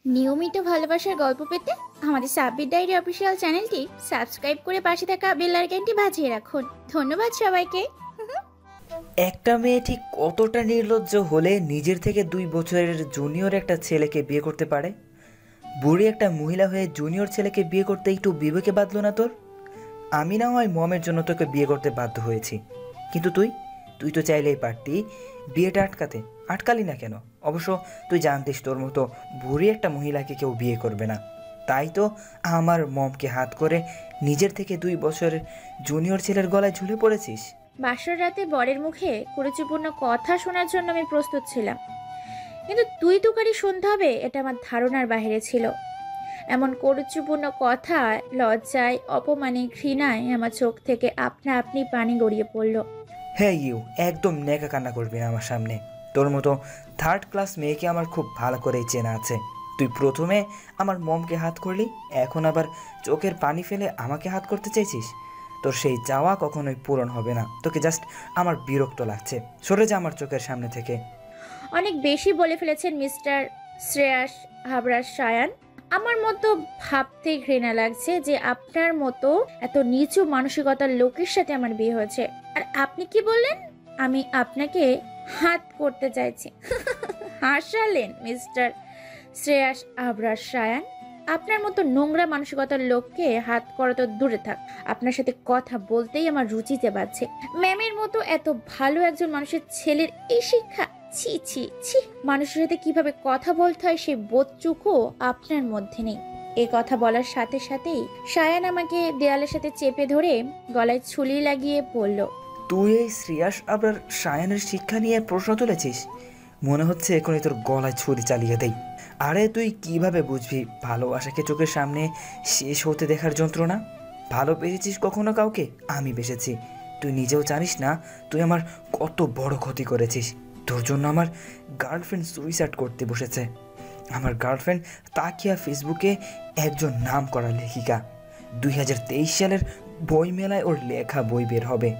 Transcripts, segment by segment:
নিয়মিত ভালোবাসার গল্প পেতে আমাদের সাব্বির ডায়েরি অফিসিয়াল চ্যানেলটি সাবস্ক্রাইব করে পাশে থাকা বেল আইকনটি বাজিয়ে রাখুন। ধন্যবাদ সবাইকে। একটা মেয়ে ঠিক কতটা নির্লজ্জ হলে নিজের থেকে 2 বছরের জুনিয়র একটা ছেলেকে বিয়ে করতে পারে? বুড়ি একটা মহিলা হয়ে জুনিয়র ছেলেকে বিয়ে করতে একটু বিবেকে বাঁধলো না তোর? আমি না হয় মমের জন্য তোকে বিয়ে করতে বাধ্য হয়েছি, কিন্তু তুই তুই তো চাইলেই পারতি বিয়েটা আটকাতে। আটকালি না কেন? অবশ্য তুই জানতিস তোর মতো বুড়ি একটা মহিলাকে কেউ বিয়ে করবে না, তাই তো আমার মমকে হাত করে নিজের থেকে 2 বছরের জুনিয়র ছেলের গলায় ঝুলে পড়েছিস। বাসর রাতে বরের মুখে কুরুচিপূর্ণ কথা শোনার জন্য আমি প্রস্তুত ছিলাম, কিন্তু তুই তুকারি শুনতে হবে এটা আমার ধারণার বাইরে ছিল। এমন কুরুচিপূর্ণ কথা, লজ্জায়, অপমানে, ঘৃণায় আমার চোখ থেকে আপনা আপনি পানি গড়িয়ে পড়ল। হ্যাঁ একদম নেকা কান্না করবি না আমার সামনে। তোর মতো 3rd ক্লাস মেয়েকে আমার খুব ভালো করেই চেনা আছে। তুই প্রথমে আমার মমকে হাত করলি, এখন আবার চোখের পানি ফেলে আমাকে হাত করতে চাইছিস। তোর সেই চাওয়া কখনোই পূরণ হবে না। তোকে জাস্ট আমার বিরক্ত লাগছে, সরে যা আমার চোখের সামনে থেকে। অনেক বেশি বলে ফেলেছেন মিস্টার শ্রেয়াস হাবরাস সায়ান। আমার মতো ভাবতেই ঘৃণা লাগছে যে আপনার মতো এত নিচু মানসিকতার লোকের সাথে আমার বিয়ে হয়েছে। আর আপনি কি বললেন? আমি আপনাকে হাত করতে চাইছি। হাসালেন মিস্টার শ্রেয়াস আবরার সায়ান। আপনার মতো নোংরা মানসিকতার লোককে হাত করা তো দূরে থাক, আপনার সাথে কথা বলতেই আমার রুচিতে বাজছে। ম্যামের মতো এত ভালো একজন মানুষের ছেলের এই শিক্ষা! ছি ছি ছি! মানুষের সাথে কিভাবে কথা বলতে হয় সেই বোধটুকু আপনার মধ্যে নেই। এ কথা বলার সাথে সাথেই সায়ান আমাকে দেয়ালের সাথে চেপে ধরে গলায় ছুরি লাগিয়ে বলল, তুই এই শ্রেয়াস আবার সায়ানের শিক্ষা নিয়ে প্রশ্ন তুলেছিস? মনে হচ্ছে এখনই তোর গলায় ছুরি চালিয়ে দেই। আরে তুই কিভাবে বুঝবি ভালোবাসাকে চোখের সামনে শেষ হতে দেখার যন্ত্রণা? ভালো বেসেছিস কখনো কাউকে? আমি বেসেছি। তুই নিজেও জানিস না তুই আমার কত বড় ক্ষতি করেছিস। তোর জন্য আমার গার্লফ্রেন্ড সুইসাইড করতে বসেছে। আমার গার্লফ্রেন্ড তাকিয়া ফেসবুকে একজন নাম করা লেখিকা। 2023 সালের বইমেলায় ওর লেখা বই বের হবে।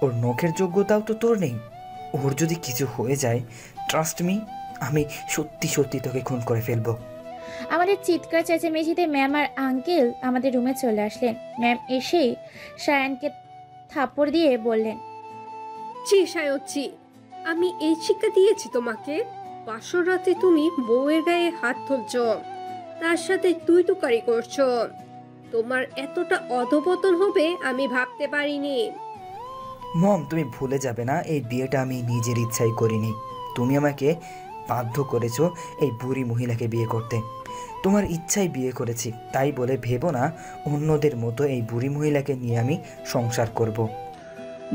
ওর নখের যোগ্যতাও তো তোর নেই। ওর যদি কিছু হয়ে যায়, ট্রাস্ট মি, আমি সত্যি সত্যি তোকে খুন করে ফেলবো। আমাদের চিৎকার চেঁচামেচিতে ম্যাম আর আঙ্কেল আমাদের রুমে চলে আসলেন। ম্যাম এসেই সায়ানকে থাপ্পড় দিয়ে বললেন, ছি সায়চ্ছি, আমি এই শিক্ষা দিয়েছি তোমাকে? বাসর রাতে তুমি বউয়ের গায়ে হাত তুলছ, তার সাথে তুই তুকারি করছো। তোমার এতটা অধপতন হবে আমি ভাবতে পারিনি। মম, তুমি ভুলে যাবে না এই বিয়েটা আমি নিজের ইচ্ছাই করিনি। তুমি আমাকে বাধ্য করেছো এই বুড়ি মহিলাকে বিয়ে করতে। তোমার ইচ্ছাই বিয়ে করেছি, তাই বলে ভেবো না অন্যদের মতো এই বুড়ি মহিলাকে নিয়ে আমি সংসার করব।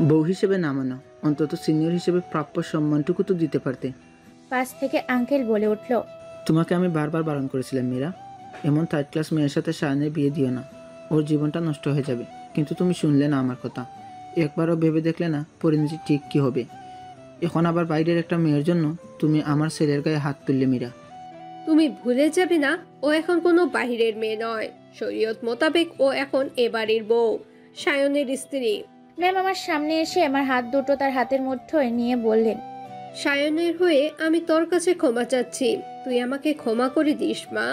বউ হিসেবে না মানো, অন্তত সিনিয়র হিসেবে প্রাপ্য সম্মানটুকু তো দিতে পারতে। পাশ থেকে আঙ্কেল বলে উঠল, তোমাকে আমি বারবার বারণ করেছিলাম মীরা, এমন 3rd ক্লাস মেয়ের সাথে সায়নের বিয়ে দিও না, ওর জীবনটা নষ্ট হয়ে যাবে। কিন্তু তুমি শুনলে না আমার কথা, একবারও ভেবে দেখলে না পরিণতি ঠিক কী হবে। এখন আবার বাইরের একটা মেয়ের জন্য তুমি আমার ছেলের গায়ে হাত তুললে মীরা। তুমি ভুলে যাবে না ও এখন কোনো বাহিরের মেয়ে নয়, শরীয়ত মোতাবেক ও এখন এ বাড়ির বউ, সায়নের স্ত্রী। ম্যাম আমার সামনে এসে আমার হাত দুটো তার হাতের মুঠোয় নিয়ে বললেন, সায়নের হয়ে আমি তোর কাছে ক্ষমা চাচ্ছি, তুই আমাকে ক্ষমা করে দিস মা।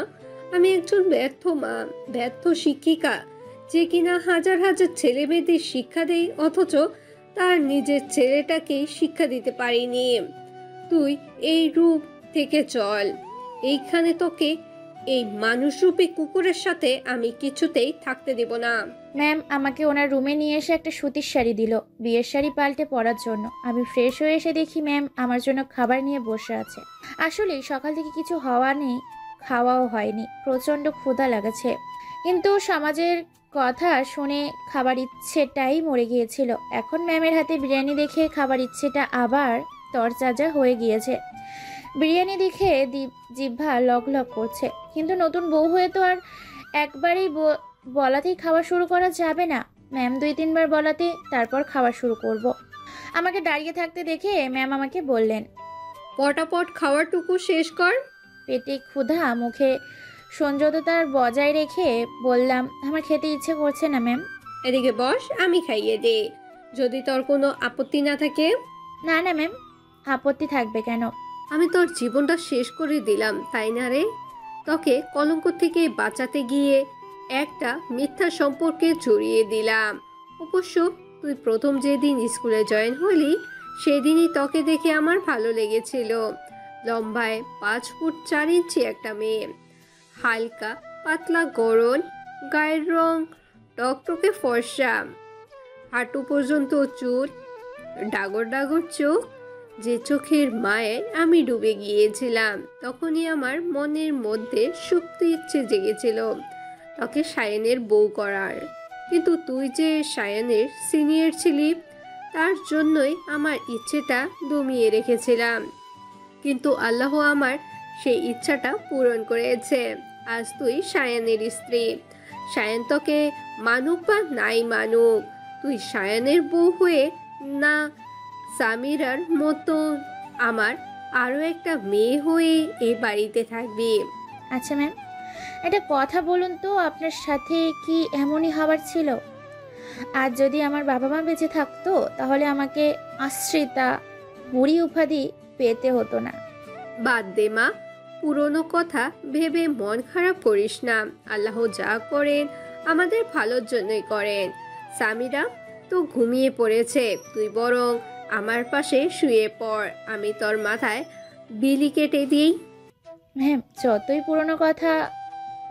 আমি একজন ব্যর্থ মা, ব্যর্থ শিক্ষিকা, যে কিনা হাজার হাজার ছেলে মেয়েদের শিক্ষা দেয় অথচ তার নিজের ছেলেটাকেই শিক্ষা দিতে পারিনি। তুই এই রূপ থেকে চল, এইখানে তোকে এই মানুষরূপী কুকুরের সাথে আমি কিছুতেই থাকতে দেব না। ম্যাম আমাকে ওনার রুমে নিয়ে এসে একটা সুতির শাড়ি দিল বিয়ের শাড়ি পাল্টে পরার জন্য। আমি ফ্রেশ হয়ে এসে দেখি ম্যাম আমার জন্য খাবার নিয়ে বসে আছে। আসলে সকাল থেকে কিছু হওয়া নেই, খাওয়াও হয়নি, প্রচণ্ড ক্ষুধা লাগছে। কিন্তু সমাজের কথা শুনে খাবার ইচ্ছেটাই মরে গিয়েছিল। এখন ম্যামের হাতে বিরিয়ানি দেখে খাবার ইচ্ছেটা আবার তরতাজা হয়ে গিয়েছে। বিরিয়ানি দেখে জিহ্বা লক লক করছে, কিন্তু নতুন বউ হয়ে তো আর একবারেই বলাতেই খাওয়া শুরু করা যাবে না। ম্যাম 2-3 বার বলাতে তারপর খাওয়া শুরু করব। আমাকে দাঁড়িয়ে থাকতে দেখে ম্যাম আমাকে বললেন, পটাপট খাওয়ারটুকু শেষ কর। পেটে ক্ষুধা, মুখে সংযততার বজায় রেখে বললাম, আমার খেতে ইচ্ছে করছে না ম্যাম। এদিকে বস, আমি খাইয়ে দে, যদি তোর কোনো আপত্তি না থাকে। না না ম্যাম, আপত্তি থাকবে কেন? আমি তোর জীবনটা শেষ করে দিলাম তাই না রে? তোকে কলঙ্ক থেকে বাঁচাতে গিয়ে একটা মিথ্যা সম্পর্কে জড়িয়ে দিলাম। অবশ্য তুই প্রথম যেদিন স্কুলে জয়েন হলি সেদিনই তোকে দেখে আমার ভালো লেগেছিল। লম্বায় 5 ফুট 4 ইঞ্চি একটা মেয়ে, হালকা পাতলা গড়ন, গায়ের রং টকটকে ফর্সা, হাঁটু পর্যন্ত চুল, ডাগর ডাগর চোখ, যে চোখের মায়ে আমি ডুবে গিয়েছিলাম। তখনই আমার মনের মধ্যে সুপ্ত ইচ্ছে জেগেছিল তোকে সায়নের বউ করার। কিন্তু তুই যে সায়নের সিনিয়র ছিলি, তার জন্যই আমার ইচ্ছেটা দমিয়ে রেখেছিলাম। কিন্তু আল্লাহ আমার সেই ইচ্ছাটা পূরণ করেছে। আজ তুই সায়নের স্ত্রী। সায়ন তোকে মানুক বা নাই মানুক, তুই সায়নের বউ হয়ে না সামিরার মতো আমার আরও একটা মেয়ে হয়ে এ বাড়িতে থাকবি। আচ্ছা ম্যাম, একটা কথা বলুন তো, আপনার সাথে কি এমনই হবার ছিল? আর যদি আমার বাবা মা বেঁচে থাকতো তাহলে আমাকে আশ্রিতা বুড়ি উপাধি পেতে হতো না। বাদ দে মা, পুরনো কথা ভেবে মন খারাপ করিস না। আল্লাহ যা করেন আমাদের ভালোর জন্যই করেন। সামিরা তো ঘুমিয়ে পড়েছে, তুই বরং আমার পাশে শুয়ে পড়, আমি তোর মাথায় বিলি কেটে দিই। ম্যাম, যতই পুরনো কথা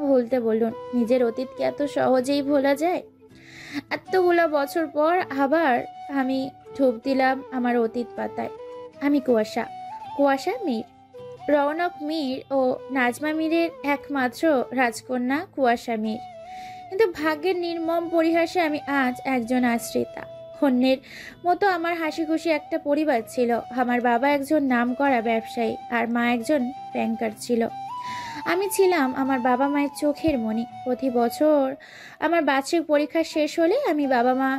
ভুলতে বলুন, নিজের অতীতকে এত সহজেই ভোলা যায়? এতগুলো বছর পর আবার আমি ঢুক দিলাম আমার অতীত পাতায়। আমি কুয়াশা মীর, রওনক মীর ও নাজমা মীরের একমাত্র রাজকন্যা কুয়াশা মীর। কিন্তু ভাগ্যের নির্মম পরিহাসে আমি আজ একজন আশ্রিতা। অন্যের মতো আমার হাসি খুশি একটা পরিবার ছিল। আমার বাবা একজন নামকরা ব্যবসায়ী আর মা একজন ব্যাংকার ছিল। আমি ছিলাম আমার বাবা মায়ের চোখের মণি। প্রতি বছর আমার বার্ষিক পরীক্ষা শেষ হলে আমি বাবা মা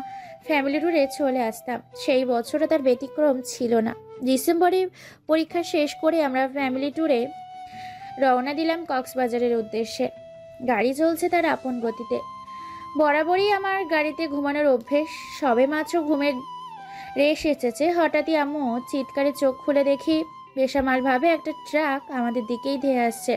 ফ্যামিলি ট্যুরে চলে আসতাম। সেই বছরও তার ব্যতিক্রম ছিল না। ডিসেম্বরে পরীক্ষা শেষ করে আমরা ফ্যামিলি ট্যুরে রওনা দিলাম কক্সবাজারের উদ্দেশ্যে। গাড়ি চলছে তার আপন গতিতে। বরাবরই আমার গাড়িতে ঘুমানোর অভ্যেস। সবে মাত্র ঘুমের রেশ এসেছে, হঠাৎই আম্মু চিৎকারে চোখ খুলে দেখি বেসামালভাবে একটা ট্রাক আমাদের দিকেই ধেয়ে আসছে।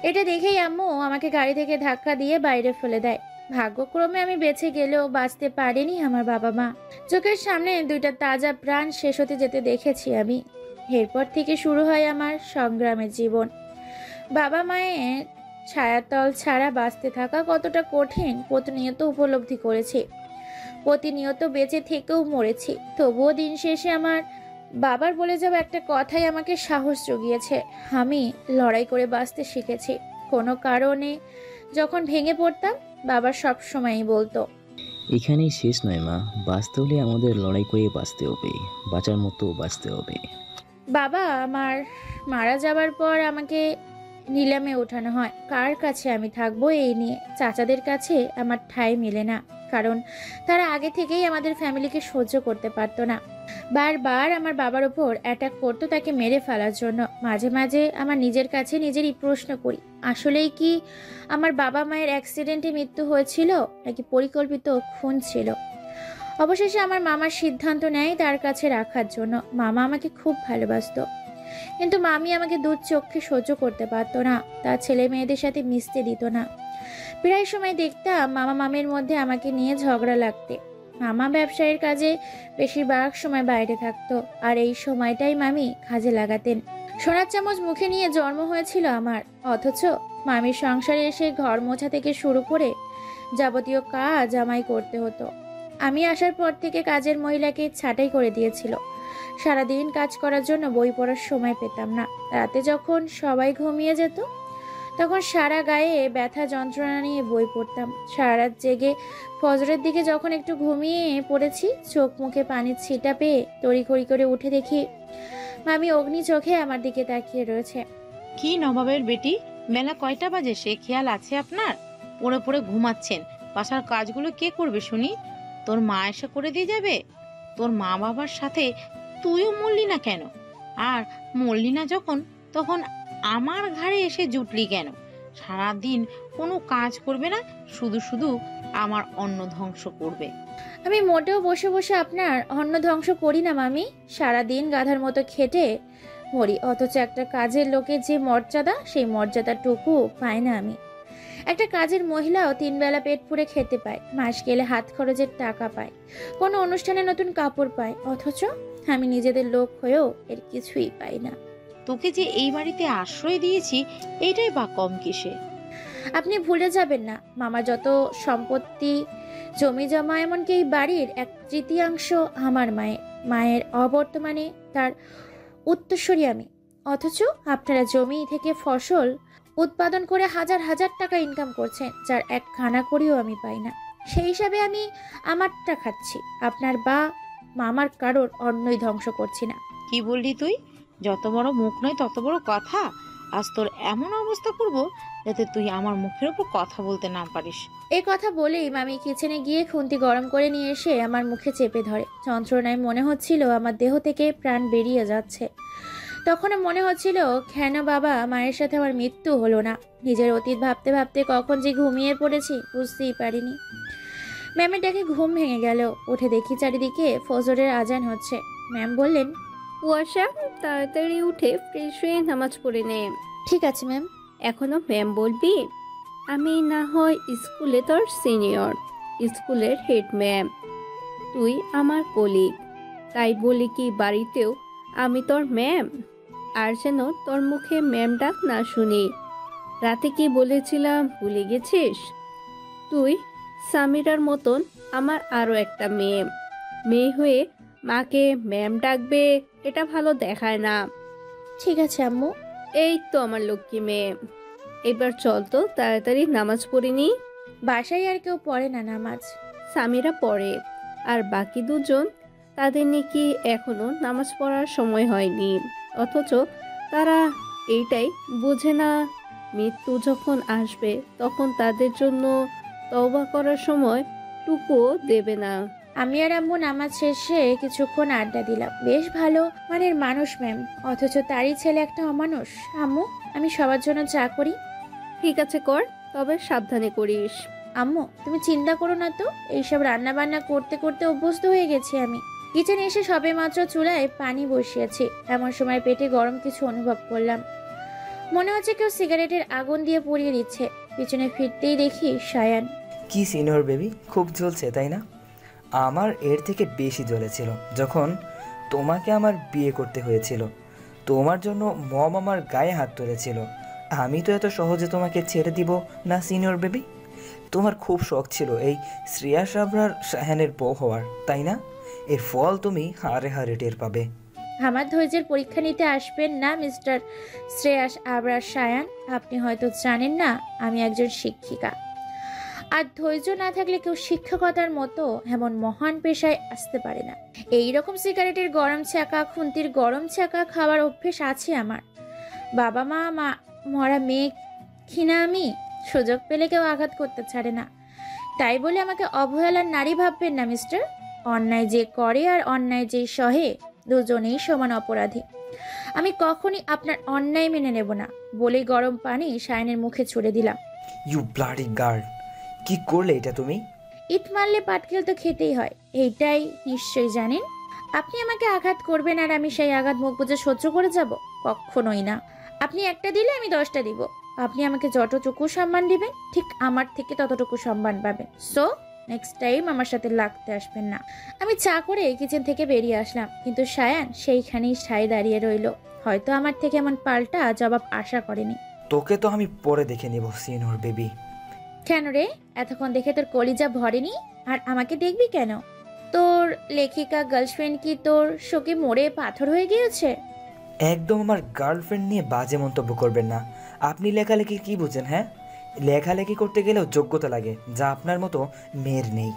এটা দেখেই আম্মু আমাকে গাড়ি থেকে ধাক্কা দিয়ে বাইরে ফেলে দেয়। ভাগ্যক্রমে আমি বেঁচে গেলেও বাঁচতে পারিনি আমার বাবা মা। চোখের সামনে দুইটা তাজা প্রাণ শেষ হতে যেতে দেখেছি আমি। এরপর থেকে শুরু হয় আমার সংগ্রামের জীবন। বাবা মায়ের ছায়াতল ছাড়া বাঁচতে থাকা কতটা কঠিন প্রতিনিয়ত উপলব্ধি করেছি। প্রতিনিয়ত বেঁচে থেকেও মরেছি। তবুও দিন শেষে আমার বাবার বলে যাওয়া একটা কথাই আমাকে সাহস জুগিয়েছে। আমি লড়াই করে বাঁচতে শিখেছি। কোনো কারণে যখন ভেঙে পড়তাম, বাবা সব সময়ই বলতো, এখানেই শেষ নয় মা, বাঁচতে হলে আমাদের লড়াই করে বাঁচতে হবে, বাঁচার মতো বাঁচতে হবে। বাবা আমার মারা যাবার পর আমাকে নিলামে ওঠানো হয়। কার কাছে আমি থাকবো এই নিয়ে। চাচাদের কাছে আমার ঠাঁই মেলে না, কারণ তারা আগে থেকেই আমাদের ফ্যামিলিকে সহ্য করতে পারতো না। বারবার আমার বাবার ওপর অ্যাটাক করতো তাকে মেরে ফেলার জন্য। মাঝে মাঝে আমার নিজের কাছে নিজেরই প্রশ্ন করি, আসলেই কি আমার বাবা মায়ের অ্যাক্সিডেন্টে মৃত্যু হয়েছিল নাকি পরিকল্পিত খুন ছিল? অবশেষে আমার মামার সিদ্ধান্ত নেয় তার কাছে রাখার জন্য। মামা আমাকে খুব ভালোবাসতো, কিন্তু মামি আমাকে দুধ চোখে সহ্য করতে পারতো না। তার ছেলে মেয়েদের সাথে মিশতে দিত না। প্রায় সময় দেখতাম মামা মামির মধ্যে আমাকে নিয়ে ঝগড়া লাগতে। মামা ব্যবসায়ের কাজে বেশিরভাগ সময় বাইরে থাকতো, আর এই সময়টাই মামি কাজে লাগাতেন। সোনার চামচ মুখে নিয়ে জন্ম হয়েছিল আমার, অথচ মামির সংসারে এসে ঘর মোছা থেকে শুরু করে যাবতীয় কাজ আমায় করতে হতো। আমি আসার পর থেকে কাজের মহিলাকে ছাঁটাই করে দিয়েছিল। সারাদিন কাজ করার জন্য বই পড়ার সময় পেতাম না। রাতে যখন সবাই ঘুমিয়ে যেত তখন সারা গায়ে ব্যথা যন্ত্রণা নিয়ে বই পড়তাম। সারা রাত জেগে ফজরের দিকে যখন একটু ঘুমিয়ে পড়েছি, চোখ মুখে পানির ছিটা পেয়ে তড়িঘড়ি করে উঠে দেখি মামি অগ্নি চোখে আমার দিকে তাকিয়ে রয়েছে। কি নবাবের বেটি, বেলা কয়টা বাজে সে খেয়াল আছে আপনার? পড়ে পড়ে ঘুমাচ্ছেন, বাসার কাজগুলো কে করবে শুনি? তোর মা এসে করে দিয়ে যাবে? তোর মা বাবার সাথে তুইও মরলি না কেন? আর মরলি না যখন, তখন আমার ঘাড়ে এসে জুটলি কেন? সারাদিন কোনো কাজ করবে না, শুধু শুধু আমার অন্ন ধ্বংস করবে। আমি মোটেও বসে বসে আপনার অন্ন ধ্বংস করি না মামি। সারাদিন গাধার মতো খেটে মরি, অথচ একটা কাজের লোকের যে মর্যাদা, সেই মর্যাদাটুকু পাই না আমি। একটা কাজের মহিলাও 3 বেলা পেট পুরে খেতে পায়, মাস গেলে হাত খরচের টাকা পায়, কোনো অনুষ্ঠানে নতুন কাপড় পায়, অথচ আমি নিজেদের লোক হয়েও এর কিছুই পাই না। তোকে যে এই বাড়িতে আশ্রয় দিয়েছি, এইটাই বা কম কিসে? আপনি ভুলে যাবেন না, মামার যত সম্পত্তি, জমি জমা, এমনকি এই বাড়ির 1/3 আমার মায়ের অবর্তমানে তার উত্তরসূরি আমি। অথচ আপনারা জমি থেকে ফসল উৎপাদন করে হাজার হাজার টাকা ইনকাম করছেন, যার এক খানা করিও আমি পাই না। সেই হিসাবে আমি আমারটা খাচ্ছি, আপনার বা মামার কারোর অন্যই ধ্বংস করছি না। কি বললি তুই? যত বড় মুখ নয় তত বড় কথা। আজ তোর এমন অবস্থা করব যাতে তুই আমার মুখের উপর কথা বলতে না পারিস। এ কথা বলেই মামি কিচেনে গিয়ে খুন্তি গরম করে নিয়ে এসে আমার মুখে চেপে ধরে। যন্ত্রণায় মনে হচ্ছিল আমার দেহ থেকে প্রাণ বেরিয়ে যাচ্ছে। তখন মনে হচ্ছিল কেন বাবা মায়ের সাথে আমার মৃত্যু হলো না। নিজের অতীত ভাবতে ভাবতে কখন যে ঘুমিয়ে পড়েছি বুঝতেই পারিনি। ম্যামের ডাকে ঘুম ভেঙে গেল। উঠে দেখি চারিদিকে ফজরের আজান হচ্ছে। ম্যাম বললেন, কুয়াশা, তাড়াতাড়ি উঠে ফ্রেশ হয়ে নামাজ পড়ে নে। ঠিক আছে ম্যাম। এখনো ম্যাম বলবি? আমি না হয় স্কুলে তোর সিনিয়র, স্কুলের হেড ম্যাম, তুই আমার কলিগ, তাই বলি কি বাড়িতেও আমি তোর ম্যাম? আর যেন তোর মুখে ম্যাম ডাক না শুনি। রাতে কি বলেছিলাম ভুলে গেছিস? তুই সামিরার মতন আমার আরও একটা মেয়ে হয়ে মাকে ম্যাম ডাকবে, এটা ভালো দেখায় না। ঠিক আছে আম্মু। এই তো আমার লক্ষ্মী মেয়ে, এবার চল তো তাড়াতাড়ি নামাজ পড়িনি। বাসায় আর কেউ পড়ে না নামাজ। সামিরা পড়ে, আর বাকি দুজন, তাদের নাকি এখনো নামাজ পড়ার সময় হয়নি, অথচ তারা এইটাই বোঝে না মৃত্যু যখন আসবে তখন তাদের জন্য তওবা করার সময় টুকুও দেবে না। আমি আর আম্মু নামাজ শেষে কিছুক্ষণ আড্ডা দিলাম। বেশ ভালো মানের মানুষ ম্যাম, অথচ তারই ছেলে একটা অমানুষ। আম্মু, আমি সবার জন্য চা করি। ঠিক আছে কর, তবে সাবধানে করিস। আম্মু, তুমি চিন্তা করো না তো, এইসব রান্না বান্না করতে করতে অভ্যস্ত হয়ে গেছি আমি। কিচেনে এসে সবে মাত্র চুলায় পানি বসিয়েছি, এমন সময় পেটে গরম কিছু অনুভব করলাম। মনে হচ্ছে কেউ সিগারেটের আগুন দিয়ে পুড়িয়ে দিচ্ছে। পিছনে ফিরতেই দেখি সায়ান। কি সিনিয়র বেবি, খুব জ্বলছে তাই না? আমার এর থেকে বেশি জ্বলেছিল যখন তোমাকে আমার বিয়ে করতে হয়েছিল। তোমার জন্য মম আমার গায়ে হাত তুলেছিল। আমি তো এত সহজে তোমাকে ছেড়ে দিব না সিনিয়র বেবি। তোমার খুব শখ ছিল এই শ্রেয়াস আবরার শাহানের বউ হওয়ার, তাই না? এর ফল তুমি হারে হারে টের পাবে। আমার ধৈর্যের পরীক্ষা নিতে আসবেন না মিস্টার শ্রেয়াস আবরার সায়ান। আপনি হয়তো জানেন না আমি একজন শিক্ষিকা, আর ধৈর্য না থাকলে কেউ শিক্ষকতার মতো এমন মহান পেশায় আসতে পারে না। এইরকম সিগারেটের গরম ছ্যাঁকা, খুন্তির গরম ছ্যাঁকা খাওয়ার অভ্যেস আছে আমার। বাবা মা মরা মেয়ে কিনা আমি, সুযোগ পেলে কেউ আঘাত করতে ছাড়ে না। তাই বলে আমাকে অবহেলার নারী ভাববেন না মিস্টার। অন্যায় যে করে আর অন্যায় যে সহে, দুজনেই সমান অপরাধী। আমি কখনই আপনার অন্যায় মেনে নেব না বলেই গরম পানি সায়নের মুখে ছুড়ে দিলাম। ইউ ব্লাডি গার্ড, কি করলে এটা তুমি? ইট মারলে পাটকেল তো খেতেই হয়, এইটাই নিশ্চয়ই জানেন। আপনি আমাকে আঘাত করবেন আর আমি সেই আঘাত মুখ বুজে সহ্য করে যাব? কখনোই না। আপনি একটা দিলে আমি 10টা দিব। আপনি আমাকে যতটুকু সম্মান দিবেন ঠিক আমার থেকে ততটুকু সম্মান পাবেন। সো নেক্সট টাইম আমার সাথে লাগতে আসবেন না। আমি চা করে কিচেন থেকে বেরিয়ে আসলাম, কিন্তু সায়ান সেইখানেই ঠায় দাঁড়িয়ে রইল। হয়তো আমার থেকে এমন পাল্টা জবাব আশা করেনি। তোকে তো আমি পরে দেখে নেব সিনিয়র বেবি। কেন রে, এতক্ষণ দেখে তোর কলিজা ভরেনি? আর আমাকে দেখবি কেন? তোর লেখিকা গার্লফ্রেন্ড কি তোর শোকে মরে পাথর হয়ে গিয়েছে? একদম আমার গার্লফ্রেন্ড নিয়ে বাজে মন্তব্য করবেন না। আপনি লেখালেখি কি বুঝেন? হ্যাঁ, লেখালেখি করতে গেলেও যোগ্যতা লাগে, যা আপনার মতো মেয়ের নেই।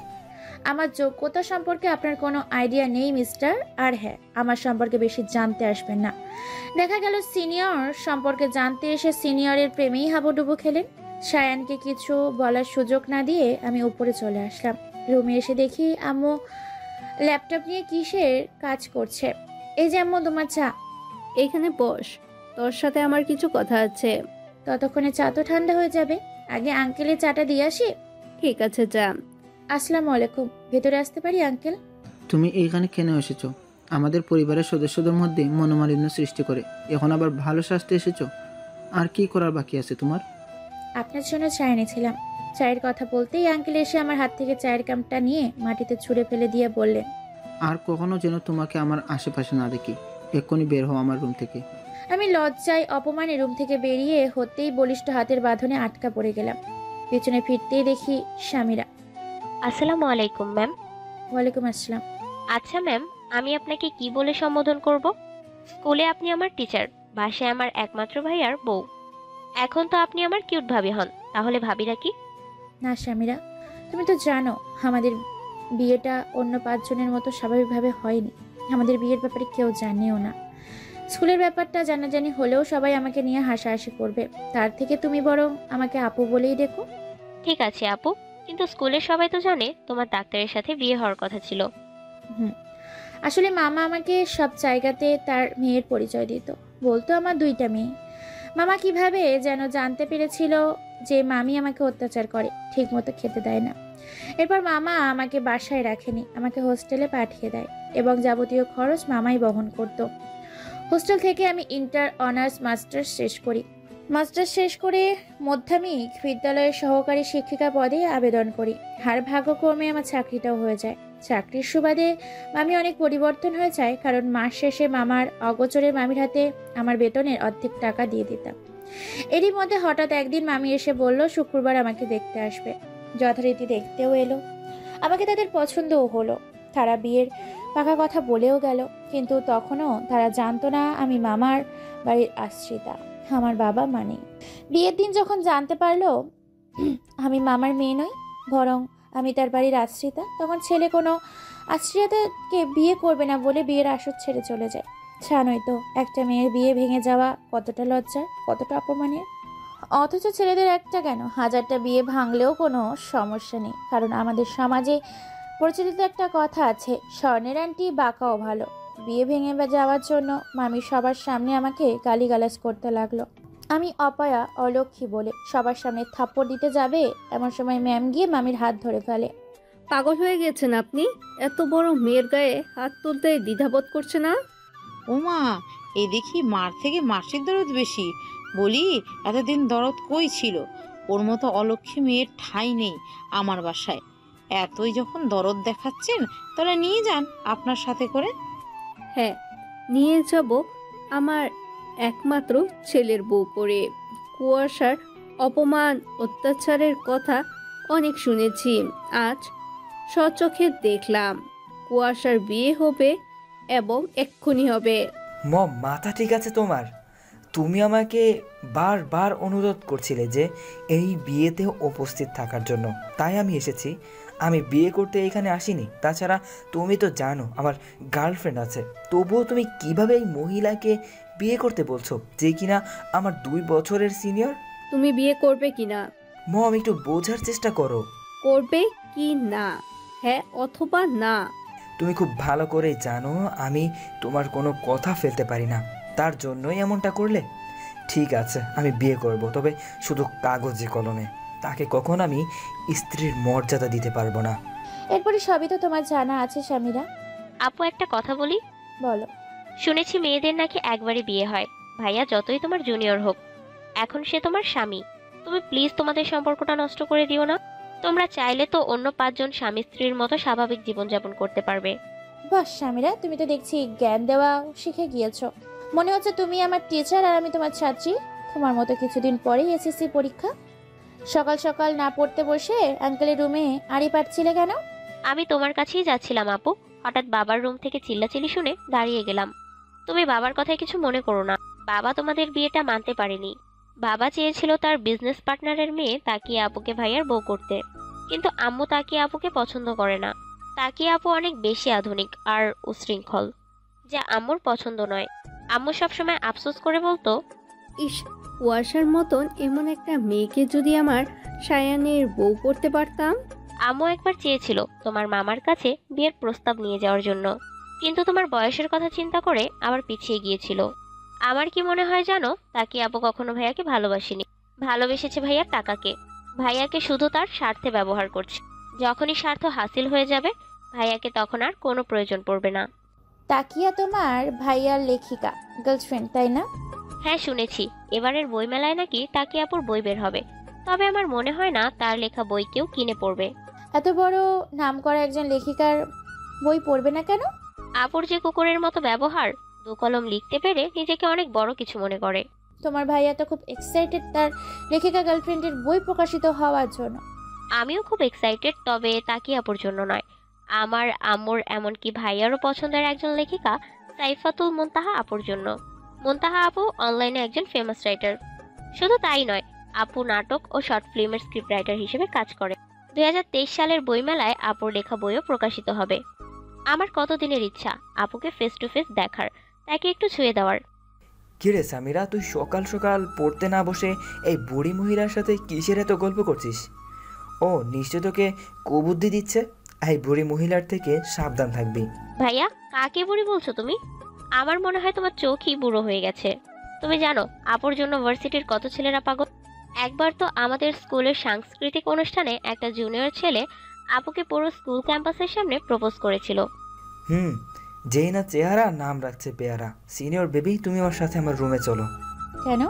আমার যোগ্যতা সম্পর্কে আপনার কোনো আইডিয়া নেই মিস্টার। আর হ্যাঁ, আমার সম্পর্কে বেশি জানতে আসবেন না। দেখা গেল সিনিয়র সম্পর্কে জানতে এসে সিনিয়রের প্রেমেই হাবুডুবু খেলেন। সায়ানকে কিছু বলার সুযোগ না দিয়ে আমি উপরে চলে আসলাম। রুমে এসে দেখি আম্মু ল্যাপটপ নিয়ে কিসের কাজ করছে। এই যে আম্মু, তোমার চা। এইখানে বস, তোর সাথে আমার কিছু কথা আছে। ততক্ষণে চা তো ঠান্ডা হয়ে যাবে। আগে আঙ্কেলের চাটা দিয়ে আসি। ঠিক আছে যা। আসসালামু আলাইকুম, ভেতরে আসতে পারি আঙ্কেল? তুমি এইখানে কেন এসেছো? আমাদের পরিবারের সদস্যদের মধ্যে মনোমালিন্য সৃষ্টি করে। এখন আবার ভালো স্বাস্থ্যে এসেছো। আর কি করার বাকি আছে তোমার? আপনার জন্য চা এনেছিলাম। চায়ের কথা বলতেই আঙ্কেল এসে আমার হাত থেকে চায়ের কাপটা নিয়ে মাটিতে ছুঁড়ে ফেলে দিয়ে বললেন, আর কখনো যেন তোমাকে আমার আশেপাশে না দেখি। এক্ষুনি বের হও আমার রুম থেকে। আমি লজ্জায় অপমানে রুম থেকে বেরিয়ে হতেই বলিষ্ঠ হাতের বাঁধনে আটকা পড়ে গেলাম। পেছনে ফিরতেই দেখি স্বামীরা। আসসালামু আলাইকুম ম্যাম। ওয়ালাইকুম আসসালাম। আচ্ছা ম্যাম, আমি আপনাকে কি বলে সম্বোধন করব? স্কুলে আপনি আমার টিচার, বাসায় আমার একমাত্র ভাইয়ার বউ। এখন তো আপনি আমার কিউট ভাবি হন, তাহলে ভাবিরা কি? না স্বামীরা, তুমি তো জানো আমাদের বিয়েটা অন্য 5 জনের মতো স্বাভাবিকভাবে হয়নি। আমাদের বিয়ের ব্যাপারে কেউ জানেও না। স্কুলের ব্যাপারটা জানাজানি হলেও সবাই আমাকে নিয়ে হাসাহাসি করবে। তার থেকে তুমি বরং আমাকে আপু বলেই দেখো। ঠিক আছে আপু, কিন্তু স্কুলের সবাই তো জানে তোমার ডাক্তারের সাথে বিয়ে হওয়ার কথা ছিল। আসলে মামা আমাকে সব জায়গাতে তার মেয়ের পরিচয় দিত, বলতো আমার 2টা মেয়ে। মামা কিভাবে যেন জানতে পেরেছিল যে মামি আমাকে অত্যাচার করে, ঠিক মতো খেতে দেয় না। এরপর মামা আমাকে বাসায় রাখেনি, আমাকে হোস্টেলে পাঠিয়ে দেয় এবং যাবতীয় খরচ মামাই বহন করত। হোস্টেল থেকে আমি ইন্টার অনার্স মাস্টার্স শেষ করি। মাস্টার্স শেষ করে মাধ্যমিক বিদ্যালয়ের সহকারী শিক্ষিকা পদে আবেদন করি। আর ভাগ্যক্রমে আমার চাকরিটাও হয়ে যায়। চাকরির সুবাদে মামি অনেক পরিবর্তন হয়ে যায়, কারণ মাস শেষে মামার অগোচরে মামির হাতে আমার বেতনের অর্ধেক টাকা দিয়ে দিতাম। এরই মধ্যে হঠাৎ একদিন মামি এসে বলল শুক্রবার আমাকে দেখতে আসবে। যথারীতি দেখতেও এলো। আমাকে তাদের পছন্দও হলো। তারা বিয়ের পাকা কথা বলেও গেল, কিন্তু তখনও তারা জানতো না আমি মামার বাড়ির আশ্রিতা, আমার বাবা মানে। বিয়ের দিন যখন জানতে পারলো আমি মামার মেয়ে নই, বরং আমি তার বাড়ির আশ্রিতা, তখন ছেলে কোনো আশ্রিতাকে বিয়ে করবে না বলে বিয়ের আসর ছেড়ে চলে যায়। জানোই তো একটা মেয়ের বিয়ে ভেঙে যাওয়া কতটা লজ্জার, কতটা অপমানের। অথচ ছেলেদের একটা কেন 1000টা বিয়ে ভাঙলেও কোনো সমস্যা নেই, কারণ আমাদের সমাজে প্রচলিত একটা কথা আছে, স্বর্ণের আংটি বাঁকাও ভালো। বিয়ে ভেঙে যাওয়ার জন্য মামি সবার সামনে আমাকে গালিগালাজ করতে লাগলো। আমি অপায়া অলক্ষী বলে সবার সামনে থাপ্পড় দিতে যাবে, এমন সময় ম্যাম গিয়ে মামির হাত ধরে ফেলে। পাগল হয়ে গেছেন আপনি? এত বড় মেয়ের গায়ে হাত তুলতে দ্বিধাবোধ করছে না? ওমা, এই দেখি মার থেকে মাসির দরদ বেশি। বলি, এতদিন দরদ কই ছিল? ওর মতো অলক্ষী মেয়ের ঠাঁই নেই আমার বাসায়। এতই যখন দরদ দেখাচ্ছেন, তাহলে নিয়ে যান আপনার সাথে করে। হ্যাঁ, নিয়ে যাব আমার একমাত্র ছেলের বউ করে। কুয়াশার অপমান অত্যাচারের কথা অনেক শুনেছি, আজ স্বচক্ষে দেখলাম। কুয়াশার বিয়ে হবে এবং এক্ষুনি হবে। মম, মাথা ঠিক আছে তোমার? তুমি আমাকে বারবার অনুরোধ করছিলে যে এই বিয়েতে উপস্থিত থাকার জন্য, তাই আমি এসেছি। আমি বিয়ে করতে এখানে আসিনি। তাছাড়া তুমি তো জানো আমার গার্লফ্রেন্ড আছে, তবুও তুমি কিভাবে এই মহিলাকে বিয়ে করতে বলছো, যে কিনা আমার 2 বছরের সিনিয়র? তুমি বিয়ে করবে কি না? মম, একটু বোঝার চেষ্টা করো। করবে কি না? হ্যাঁ অথবা না। তুমি খুব ভালো করেই জানো আমি তোমার কোনো কথা ফেলতে পারি না, তার জন্যই এমনটা করলে। ঠিক আছে, আমি বিয়ে করব, তবে শুধু কাগজে কলমে। তাকে কখন আমি স্ত্রীর মর্যাদা দিতে পারবো না। এরপরে সবই তো তোমার জানা আছে স্বামীরা। আপু একটা কথা বলি। বলো। শুনেছি মেয়েদের নাকি একবারই বিয়ে হয়। ভাইয়া যতই তোমার জুনিয়র হোক, এখন সে তোমার স্বামী। তুমি প্লিজ তোমাদের সম্পর্কটা নষ্ট করে দিও না। তোমরা চাইলে তো অন্য 5 জন স্বামী স্ত্রীর মতো স্বাভাবিক জীবনযাপন করতে পারবে। বাস স্বামীরা, তুমি তো দেখছি জ্ঞান দেওয়া শিখে গিয়েছো। মনে হচ্ছে তুমি আমার টিচার আর আমি তোমার ছাত্রী। তোমার মতো কিছুদিন পরেই এসএসসি পরীক্ষা। সকাল সকাল না পড়তে বসে আঙ্কেলের রুমে আড়ি পাচ্ছিলে কেন? আমি তোমার কাছেই যাচ্ছিলাম আপু, হঠাৎ বাবার রুম থেকে চিল্লাচিল্লি শুনে দাঁড়িয়ে গেলাম। তুমি বাবার কথায় কিছু মনে করো না। বাবা তোমাদের বিয়েটা মানতে পারেনি। বাবা চেয়েছিল তার বিজনেস পার্টনারের মেয়ে তাকিয়া আপুকে ভাইয়ার বউ করতে, কিন্তু আম্মু তাকিয়া আপুকে পছন্দ করে না। তাকিয়া আপু অনেক বেশি আধুনিক আর উশৃঙ্খল, যা আম্মুর পছন্দ নয়। আম্মু সবসময় আফসোস করে বলতো, ইস, কুয়াশার মতন এমন একটা মেয়েকে যদি আমার সায়ানের বউ করতে পারতাম। আম্মু একবার চেয়েছিল তোমার মামার কাছে বিয়ের প্রস্তাব নিয়ে যাওয়ার জন্য, কিন্তু তোমার বয়সের কথা চিন্তা করে আবার পিছিয়ে গিয়েছিল। আমার কি মনে হয় জানো, তাকিয়া আপু কখনো ভাইয়াকে ভালোবাসেনি। ভালোবেসেছে ভাইয়ার টাকাকে। ভাইয়াকে শুধু তার স্বার্থে ব্যবহার করছে। যখনই স্বার্থ হাসিল হয়ে যাবে, ভাইয়াকে তখন আর কোনো প্রয়োজন পড়বে না। তাকিয়া তোমার ভাইয়ার লেখিকা গার্লফ্রেন্ড, তাই না? হ্যাঁ শুনেছি, এবারের বইমেলায় নাকি তাকিয়া আপুর বই বের হবে। তবে আমার মনে হয় না তার লেখা বই কেউ কিনে পড়বে। এত বড় নামকরা একজন লেখিকার বই পড়বে না কেন? আপুর যে কুকুরের মতো ব্যবহার, দু কলম লিখতে পেরে নিজেকে অনেক বড় কিছু মনে করে। তোমার ভাইয়া তো খুব এক্সাইটেড তার লেখিকা গার্লফ্রেন্ডের বই প্রকাশিত হওয়ার জন্য। আমিও খুব এক্সাইটেড, তবে তাকিয়া আপুর জন্য নয়, আমার আম্মুর এমনকি ভাইয়ারও পছন্দের একজন লেখিকা সাইফাতুল মুনতাহা আপুর জন্য। মুনতাহা আপু অনলাইনে একজন ফেমাস রাইটার। শুধু তাই নয়, আপু নাটক ও শর্ট ফিল্মের স্ক্রিপ্ট রাইটার হিসেবে কাজ করে। 2023 সালের বইমেলায় আপুর লেখা বইও প্রকাশিত হবে। আমার কতদিনের ইচ্ছা আপুকে ফেস টু ফেস দেখার, তাকে একটু ছুঁয়ে দেওয়ার। কিরে সামিরা, তুই সকাল সকাল পড়তে না বসে এই বুড়ি মহিলার সাথে কিসের এত গল্প করছিস? ও নিশ্চয় তোকে কুবুদ্ধি দিচ্ছে। এই বুড়ি মহিলার থেকে সাবধান থাকবি। ভাইয়া, কাকে বুড়ি বলছো তুমি? আমার মনে হয় তোমার চোখই বুড়ো হয়ে গেছে। তুমি জানো আপুর জন্য ভার্সিটির কত ছেলেরা পাগল। একবার তো আমাদের স্কুলের সাংস্কৃতিক অনুষ্ঠানে একটা জুনিয়র ছেলে আপুকে পুরো স্কুল ক্যাম্পাসের সামনে প্রপোজ করেছিল। যেই না চেহারা নাম রাখছে পেয়ারা। সিনিয়র বেবি, তুমি আমার সাথে আমার রুমে চলো। কেন?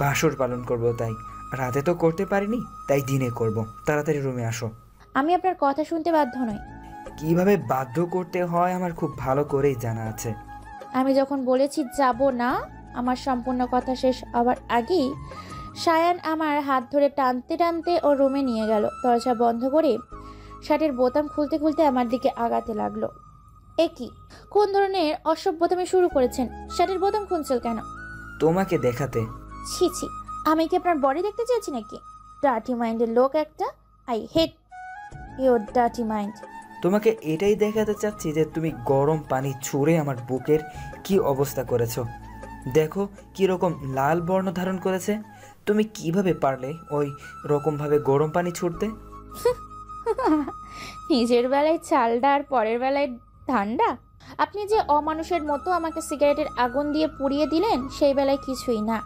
বাসর পালন করবো তাই। রাতে তো করতে পারিনি, তাই দিনে করব। তাড়াতাড়ি রুমে আসো। আমি আপনার কথা শুনতে বাধ্য নই। কিভাবে বাধ্য করতে হয় আমার খুব ভালো করেই জানা আছে। আমি যখন বলেছি যাব না, আমার সম্পূর্ণ কথা শেষ হওয়ার আগেই সায়ান আমার হাত ধরে টানতে টানতে ও রুমে নিয়ে গেল। দরজা বন্ধ করে শার্টের বোতাম খুলতে খুলতে আমার দিকে আগাতে লাগলো। এ কি, কোন ধরনের অসভ্যতামি শুরু করেছেন? শার্টের বোতাম খুলছেন কেন? তোমাকে দেখাতে। ছি ছি, আমি কি আপনার বডি দেখতে চেয়েছি নাকি? ডার্টি মাইন্ডের লোক একটা। I hate your dirty mind. তোমাকে এটাই দেখাতে চাচ্ছি যে তুমি গরম পানি ছুঁড়ে আমার বুকের কি অবস্থা করেছো। দেখো কিরকম লাল বর্ণ ধারণ করেছে। তুমি কিভাবে পারলে ওই রকমভাবে গরম পানি ছুঁড়তে? নিজের বেলায় চালডা আর পরের বেলায় ঠান্ডা। আপনি যে অমানুষের মতো আমাকে সিগারেটের আগুন দিয়ে পুড়িয়ে দিলেন, সেই বেলায় কিছুই না।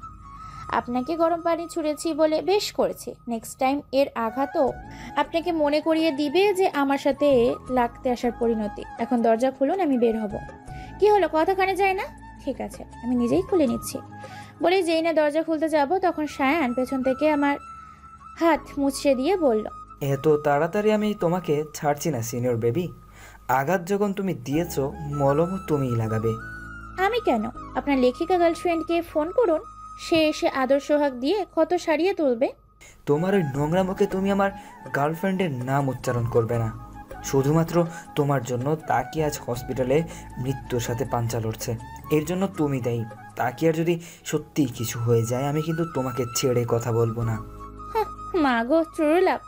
আপনাকে গরম পানি ছুঁড়েছি বলে বেশ করেছি। নেক্সট টাইম এর আঘাতও আপনাকে মনে করিয়ে দিবে যে আমার সাথে লাগতে আসার পরিণতি। এখন দরজা খুলুন, আমি বের হব। কি হলো, কথা কানে যায় না? ঠিক আছে, আমি নিজেই খুলে নিচ্ছি। বলে যেই না দরজা খুলতে যাব, তখন সায়ান পেছন থেকে আমার হাত মুছড়ে দিয়ে বলল, এত তাড়াতাড়ি আমি তোমাকে ছাড়ছি না সিনিয়র বেবি। আঘাত যখন তুমি দিয়েছো, মলমও তুমিই লাগাবে। আমি কেন? আপনার লেখিকা গার্লফ্রেন্ডকে ফোন করুন, সে এসে আদর সোহাগ দিয়ে ক্ষত সারিয়ে তুলবে। তোমার ওই নোংরা মুখে তুমি আমার গার্লফ্রেন্ডের নাম উচ্চারণ করবে না। শুধুমাত্র তোমার জন্য তাকে আজ হসপিটালে মৃত্যুর সাথে পাঞ্চা লড়ছে। এর জন্য তুমি দায়ী। তাকে আর যদি সত্যিই কিছু হয়ে যায়, আমি কিন্তু তোমাকে ছেড়ে কথা বলবো না। মা গো, ট্রু লাভ।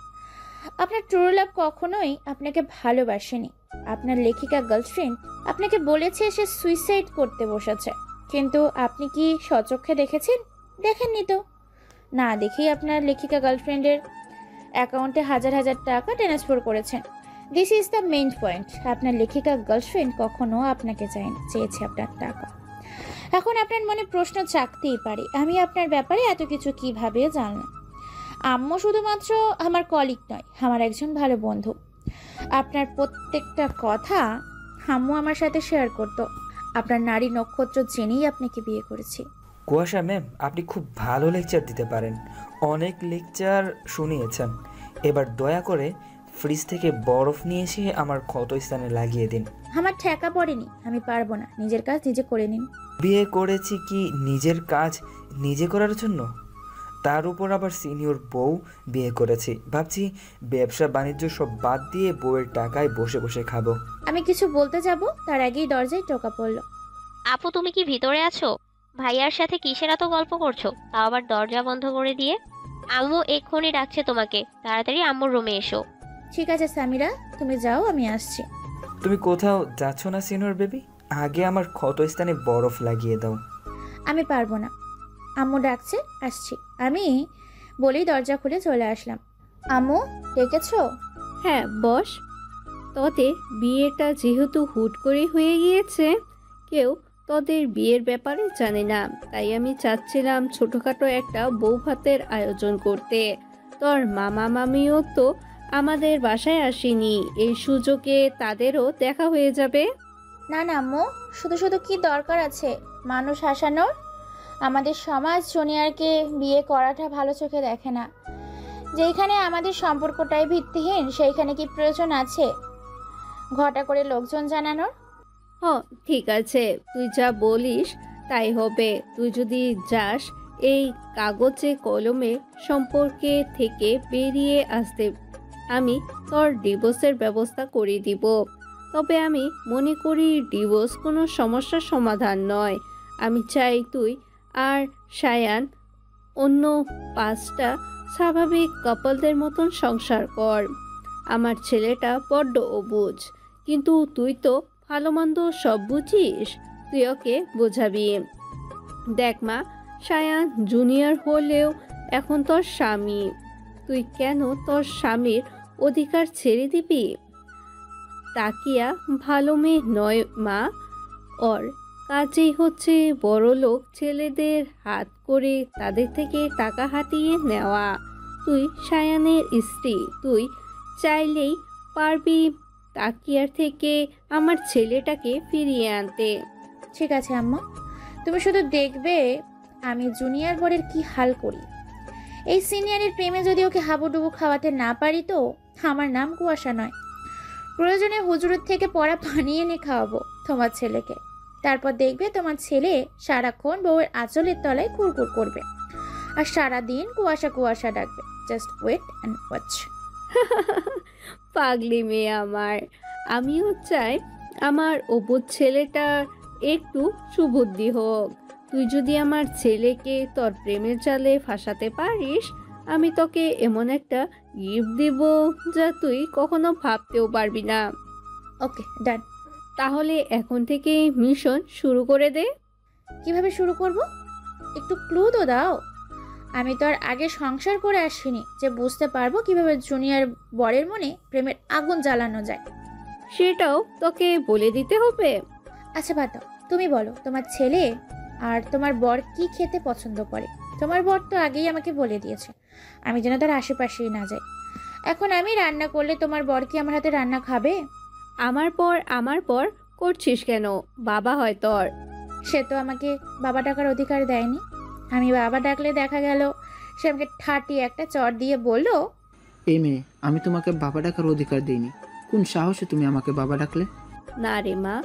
আপনার ট্রু লাভ কখনোই আপনাকে ভালোবাসেনি। আপনার লেখিকা গার্লফ্রেন্ড আপনাকে বলেছে সে সুইসাইড করতে বসেছে, কিন্তু আপনি কি সচক্ষে দেখেছেন? দেখেননি তো। না দেখেই আপনার লেখিকা গার্লফ্রেন্ডের অ্যাকাউন্টে হাজার হাজার টাকা ট্রান্সফার করেছেন। This is the main point. আপনার লেখিকা গার্লফ্রেন্ড কখনো আপনাকে চায়নি, চেয়েছে আপনার টাকা। এখন আপনার মনে প্রশ্ন জাগতেই পারে, আমি আপনার ব্যাপারে এত কিছু কিভাবে জানলাম? আম্মু শুধুমাত্র আমার কলিগ নয়, আমার একজন ভালো বন্ধু। আপনার প্রত্যেকটা কথা আম্মু আমার সাথে শেয়ার করত। আপনার নারী নক্ষত্র জেনেই আপনাকে বিয়ে করেছি। কুয়াশা ম্যাম, আপনি খুব ভালো লেকচার দিতে পারেন। অনেক লেকচার শুনিয়েছেন। এবার দয়া করে ফ্রিজ থেকে বরফ নিয়ে এসে আমার ক্ষতস্থানে লাগিয়ে দিন। আমার ঠেকা পড়েনি, আমি পারবো না। নিজের কাজ নিজে করে নিন। বিয়ে করেছি কি নিজের কাজ নিজে করার জন্য? তার উপর আবার সিনিয়র বউ বিয়ে করেছি। ভাবছি ব্যবসা বাণিজ্য সব বাদ দিয়ে বউয়ের টাকায় বসে বসে খাবো। আমি কিছু বলতে যাব, তার আগেই দরজায় টোকা পড়ল। আপু, তুমি কি ভিতরে আছো? ভাইয়ার সাথে কিসের এত গল্প করছো, তাও আবার দরজা বন্ধ করে দিয়ে? আম্মু এক্ষুনি ডাকছে তোমাকে, তাড়াতাড়ি আম্মুর রুমে এসো। ঠিক আছে সামিরা, তুমি যাও, আমি আসছি। তুমি কোথাও যাচ্ছ না সিনিয়র বেবি? আগে আমার ক্ষতস্থানে বরফ লাগিয়ে দাও। আমি পারবো না, আম্মু ডাকছে, আসছি। আমি বলেই দরজা খুলে চলে আসলাম। আম্মু ডেকেছো? হ্যাঁ বস। তোদের বিয়েটা যেহেতু হুট করে হয়ে গিয়েছে, কেউ তোদের বিয়ের ব্যাপারে জানে না, তাই আমি চাচ্ছিলাম ছোটখাটো একটা বউ ভাতের আয়োজন করতে। তোর মামা মামিও তো আমাদের বাসায় আসেনি, এই সুযোগে তাদেরও দেখা হয়ে যাবে। না না আম্মু, শুধু শুধু কি দরকার আছে মানুষ হাসানোর? আমাদের সমাজ জুনিয়রকে বিয়ে করাটা ভালো চোখে দেখে না। যেইখানে আমাদের সম্পর্কটাই ভিত্তিহীন সেইখানে কি প্রয়োজন আছে ঘটা করে লোকজন জানানোর? ঠিক আছে, তুই যা বলিস তাই হবে। তুই যদি যাস এই কাগজে কলমে সম্পর্কে থেকে বেরিয়ে আসতে, আমি তোর ডিভোর্সের ব্যবস্থা করে দিব। তবে আমি মনে করি ডিভোর্স কোনো সমস্যার সমাধান নয়। আমি চাই তুই আর সায়ান অন্য 5টা স্বাভাবিক কাপলদের মতন সংসার কর। আমার ছেলেটা বড্ড অবুঝ, কিন্তু তুই তো ভালো মন্দ সব বুঝিস, তুই ওকে বোঝাবি। দেখ মা, সায়ান জুনিয়র হলেও এখন তোর স্বামী। তুই কেন তোর স্বামীর অধিকার ছেড়ে দিবি? তাকিয়া ভালো মেয়ে নয় মা, ওর কাজেই হচ্ছে বড়লোক ছেলেদের হাত করে তাদের থেকে টাকা হাতিয়ে নেওয়া। তুই সায়ানের স্ত্রী, তুই চাইলেই পারবি তাকিয়ার থেকে আমার ছেলেটাকে ফিরিয়ে আনতে। ঠিক আছে আম্মা, তুমি শুধু দেখবে আমি জুনিয়র বরের কি হাল করি। এই সিনিয়রের প্রেমে যদি ওকে হাবুডুবু খাওয়াতে না পারি তো আমার নাম কুয়াশা নয়। প্রয়োজনে হুজুরের থেকে পড়া পানি এনে খাওয়াবো তোমার ছেলেকে। তারপর দেখবে তোমার ছেলে সারাক্ষণ বউয়ের আঁচলের তলায় কুরকুর করবে আর সারাদিন কুয়াশা কুয়াশা ডাকবে। Just wait and watch. পাগলি মেয়ে আমার, আমিও চাই আমার অবুঝ ছেলেটার একটু সুবুদ্ধি হোক। তুই যদি আমার ছেলেকে তোর প্রেমের জালে ফাঁসাতে পারিস, আমি তোকে এমন একটা গিফট দিব যা তুই কখনো ভাবতেও পারবি না। ওকে, ডান। তাহলে এখন থেকে মিশন শুরু করে দে। কিভাবে শুরু করব? একটু ক্লু তো দাও। আমি তো আর আগে সংসার করে আসিনি যে বুঝতে পারবো কিভাবে জুনিয়র বরের মনে প্রেমের আগুন জ্বালানো যায়। সেটাও তোকে বলে দিতে হবে? আচ্ছা বাদ দাও, তুমি বলো তোমার ছেলে আর তোমার বর কি খেতে পছন্দ করে। তোমার বর তো আগেই আমাকে বলে দিয়েছে আমি যেন তার আশেপাশেই না যাই। এখন আমি রান্না করলে তোমার বর কি আমার হাতে রান্না খাবে? আমার পর করছিস কেন? বাবা হয় তোর। সে তো আমাকে বাবা ডাকার অধিকার দেয়নি। আমি বাবা ডাকলে দেখা গেল সে আমাকে ঠাটি একটা চট দিয়ে বলল, এই মেয়ে, আমি তোমাকে বাবা ডাকার অধিকার দিইনি। কোন সাহসে তুমি আমাকে বাবা ডাকলে? না রে মা,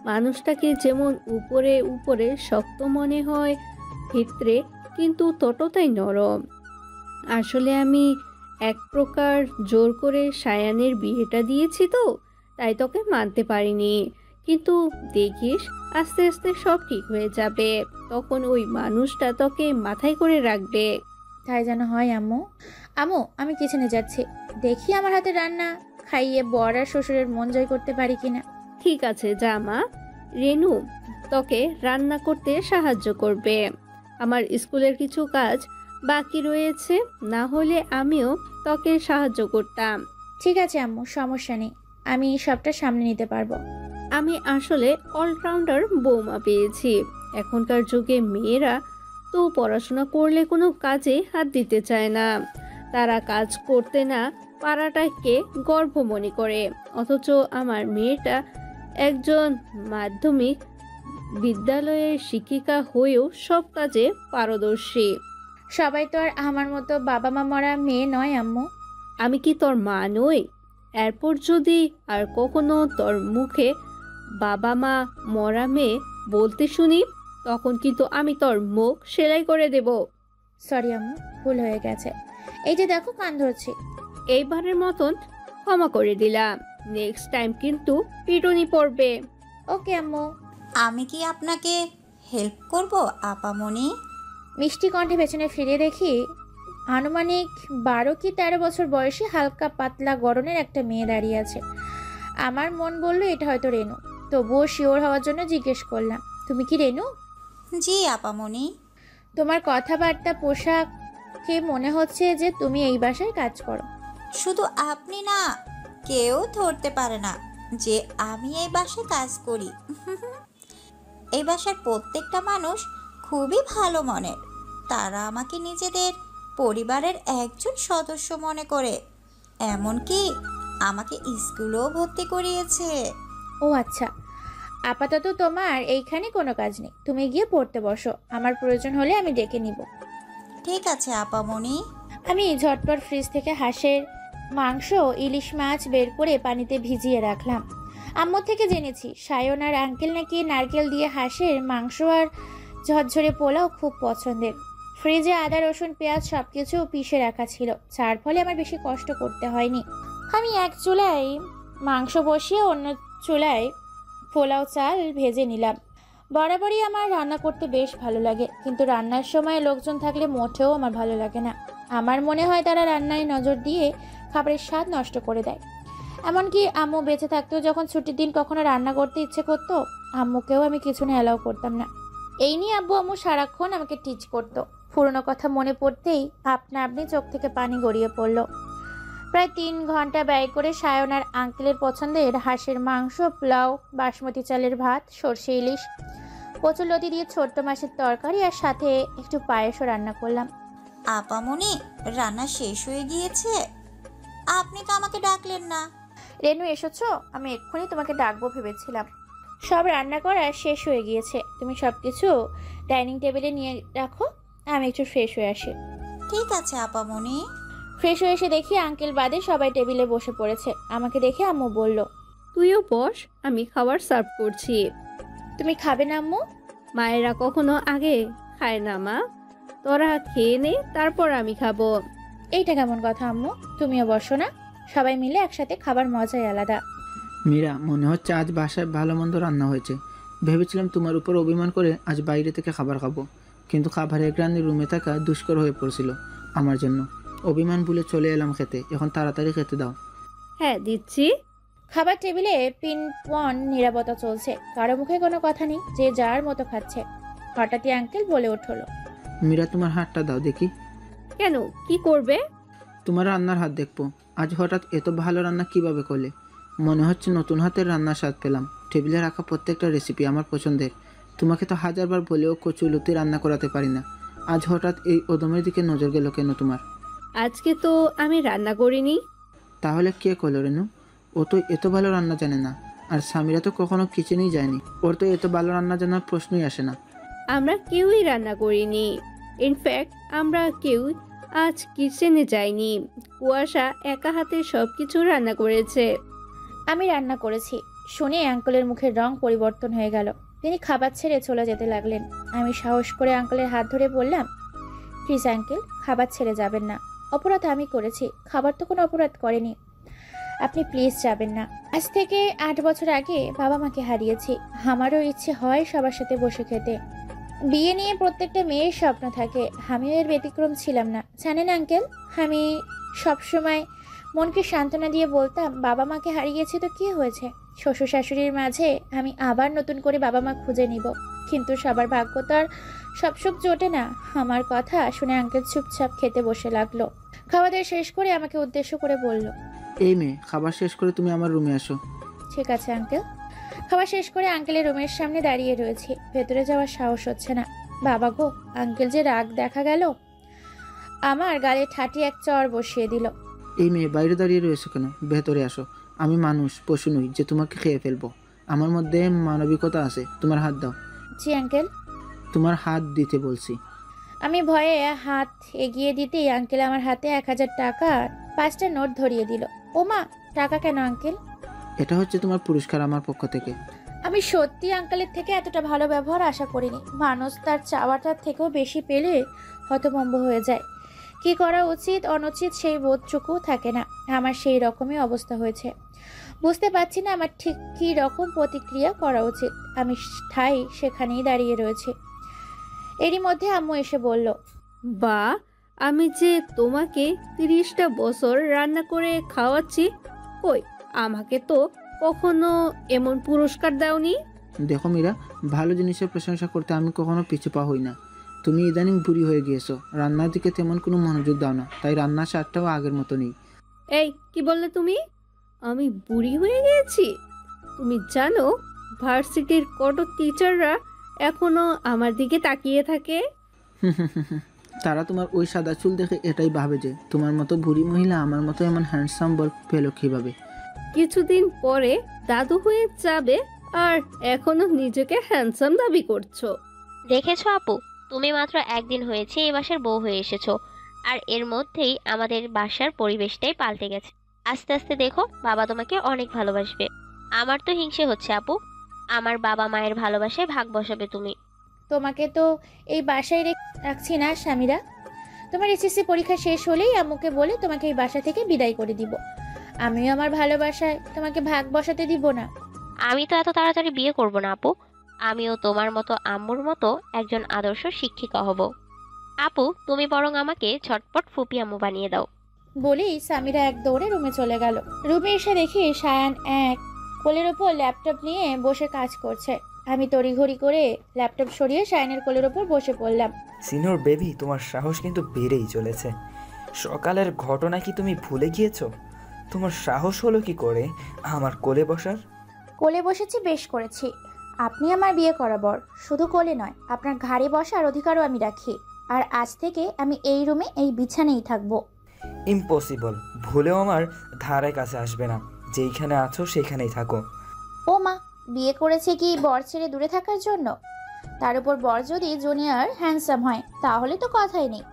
মানুষটাকে যেমন উপরে উপরে শক্ত মনে হয়, ভিতরে কিন্তু ততটাই নরম। আসলে আমি এক প্রকার জোর করে সায়ানের বিয়েটা দিয়েছি তো, তাই তোকে মানতে পারিনি। কিন্তু দেখিস আস্তে আস্তে সব ঠিক হয়ে যাবে, তখন ওই মানুষটা তোকে মাথায় করে রাখবে। তাই যেন হয় আম্মু। আম্মু, আমি কিচেনে যাচ্ছি, দেখি আমার হাতে রান্না খাইয়ে বর আর শ্বশুরের মন জয় করতে পারি কিনা। ঠিক আছে, যা মা। রেনু তোকে রান্না করতে সাহায্য করবে। আমার স্কুলের কিছু কাজ বাকি রয়েছে, না হলে আমিও তোকে সাহায্য করতাম। ঠিক আছে আম্মু, সমস্যা নেই, আমি সবটা সামনে নিতে পারবো। আমি আসলে অলরাউন্ডার বৌমা পেয়েছি। এখনকার যুগে মেয়েরা তো পড়াশোনা করলে কোনো কাজে হাত দিতে চায় না। তারা কাজ করতে না পারাটাকে গর্ব মনে করে। অথচ আমার মেয়েটা একজন মাধ্যমিক বিদ্যালয়ের শিক্ষিকা হয়েও সব কাজে পারদর্শী। সবাই তো আর আমার মতো বাবা মা মরা মেয়ে নয় আম্মু। আমি কি তোর মা নই? এরপর যদি আর কখনো তোর মুখে বাবা মা মরা মেয়ে বলতে শুনি, তখন কিন্তু আমি তোর মুখ সেলাই করে দেব। সরি আম্মু, ভুল হয়ে গেছে। এই যে দেখো, কান ধরছি। এইবারের মতন ক্ষমা করে দিলাম। নেক্সট টাইম কিন্তু পিটুনি পড়বে। ওকে আম্মু। আমি কি আপনাকে হেল্প করব আপামনি? মিষ্টি কণ্ঠে পেছনে ফিরে দেখি আনুমানিক 12 কি 13 বছর বয়সী হালকা পাতলা গড়নের একটা মেয়ে দাঁড়িয়ে আছে। আমার মন বলল এটা হয়তো রেনু, তবুও শিওর হওয়ার জন্য জিজ্ঞেস করলাম, তুমি কি রেনু? জি আপামনি। তোমার কথাবার্তা পোশাকে মনে হচ্ছে যে তুমি এই বাসায় কাজ করো। শুধু আপনি না, কেউ ধরতে পারে না যে আমি এই বাসায় কাজ করি। এই বাসার প্রত্যেকটা মানুষ খুবই ভালো মনের। তারা আমাকে নিজেদের পরিবারের একজন সদস্য মনে করে, এমনকি আমাকে স্কুলেও ভর্তি করিয়েছে। ও আচ্ছা, আপাতত তোমার এইখানে কোনো কাজ নেই, তুমি গিয়ে পড়তে বসো, আমার প্রয়োজন হলে আমি ডেকে নিব। ঠিক আছে আপামনি। আমি ঝটপট ফ্রিজ থেকে হাঁসের মাংস, ইলিশ মাছ বের করে পানিতে ভিজিয়ে রাখলাম। আম্মু থেকে জেনেছি সায়ন আর আঙ্কেল নাকি নারকেল দিয়ে হাঁসের মাংস আর ঝরঝরে পোলাও খুব পছন্দের। ফ্রিজে আদা রসুন পেঁয়াজ সবকিছু পিষে রাখা ছিল, যার ফলে আমার বেশি কষ্ট করতে হয়নি। আমি এক চুলায় মাংস বসিয়ে অন্য চুলায় পোলাও চাল ভেজে নিলাম। বরাবরই আমার রান্না করতে বেশ ভালো লাগে, কিন্তু রান্নার সময় লোকজন থাকলে মোটেও আমার ভালো লাগে না। আমার মনে হয় তারা রান্নায় নজর দিয়ে খাবারের স্বাদ নষ্ট করে দেয়। এমনকি আম্মু বেঁচে থাকতেও যখন ছুটির দিন কখনো রান্না করতে ইচ্ছে করতো, আম্মুকেও আমি কিছু না অ্যালাউ করতাম না। এই নিয়ে আব্বু আম্মু সারাক্ষণ আমাকে টিচ করতো। পুরনো কথা মনে পড়তেই আপনা আপনি চোখ থেকে পানি গড়িয়ে পড়লো। প্রায় 3 ঘন্টা ব্যয় করে সায়ন আর আঙ্কেলের পছন্দের হাঁসের মাংস, পোলাও, বাসমতি চালের ভাত, সর্ষে ইলিশ, কচুলতি দিয়ে ছোট্ট মাছের তরকারি আর সাথে একটু পায়েসও রান্না করলাম। আপামনি, রান্না শেষ হয়ে গিয়েছে? আপনি তো আমাকে ডাকলেন না। রেনু এসেছো? আমি এক্ষুনি তোমাকে ডাকবো ভেবেছিলাম। সব রান্না করা শেষ হয়ে গিয়েছে, তুমি সবকিছু ডাইনিং টেবিলে নিয়ে রাখো, আমি একটু ফ্রেশ হয়ে আসি। ঠিক আছে আপামনি। ফ্রেশ হয়ে এসে দেখি আঙ্কেল বাদে সবাই টেবিলে বসে পড়েছে। আমাকে দেখে আম্মু বলল, তুইও বস, আমি খাবার সার্ভ করছি। তুমি খাবে না আম্মু? মায়েরা কখনো আগে খায় না মা, তোরা খেয়ে নে, তারপর আমি খাবো। এইটা কেমন কথা আম্মু? তুমিও বসো না, সবাই মিলে একসাথে খাবার মজাই আলাদা। মীরা, মনে হচ্ছে আজ বাসায় ভালো মন্দ রান্না হয়েছে। ভেবেছিলাম তোমার উপর অভিমান করে আজ বাইরে থেকে খাবার খাবো, কিন্তু খাবারের গ্রানি রুমে থাকা দুষ্কর হয়ে পড়ছিল আমার জন্য। অভিমান ভুলে চলে এলাম খেতে, এখন তাড়াতাড়ি খেতে দাও। হ্যাঁ দিচ্ছি। খাবার টেবিলে পিনপন নিরাপত্তা চলছে, কারো মুখে কোনো কথা নেই, যে যার মতো খাচ্ছে। হঠাৎই আঙ্কেল বলে উঠলো, মীরা তোমার হাতটা দাও দেখি। কেন, কি করবে? তোমার রান্নার হাত দেখবো। আজ হঠাৎ এত ভালো রান্না কিভাবে করলে? মনে হচ্ছে নতুন হাতের রান্নার স্বাদ পেলাম। টেবিলে রাখা প্রত্যেকটা রেসিপি আমার পছন্দের। তোমাকে তো হাজারবার বলেও কচুলতি রান্না করাতে পারি না। আজ হঠাৎ এই ওদমের দিকে নজর গেল কেন তোমার? আজকে তো আমি রান্না করিনি। তাহলে কে করলো রেনু? ও তো এত ভালো রান্না জানে না, আর সামিরা তো কখনো কিচেনেই যায়নি। ওর তো এত ভালো রান্না জানার প্রশ্নই আসে না। আমরা কেউই রান্না করিনি। ইনফ্যাক্ট আমরা কেউ আজ কিচেনে যাইনি। কুয়াশা একা হাতে সবকিছু রান্না করেছে। আমি রান্না করেছি। শুনে আঙ্কেলের মুখের রং পরিবর্তন হয়ে গেল। তিনি খাবার ছেড়ে চলে যেতে লাগলেন। আমি সাহস করে আঙ্কেলের হাত ধরে বললাম, প্লিজ আঙ্কেল, খাবার ছেড়ে যাবেন না। অপরাধ আমি করেছি, খাবার তো কোনো অপরাধ করেনি। আপনি প্লিজ যাবেন না। আজ থেকে 8 বছর আগে বাবা মাকে হারিয়েছি। আমারও ইচ্ছে হয় সবার সাথে বসে খেতে। বিয়ে নিয়ে প্রত্যেকটা মেয়ের স্বপ্ন থাকে, আমিও এর ব্যতিক্রম ছিলাম না। জানেন আঙ্কেল, আমি সবসময় মনকে সান্ত্বনা দিয়ে বলতাম, বাবা মাকে হারিয়েছি তো কি হয়েছে, শ্বশুর শাশুড়ির মাঝে আমি আবার নতুন করে বাবা মা খুঁজে নিব। কিন্তু সবার ভাগ্য তো আর সব সুখ জোটে না। আমার কথা শুনে আঙ্কেল চুপচাপ খেতে বসে লাগলো। খাওয়া দাওয়া শেষ করে আমাকে উদ্দেশ্য করে বলল, এই মেয়ে, খাবার শেষ করে তুমি আমার রুমে আসো। ঠিক আছে আঙ্কেল। খাওয়া শেষ করে আঙ্কেলের রুমের সামনে দাঁড়িয়ে রয়েছি, ভেতরে যাওয়ার সাহস হচ্ছে না। বাবা গো, আঙ্কেল যে রাগ দেখা গেল। আমার গালে ঠাটি এক চড় বসিয়ে দিল। এই মেয়ে, বাইরে দাঁড়িয়ে রয়েছে কেন? ভেতরে আসো। আমি মানুষ, পশু নই যে তোমাকে খেয়ে ফেলবো। আমার মধ্যে মানবিকতা আছে। তোমার হাত দাও। জি আঙ্কেল। তোমার হাত দিতে বলছি। আমি ভয়ে হাত এগিয়ে দিতেই আঙ্কেল আমার হাতে 1000 টাকার 5টা নোট ধরিয়ে দিল। ও মা, টাকা কেন আঙ্কেল? এটা হচ্ছে তোমার পুরস্কার আমার পক্ষ থেকে। আমি সত্যি আঙ্কেলের থেকে এতটা ভালো ব্যবহার আশা করিনি। মানুষ তার চাওয়াটার থেকেও বেশি পেলে হতভম্ব হয়ে যায়। কি করা উচিত অনুচিত সেই বোধটুকু থাকে না। আমার সেই রকমই অবস্থা হয়েছে। বুঝতে পারছি না আমার ঠিক কী রকম প্রতিক্রিয়া করা উচিত। আমি ঠাই সেখানেই দাঁড়িয়ে রয়েছি। এরই মধ্যে আম্মু এসে বলল, বা, আমি যে তোমাকে 30টা বছর রান্না করে খাওয়াচ্ছি, কই আমাকে তো কখনো এমন পুরস্কার দাওনি। দেখো মীরা, ভালো জিনিসের প্রশংসা করতে আমি কখনো পিছু পা হই না। তুমি ইদানিং বুড়ি হয়ে গিয়েছো, রান্নার দিকে তেমন কোনো মনোযোগ দাও না, তাই রান্নার স্বাদটাও আগের মতো নেই। এই কি বললে তুমি? আমি বুড়ি হয়ে গিয়েছি? তুমি জানো ভার্সিটির কত টিচাররা এখনো আমার দিকে তাকিয়ে থাকে। তারা তোমার ওই সাদা চুল দেখে এটাই ভাবে যে তোমার মতো বুড়ি মহিলা আমার মতো এমন হ্যান্ডসাম বল পেল কীভাবে। কিছুদিন পরে দাদু হয়ে যাবে, আর এখনো নিজেকে হ্যান্ডসাম দাবি করছো। দেখেছো আপু, তুমি মাত্র একদিন হয়েছে এই বাসার বউ হয়ে এসেছো, আর এর মধ্যেই আমাদের বাসার পরিবেশটাই পাল্টে গেছে। আস্তে আস্তে দেখো বাবা তোমাকে অনেক ভালোবাসবে। আমার তো হিংসে হচ্ছে আপু, আমার বাবা মায়ের ভালোবাসায় ভাগ বসাবে তুমি। তোমাকে তো এই বাসায় রাখছি না স্বামীরা। তোমার এসএসসি পরীক্ষা শেষ হলেই আম্মুকে বলে তোমাকে এই বাসা থেকে বিদায় করে দিব। আমিও আমার ভালোবাসায় তোমাকে ভাগ বসাতে দিব না। আমি তো এত তাড়াতাড়ি বিয়ে করব না আপু, আমিও তোমার মতো আম্মুর মতো একজন আদর্শ শিক্ষিকা হব। আপু তুমি বরং আমাকে ঝটপট ফুপি আম্মু বানিয়ে দাও। বলেই সামিরা এক দৌড়ে রুমে চলে গেল। রুমে এসে দেখি সায়ান এক কোলের ওপর ল্যাপটপ নিয়ে বসে কাজ করছে। আমি তড়িঘড়ি করে ল্যাপটপ সরিয়ে সায়ানের কোলের ওপর বসে পড়লাম। সিনিয়র বেবি, তোমার সাহস কিন্তু বেড়েই চলেছে। সকালের ঘটনা কি তুমি ভুলে গিয়েছো? তোমার সাহস হলো কি করে আমার কোলে বসার? কোলে বসেছি বেশ করেছি। আপনি আমার বিয়ে করাবর, শুধু কোলে নয়, আপনার ঘাড়ে বসার অধিকারও আমি রাখি। আর আজ থেকে আমি এই রুমে এই বিছানেই থাকবো। ইম্পসিবল, ভুলেও আমার ধারে কাছে আসবে না। যেইখানে আছো সেখানেই থাকো। ও মা, বিয়ে করেছে কি বর ছেড়ে দূরে থাকার জন্য? তার উপর বর যদি জুনিয়র হ্যান্ডসাম হয় তাহলে তো কথাই নেই।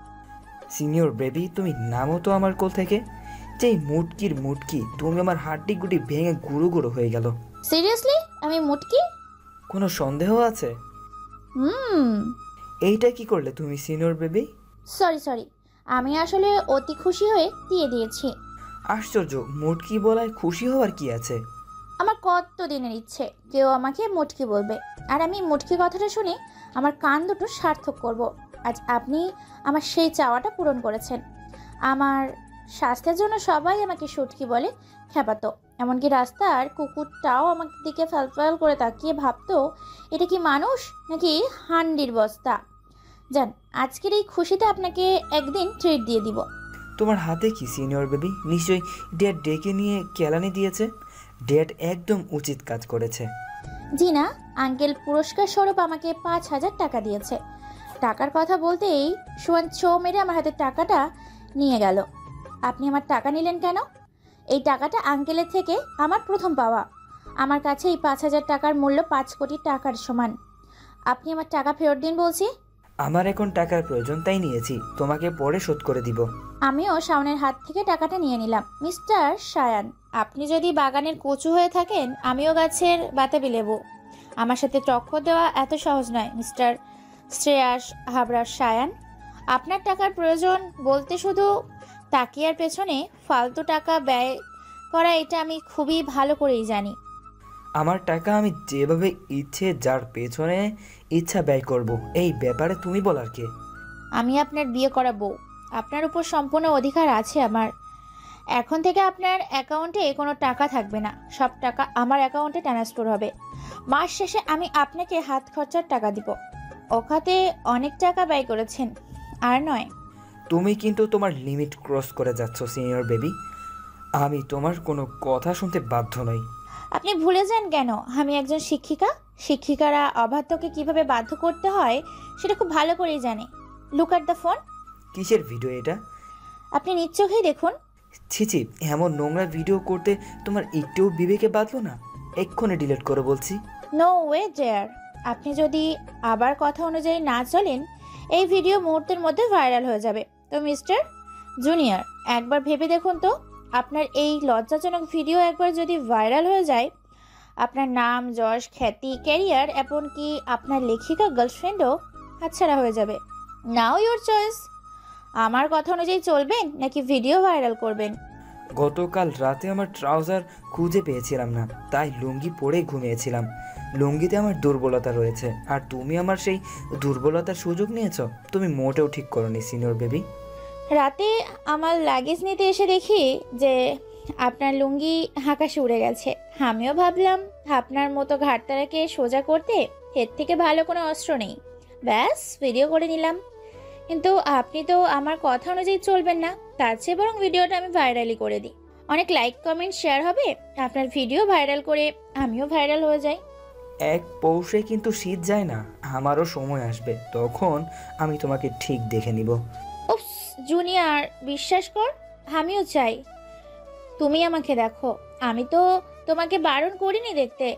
সিনিয়র বেবি, তুমি নামো তো আমার কোল থেকে। যেই মুটকির মুটকি, তুমি আমার হাড্ডি গুটি ভেঙে গুঁড়ো গুঁড়ো হয়ে গেল। সিরিয়াসলি আমি মুটকি? কোনো সন্দেহ আছে? হুম। এইটা কি করলে তুমি সিনিয়র বেবি? সরি, আমি আসলে অতি খুশি হয়ে দিয়ে দিয়েছি। আশ্চর্য, মুটকি বলায় খুশি হওয়ার কি আছে? আমার কত দিনের ইচ্ছে কেউ আমাকে মুটকি বলবে, আর আমি মুটকি কথাটা শুনে আমার কান দুটো সার্থক করব। আজ আপনি আমার সেই চাওয়াটা পূরণ করেছেন। আমার স্বাস্থ্যের জন্য সবাই আমাকে সুটকি বলে খেপাতো, এমনকি রাস্তার কুকুরটাও আমার দিকে ফালফাল করে তাকিয়ে ভাবতো এটা কি মানুষ নাকি হান্ডির বস্তা। যান, আজকের এই খুশিতে আপনাকে একদিন ট্রিট দিয়ে দিব। তোমার হাতে কি সিনিয়র বেবি? নিশ্চয়ই ড্যাড ডেকে নিয়ে কেলানি দিয়েছে। ড্যাড একদম উচিত কাজ করেছে। জি না, আঙ্কেল পুরস্কার স্বরূপ আমাকে 5,000 টাকা দিয়েছে। টাকার কথা বলতেই সোয়ান ছো মেরে আমার হাতে টাকাটা নিয়ে গেল। আপনি আমার টাকা নিলেন কেন? এই টাকাটা আঙ্কেলের থেকে আমার প্রথম পাওয়া। আমার কাছে এই 5,000 টাকার মূল্য 5 কোটি টাকার সমান। আপনি আমার টাকা ফেরত দিন বলছি। আমার এখন টাকার প্রয়োজন, তাই নিয়েছি। তোমাকে পরে শোধ করে দিব। আমিও শাওনের হাত থেকে টাকাটা নিয়ে নিলাম। মিস্টার সায়ান, আপনি যদি বাগানের কচু হয়ে থাকেন, আমিও গাছের বাতাবি লেবু। আমার সাথে টক্কর দেওয়া এত সহজ নয় মিস্টার শ্রেয়াস হাবরার সায়ান। আপনার টাকার প্রয়োজন বলতে শুধু তাকিয়ার পেছনে ফালতু টাকা ব্যয় করা, এটা আমি খুবই ভালো করেই জানি। আমার টাকা আমি যেভাবে ইচ্ছে যার পেছনে ইচ্ছা ব্যয় করব, এই ব্যাপারে তুমি বলার কে? আমি আপনার বিয়ে করা বউ, আপনার উপর সম্পূর্ণ অধিকার আছে আমার। এখন থেকে আপনার অ্যাকাউন্টে কোনো টাকা থাকবে না, সব টাকা আমার অ্যাকাউন্টে ট্রান্সফার হবে। মাস শেষে আমি আপনাকে হাত খরচার টাকা দিব। ওখাতে অনেক টাকা ব্যয় করেছেন, আর নয়। তুমি কিন্তু তোমার লিমিট ক্রস করে যাচ্ছ সিনিয়র বেবি। আমি তোমার কোনো কথা শুনতে বাধ্য নই। আপনি ভুলে যান কেন আমি একজন শিক্ষিকা? শিক্ষিকারা অবাধ্যকে কিভাবে বাধ্য করতে হয় সেটা খুব ভালো করেই জানে। Look at the phone. কিসের ভিডিও এটা? আপনি নিজ চোখেই দেখুন। ছিছি, এমন নোংরা ভিডিও করতে তোমার একটুও বিবেকে বাঁধলো না? এক্ষুনি ডিলিট করে বলছি। No way dare. আপনি যদি আবার কথা অনুযায়ী না চলেন, এই ভিডিও মুহূর্তের মধ্যে ভাইরাল হয়ে যাবে। তো মিস্টার জুনিয়র, একবার ভেবে দেখুন তো, আপনার এই লজ্জাজনক ভিডিও একবার যদি ভাইরাল হয়ে যায়, আপনার নাম, যশ, খ্যাতি, ক্যারিয়ার, এমনকি আপনার লেখিকা গার্লফ্রেন্ডও হাতছাড়া হয়ে যাবে। নাও ইওর চয়েস। আমার কথা অনুযায়ী চলবেন নাকি ভিডিও ভাইরাল করবেন? গতকাল রাতে আমার ট্রাউজার খুঁজে পেয়েছিলাম না, তাই লুঙ্গি পরে ঘুমিয়েছিলাম। লুঙ্গিতে আমার দুর্বলতা রয়েছে, আর তুমি আমার সেই দুর্বলতার সুযোগ নিয়েছো। তুমি মোটেও ঠিক করোনি সিনিয়র বেবি। রাতে আমার লাগেজ নিতে এসে দেখি যে আপনার লুঙ্গি আকাশে উড়ে গেছে। আমিও ভাবলাম আপনার মতো ঘাটতারাকে সোজা করতে এর থেকে ভালো কোনো অস্ত্র নেই। ব্যাস ভিডিও করে নিলাম। কিন্তু আপনি তো আমার কথা অনুযায়ী চলবেন না, তার চেয়ে বরং ভিডিওটা আমি ভাইরালই করে দিই। অনেক লাইক, কমেন্ট, শেয়ার হবে। আপনার ভিডিও ভাইরাল করে আমিও ভাইরাল হয়ে যাই। এক পৌষে কিন্তু শীত যায় না, আমারও সময় আসবে, তখন আমি তোমাকে ঠিক দেখে নিব। উফ জুনিয়র, বিশ্বাস কর, আমিও চাই তুমি আমাকে দেখো। আমি তো তোমাকে বারণ করিনি দেখতে।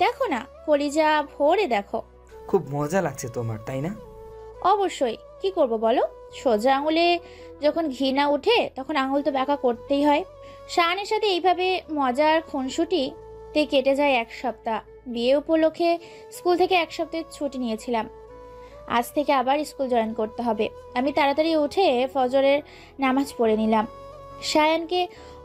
দেখো না, কলিজা ভরে দেখো। খুব মজা লাগছে তোমার, তাই না? অবশ্যই, কি করব বলো? সোজা আঙুলে যখন ঘৃণা ওঠে তখন আঙুল তো বাঁকা করতেই হয়। শাহানের সাথে এইভাবে মজার খুনসুটিতে কেটে যায় 1 সপ্তাহ। বিয়ে উপলক্ষে স্কুল থেকে 1 সপ্তাহের ছুটি নিয়েছিলাম। আজ থেকে আবার স্কুল জয়েন করতে হবে। আমি তাড়াতাড়ি উঠে ফজরের নামাজ পড়ে নিলাম। সায়ানকে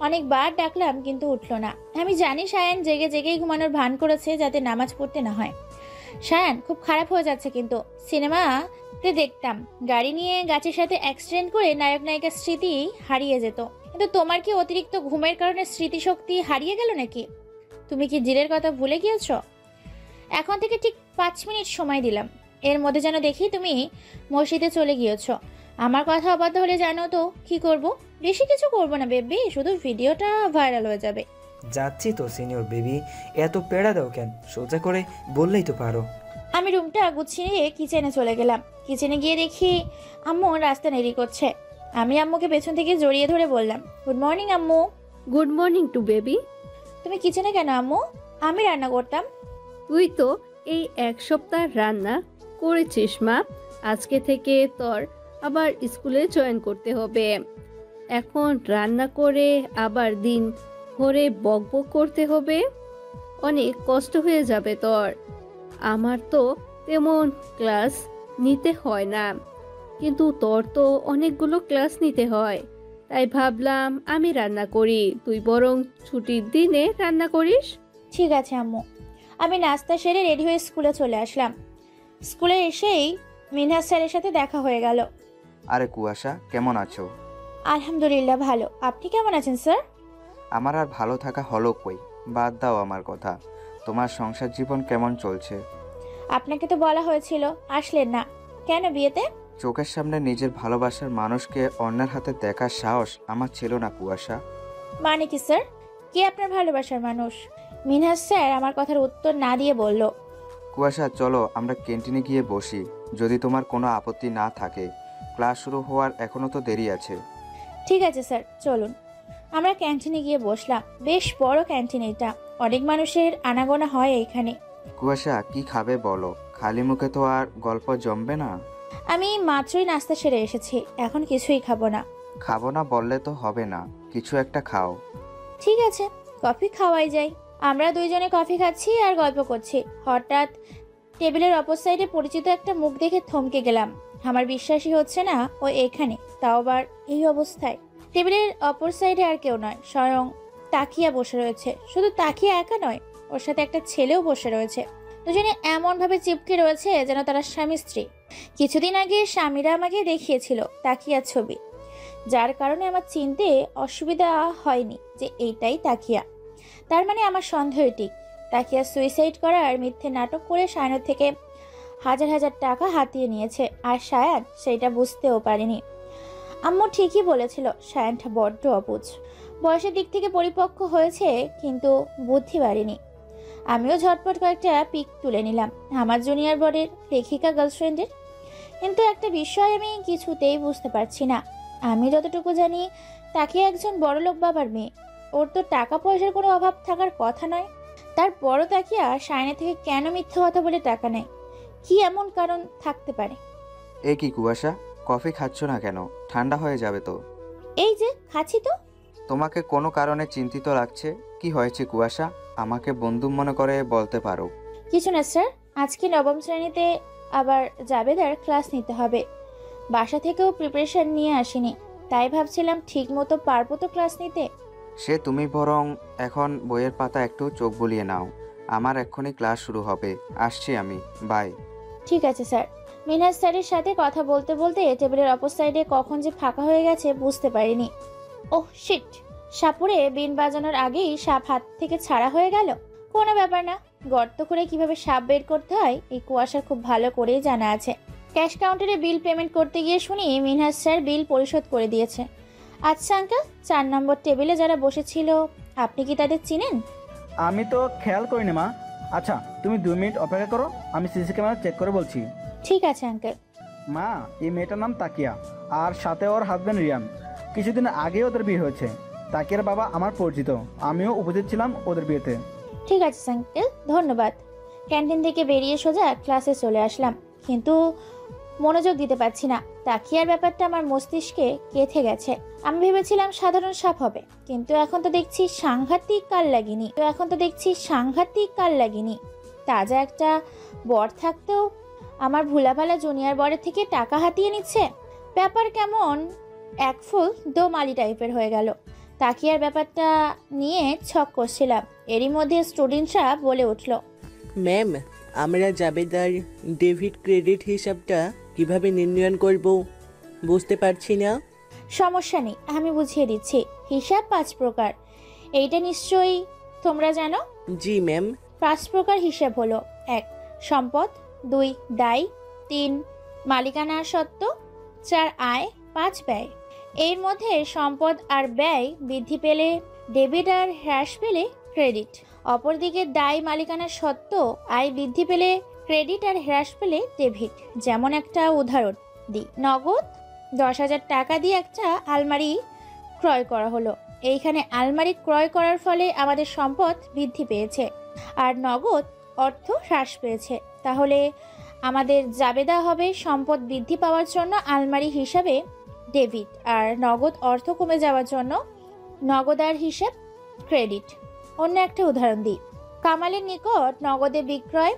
অনেকবার ডাকলাম কিন্তু উঠলো না। আমি জানি সায়ান জেগে জেগেই ঘুমানোর ভান করেছে যাতে নামাজ পড়তে না হয়। সায়ান খুব খারাপ হয়ে যাচ্ছে, কিন্তু সিনেমাতে দেখতাম গাড়ি নিয়ে গাছের সাথে অ্যাক্সিডেন্ট করে নায়ক নায়িকার স্মৃতি হারিয়ে যেত। কিন্তু তোমার কি অতিরিক্ত ঘুমের কারণে স্মৃতিশক্তি হারিয়ে গেল নাকি? তুমি কি জিরের কথা ভুলে গিয়েছ? এখন থেকে ঠিক 5 মিনিট সময় দিলাম, এর মধ্যে যেন দেখি তুমি মসজিদে চলে গিয়েছ। আমার কথা অবাধ্য হলে জানো তো কি করব? বেশি কিছু করব না বেবি, শুধু ভিডিওটা ভাইরাল হয়ে যাবে। যাচ্ছি তো সিনিয়র বেবি, এত পেড়া দাও কেন? সোজা করে বললেই তো পারো। আমি রুমটা গুছিয়ে কিচেনে চলে গেলাম। কিচেনে গিয়ে দেখি আম্মু রাস্তা নেড়ি করছে। আমি আম্মুকে পেছন থেকে জড়িয়ে ধরে বললাম, গুড মর্নিং আম্মু। Good morning to baby. তুমি কিচেনে কেন আম্মু? আমি রান্না করতাম। তুই তো এই 1 সপ্তাহ রান্না করেছিস মা, আজকে থেকে তোর আবার স্কুলে জয়েন করতে হবে। এখন রান্না করে আবার দিন ভরে বকবক করতে হবে, অনেক কষ্ট হয়ে যাবে তোর। আমার তো তেমন ক্লাস নিতে হয় না, কিন্তু তোর তো অনেকগুলো ক্লাস নিতে হয়, তাই ভাবলাম আমি রান্না করি, তুই বরং ছুটির দিনে রান্না করিস। ঠিক আছে আম্মু। আমি নাস্তা সেরে রেডি হয়ে স্কুলে চলে আসলাম। স্কুলে এসেই মিনহাজ স্যারের সাথে দেখা হয়ে গেল। আরে কুয়াশা, কেমন আছো? আলহামদুলিল্লাহ ভালো, আপনি কেমন আছেন স্যার? আমার আর ভালো থাকা হলো কই, বাদ দাও আমার কথা। তোমার সংসার জীবন কেমন চলছে? আপনাকে তো বলা হয়েছিল, আসলেন না কেন বিয়েতে? চোখের সামনে নিজের ভালোবাসার মানুষকে অন্যের হাতে দেখার সাহস আমার ছিল না কুয়াশা। মানে কি স্যার? কে আপনার ভালোবাসার মানুষ? মিনহাজ স্যার আমার কথার উত্তর না দিয়ে বলল, কুয়াশা চলো আমরা ক্যান্টিনে গিয়ে বসি, যদি তোমার কোনো আপত্তি না থাকে। ক্লাস শুরু হওয়ার এখনো তো দেরি আছে। ঠিক আছে স্যার, চলুন। আমরা ক্যান্টিনে গিয়ে বসলাম। বেশ বড় ক্যান্টিন এটা, অনেক মানুষের আনাগোনা হয় এইখানে। কুয়াশা কি খাবে বলো, খালি মুখে তো আর গল্প জমবে না। আমি মাত্রই নাস্তা সেরে এসেছি, এখন কিছুই খাবো না। খাবো না বললে তো হবে না, কিছু একটা খাও। ঠিক আছে, কফি খাওয়াই যায়। আমরা দুইজনে কফি খাচ্ছি আর গল্প করছি। হঠাৎ টেবিলের অপর সাইডে পরিচিত একটা মুখ দেখে থমকে গেলাম। আমার বিশ্বাসই হচ্ছে না ও এখানে, তাও আবার এই অবস্থায়। টেবিলের অপর সাইডে আর কেউ নয়, স্বয়ং তাকিয়া বসে রয়েছে। শুধু তাকিয়া একা নয়, ওর সাথে একটা ছেলেও বসে রয়েছে। দুজনে এমন ভাবে চিপকে রয়েছে যেন তারা স্বামী স্ত্রী। কিছুদিন আগে স্বামীরা আমাকে দেখিয়েছিল তাকিয়ার ছবি, যার কারণে আমার চিনতে অসুবিধা হয়নি যে এইটাই তাকিয়া। তার মানে আমার সন্দেহ ঠিক, তাকিয়া সুইসাইড করার মিথ্যে নাটক করে সায়নের থেকে হাজার হাজার টাকা হাতিয়ে নিয়েছে, আর সায়ান সেটা বুঝতেও পারেনি। আম্মু ঠিকই বলেছিল, সায়ানটা বড্ড অবুঝ। বয়সের দিক থেকে পরিপক্ক হয়েছে, কিন্তু বুদ্ধি বাড়েনি। আমিও ঝটপট কয়েকটা পিক তুলে নিলাম আমার জুনিয়র বোর্ডের লেখিকা গার্লফ্রেন্ডের। কিন্তু একটা বিষয় আমি কিছুতেই বুঝতে পারছি না। আমি যতটুকু জানি তাকে একজন বড়লোক বাবার মেয়ে, ওর তো টাকা পয়সার কোনো অভাব থাকার কথা নয়। তারপরও তাকিয়া সায়নের থেকে কেন মিথ্যা কথা বলে টাকা নেয়? কি এমন কারণ থাকতে পারে? এ কি কুয়াশা, কফি খাচ্ছ না কেন? ঠান্ডা হয়ে যাবে তো। এই যে খাচ্ছি তো। তোমাকে কোনো কারণে চিন্তিত লাগছে, কি হয়েছে কুয়াশা? আমাকে বন্ধু মনে করে বলতে পারো। কিছু না স্যার, আজকে 9ম শ্রেণীতে আবার জাবেদার ক্লাস নিতে হবে। বাসা থেকেও প্রিপারেশন নিয়ে আসিনি, তাই ভাবছিলাম ঠিক মতো পারবো তো ক্লাস নিতে। সে তুমি বরং এখন বইয়ের পাতা একটু চোখ বুলিয়ে নাও, আমার এক্ষুনি ক্লাস শুরু হবে। আসছি আমি, বাই। ঠিক আছে স্যার। মিনহাজ স্যারের সাথে কথা বলতে বলতে টেবিলের অপর সাইডে কখন যে ফাঁকা হয়ে গেছে বুঝতে পারিনি। ওহ শিট, সাপুরে বিন বাজানোর আগেই সাপ হাত থেকে ছাড়া হয়ে গেল। কোনো ব্যাপার না, গর্ত করে কিভাবে সাপ বের করতে হয় এই কুয়াশার খুব ভালো করেই জানা আছে। ক্যাশ কাউন্টারে বিল পেমেন্ট করতে গিয়ে শুনি মিনহাজ স্যার বিল পরিশোধ করে দিয়েছে। আচ্ছা আঙ্কেল, 4 নম্বর টেবিলে যারা বসেছিল আপনি কি তাদের চিনেন? আমি তো খেয়াল করিনি মা। আচ্ছা তুমি 2 মিনিট অপেক্ষা করো, আমি সিসি ক্যামেরা চেক করে বলছি। ঠিক আছে আঙ্কেল। মা, এই মেয়েটার নাম তাকিয়া, আর সাথে ওর হাজব্যান্ড রিয়ান। কিছুদিন আগে ওদের বিয়ে হয়েছে। তাকিয়ার বাবা আমার পরিচিত, আমিও উপস্থিত ছিলাম ওদের বিয়েতে। ঠিক আছে আঙ্কেল, ধন্যবাদ। ক্যান্টিন থেকে বেরিয়ে সোজা ক্লাসে চলে আসলাম, কিন্তু মনোযোগ দিতে পারছি না। তাকিয়ার ব্যাপারটা আমার মস্তিষ্কে গেঁথে গেছে। আমি ভেবেছিলাম সাধারণ সাপ হবে, কিন্তু এখন তো দেখছি সাংঘাতিক কাল লাগিনি। তাজা একটা বর থাকতেও আমার ভুলাভালা জুনিয়র বরের থেকে টাকা হাতিয়ে নিচ্ছে। ব্যাপার কেমন এক ফুল দোমালি টাইপের হয়ে গেল। তাকিয়ার ব্যাপারটা নিয়ে ছক করছিলাম, এরই মধ্যে স্টুডেন্টরা বলে উঠল, ম্যাম, আমরা জাবেদার ডেবিট ক্রেডিট হিসাবটা কিভাবে নির্ণয় করব বুঝতে পারছি না। সমস্যা নেই, আমি বুঝিয়ে দিচ্ছি। হিসাব 5 প্রকার, এইটা নিশ্চয়ই তোমরা জানো। জি ম্যাম। 5 প্রকার হিসাব হলো: 1 সম্পদ, 2 দায়, 3 মালিকানা সত্ত্ব, 4 আয়, 5 ব্যয়। এর মধ্যে সম্পদ আর ব্যয় বৃদ্ধি পেলে ডেবিট আর হ্রাস পেলে ক্রেডিট। অপরদিকে দায় মালিকানা সত্ত্ব আয় বৃদ্ধি পেলে ক্রেডিট আর হ্রাস পেলে ডেবিট। যেমন একটা উদাহরণ দিই, নগদ 10,000 টাকা দিয়ে একটা আলমারি ক্রয় করা হলো। এইখানে আলমারি ক্রয় করার ফলে আমাদের সম্পদ বৃদ্ধি পেয়েছে আর নগদ অর্থ হ্রাস পেয়েছে। তাহলে আমাদের জাবেদা হবে সম্পদ বৃদ্ধি পাওয়ার জন্য আলমারি হিসাবে ডেবিট, আর নগদ অর্থ কমে যাওয়ার জন্য নগদার হিসাব ক্রেডিট। অন্য একটা উদাহরণ দিই, কামালের নিকট নগদে বিক্রয়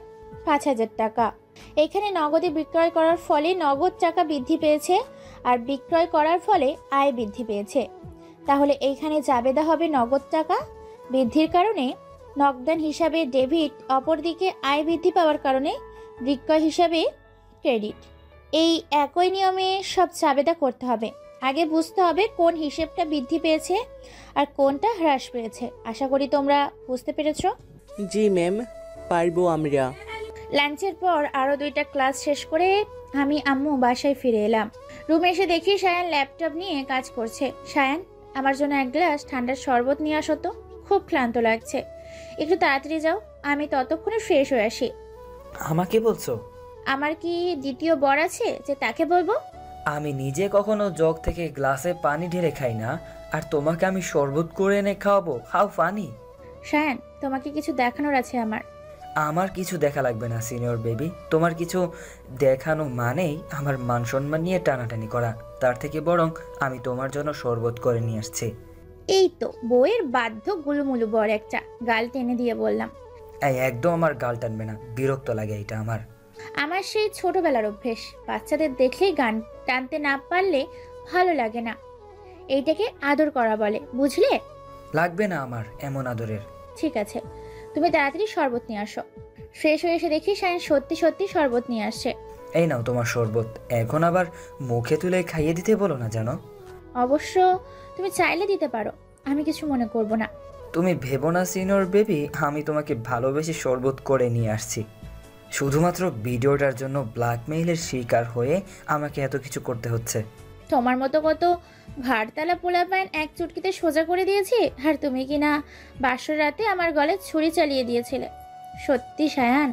5,000 টাকা। এখানে নগদে বিক্রয় করার ফলে নগদ টাকা বৃদ্ধি পেয়েছে আর বিক্রয় করার ফলে আয় বৃদ্ধি পেয়েছে। তাহলে এইখানে জাবেদা হবে নগদ টাকা বৃদ্ধির কারণে নগদান হিসাবে ডেবিট, অপরদিকে আয় বৃদ্ধি পাওয়ার কারণে বিক্রয় হিসাবে ক্রেডিট। এই একই নিয়মে সব জাবেদা করতে হবে। আগে বুঝতে হবে কোন হিসেবটা বৃদ্ধি পেয়েছে আর কোনটা হ্রাস পেয়েছে। আশা করি তোমরা বুঝতে পেরেছো। জি ম্যাম, পারবো আমরা। লাঞ্চের পর আরও 2টা ক্লাস শেষ করে আমি আম্মু বাসায় ফিরে এলাম। রুমে এসে দেখি সায়ান ল্যাপটপ নিয়ে কাজ করছে। সায়ান, আমার জন্য 1 গ্লাস ঠান্ডার শরবত নিয়ে আসো তো, খুব ক্লান্ত লাগছে। একটু তাড়াতাড়ি যাও, আমি ততক্ষণে ফ্রেশ হয়ে আসি। আমাকে বলছো? আমার কি দ্বিতীয় বর আছে যে তাকে বলবো? আমি নিজে কখনো জগ থেকে গ্লাসে পানি ঢেলে খাই না, আর তোমাকে আমি শরবত করে এনে খাওয়াবো? How funny. সায়ান, তোমাকে কিছু দেখানোর আছে আমার। আমার কিছু দেখা লাগবে না সিনিয়র বেবি। তোমার কিছু দেখানো মানেই আমার মান সম্মান নিয়ে টানাটানি করা। তার থেকে বরং আমি তোমার জন্য শরবত করে নিয়ে আসছি। এই তো বউয়ের বাধ্য গুলুমুলু বর একটা, গাল টেনে দিয়ে বললাম। এই একদম আমার গাল টানবে না, বিরক্ত লাগে এটা আমার। আমার সেই ছোটবেলার অভ্যেস, বাচ্চাদের দেখলেই গান টানতে না পারলে ভালো লাগে না। এইটাকে আদর করা বলে, বুঝলে? লাগবে না আমার এমন আদরের। ঠিক আছে, তুমি তাড়াতাড়ি শরবত নিয়ে আসো। ফ্রেশ হয়ে এসে দেখি সায়ন সত্যি সত্যি শরবত নিয়ে আসছে। এই নাও তোমার শরবত, এখন আবার মুখে তুলে খাইয়ে দিতে বলো না জানো। অবশ্য তুমি চাইলে দিতে পারো, আমি কিছু মনে করব না। তুমি ভেবো না সিনিয়র বেবি, আমি তোমাকে ভালোবেসে শরবত করে নিয়ে আসছি। শুধুমাত্র ভিডিওটার জন্য ব্ল্যাকমেইলের শিকার হয়ে আমাকে এত কিছু করতে হচ্ছে। তোমার মতো কত ভারতালা পোলা প্যান্ট এক চুটকিতে সোজা করে দিয়েছি, আর তুমি কিনা বাসর রাতে আমার গলায় ছুরি চালিয়ে দিয়েছিলে। সত্যি সায়ান,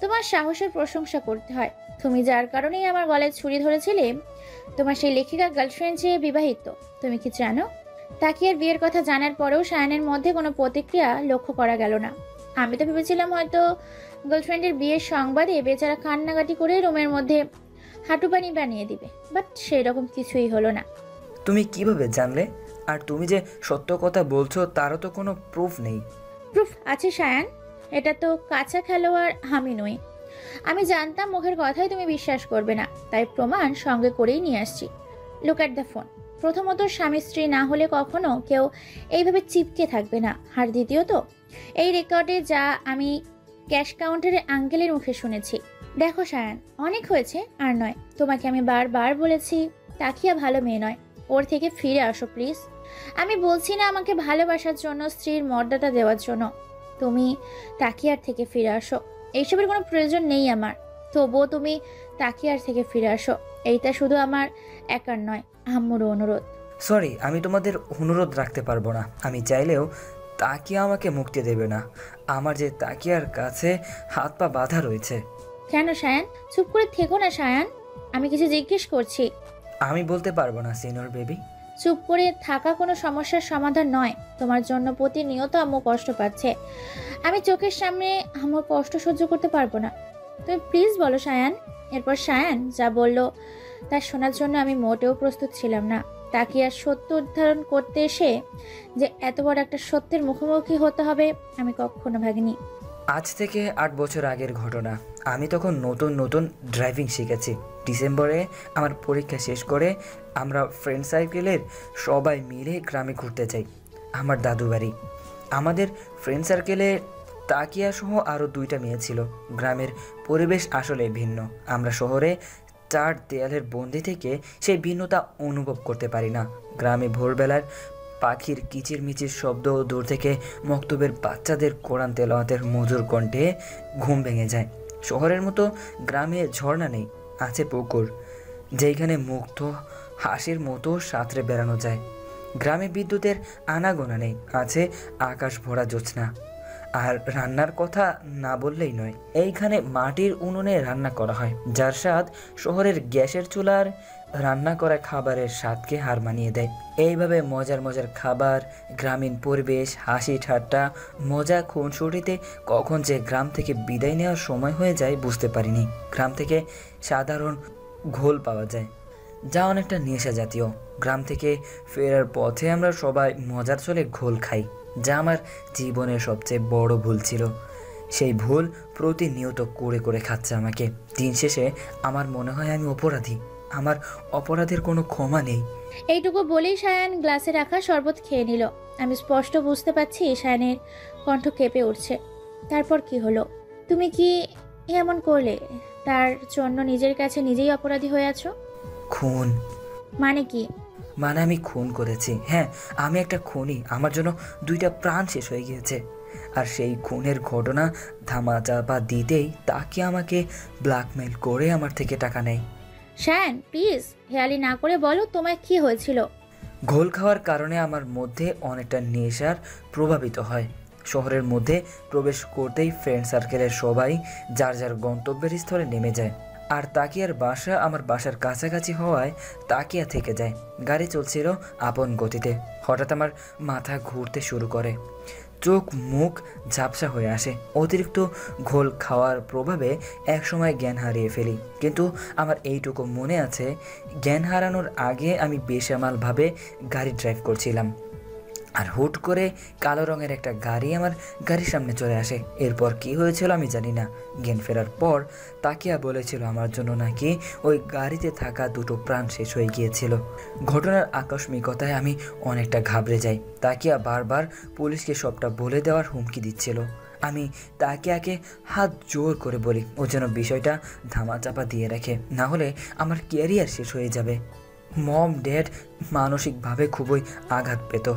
তোমার সাহসের প্রশংসা করতে হয়। তুমি যার কারণেই আমার গলায় ছুরি ধরেছিলে, তোমার সেই লেখিকা গার্লফ্রেন্ড যে বিবাহিত, তুমি কি জানো? তাকিয়ার বিয়ের কথা জানার পরেও সায়ানের মধ্যে কোনো প্রতিক্রিয়া লক্ষ্য করা গেল না। আমি তো ভেবেছিলাম হয়তো গার্লফ্রেন্ডের বিয়ের সংবাদে বেচারা কান্নাকাটি করে রুমের মধ্যে হাঁটু পানি বানিয়ে দিবে, বাট সেরকম কিছুই হলো না। তুমি কিভাবে জানলে? আর তুমি যে সত্য কথা বলছো তারও তো কোনো প্রুফ নেই। প্রুফ আছে সায়ান, এটা তো কাঁচা খেলোয়াড় আমি নই। আমি জানতাম মুখের কথাই তুমি বিশ্বাস করবে না, তাই প্রমাণ সঙ্গে করেই নিয়ে আসছি। Look at the phone. প্রথমত, স্বামী স্ত্রী না হলে কখনো কেউ এইভাবে চিপকে থাকবে না, আর দ্বিতীয়ত এই রেকর্ডে যা আমি ক্যাশ কাউন্টারে আঙ্কেলের মুখে শুনেছি। দেখো সায়ান, অনেক হয়েছে, আর নয়। তোমাকে আমি বারবার বলেছি তাকিয়া ভালো মেয়ে নয়, ওর থেকে ফিরে আসো প্লিজ। আমি বলছি না আমাকে ভালোবাসার জন্য, স্ত্রীর মর্যাদা দেওয়ার জন্য। তুমি তাকিয়ার থেকে ফিরে আসো, এইসবের কোনো প্রয়োজন নেই আমার। তবুও তুমি তাকিয়ার থেকে ফিরে আসো, এইটা শুধু আমার একার নয়, আম্মুরও অনুরোধ। সরি, আমি তোমাদের অনুরোধ রাখতে পারবো না। আমি চাইলেও তাকিয়া আমাকে মুক্তি দেবে না। আমার যে তাকিয়ার কাছে হাত পা বাঁধা রয়েছে। কেন সায়ান, চুপ করে থেকো না সায়ান, আমি কিছু জিজ্ঞেস করছি। আমি বলতে পারবো না সিনিয়র বেবি। চুপ করে থাকা কোনো সমস্যার সমাধান নয়। তোমার জন্য প্রতিনিয়ত আম্মু কষ্ট পাচ্ছে। আমি চোখের সামনে আম্মুর কষ্ট সহ্য করতে পারবো না। তুমি প্লিজ বলো সায়ান। এরপর সায়ান যা বলল তা শোনার জন্য আমি মোটেও প্রস্তুত ছিলাম না। তাকিয়ার সত্য উদ্ধারণ করতে এসে যে এত বড় একটা সত্যের মুখোমুখি হতে হবে আমি কখনো ভাবিনি। আজ থেকে 8 বছর আগের ঘটনা। আমি তখন নতুন নতুন ড্রাইভিং শিখেছি। ডিসেম্বরে আমার পরীক্ষা শেষ করে আমরা ফ্রেন্ড সার্কেলের সবাই মিলে গ্রামে ঘুরতে যাই, আমার দাদু বাড়ি। আমাদের ফ্রেন্ড সার্কেলে তাকিয়া সহ আরও 2টা মেয়ে ছিল। গ্রামের পরিবেশ আসলে ভিন্ন। আমরা শহরে 4 দেয়ালের বন্দি থেকে সেই ভিন্নতা অনুভব করতে পারি না। গ্রামে ভোরবেলার পাখির কিচিরমিচির শব্দ, দূর থেকে মক্তবের বাচ্চাদের কোরআন তেলাওয়াতের মধুর কণ্ঠে ঘুম ভেঙে যায়। শহরের মতো গ্রামে ঝর্ণা নেই, আছে পুকুর যেখানে মুক্ত হাসির মতো সাঁতরে বেড়ানো যায়। গ্রামে বিদ্যুতের আনাগোনা নেই, আছে আকাশ ভরা জ্যোৎস্না। আর রান্নার কথা না বললেই নয়। এইখানে মাটির উনুনে রান্না করা হয়, যার স্বাদ শহরের গ্যাসের চুলার রান্না করা খাবারের স্বাদকে হার মানিয়ে দেয়। এইভাবে মজার মজার খাবার, গ্রামীণ পরিবেশ, হাসি ঠাট্টা, মজা খুনসুটিতে কখন যে গ্রাম থেকে বিদায় নেওয়ার সময় হয়ে যায় বুঝতে পারিনি। গ্রাম থেকে সাধারণ ঘোল পাওয়া যায়, যা অনেকটা নেশা জাতীয়। গ্রাম থেকে ফেরার পথে আমরা সবাই মজার চলে ঘোল খাই, যা আমার জীবনের সবচেয়ে বড় ভুল ছিল। সেই ভুল প্রতিনিয়ত করে করে খাচ্ছে আমাকে। দিন শেষে আমার মনে হয় আমি অপরাধী, আমার অপরাধের কোনো ক্ষমা নেই। এইটুকু বলেই সায়ান গ্লাসে রাখা শরবত খেয়ে নিল। আমি স্পষ্ট বুঝতে পারছি সায়ানের কণ্ঠ কেঁপে উঠছে। তারপর কি হলো? তুমি কি এমন করলে? তার জন্য নিজের কাছে নিজেই অপরাধী হয়ে আছো? খুন মানে কি? মানে আমি খুন করেছি। হ্যাঁ, আমি একটা খুনি। আমার জন্য 2টা প্রাণ শেষ হয়ে গিয়েছে। আর সেই খুনের ঘটনা ধামাচাপা দিতেই তাকে আমাকে ব্ল্যাকমেল করে আমার থেকে টাকা নেয়। সায়ান প্লিজ হেয়ালি না করে বলো তোমার কি হয়েছিল। ঘোল খাওয়ার কারণে আমার মধ্যে অনেকটা নেশার প্রভাবিত হয়। শহরের মধ্যে প্রবেশ করতেই ফ্রেন্ড সার্কেলের সবাই যার যার গন্তব্যের স্থলে নেমে যায়। আর তাকিয়ার বাসা আমার বাসার কাছাকাছি হওয়ায় তাকিয়া থেকে যায়। গাড়ি চলছিল আপন গতিতে। হঠাৎ আমার মাথা ঘুরতে শুরু করে, চোখ মুখ ঝাপসা হয়ে আসে। অতিরিক্ত ঘোল খাওয়ার প্রভাবে একসময় জ্ঞান হারিয়ে ফেলি। কিন্তু আমার এইটুকু মনে আছে, জ্ঞান হারানোর আগে আমি বেসামালভাবে গাড়ি ড্রাইভ করছিলাম। আর হুট করে কালো রঙের একটা গাড়ি আমার গাড়ির সামনে চলে আসে। এরপর কি হয়েছিল আমি জানি না। জ্ঞান ফেরার পর তাকিয়া বলেছিল আমার জন্য নাকি ওই গাড়িতে থাকা 2টো প্রাণ শেষ হয়ে গিয়েছিল। ঘটনার আকস্মিকতায় আমি অনেকটা ঘাবড়ে যাই। তাকিয়া বারবার পুলিশকে সবটা বলে দেওয়ার হুমকি দিচ্ছিল। আমি তাকিয়াকে হাত জোর করে বলি ও যেন বিষয়টা ধামাচাপা দিয়ে রাখে, না হলে আমার ক্যারিয়ার শেষ হয়ে যাবে। মম ড্যাড মানসিকভাবে খুবই আঘাত পেত,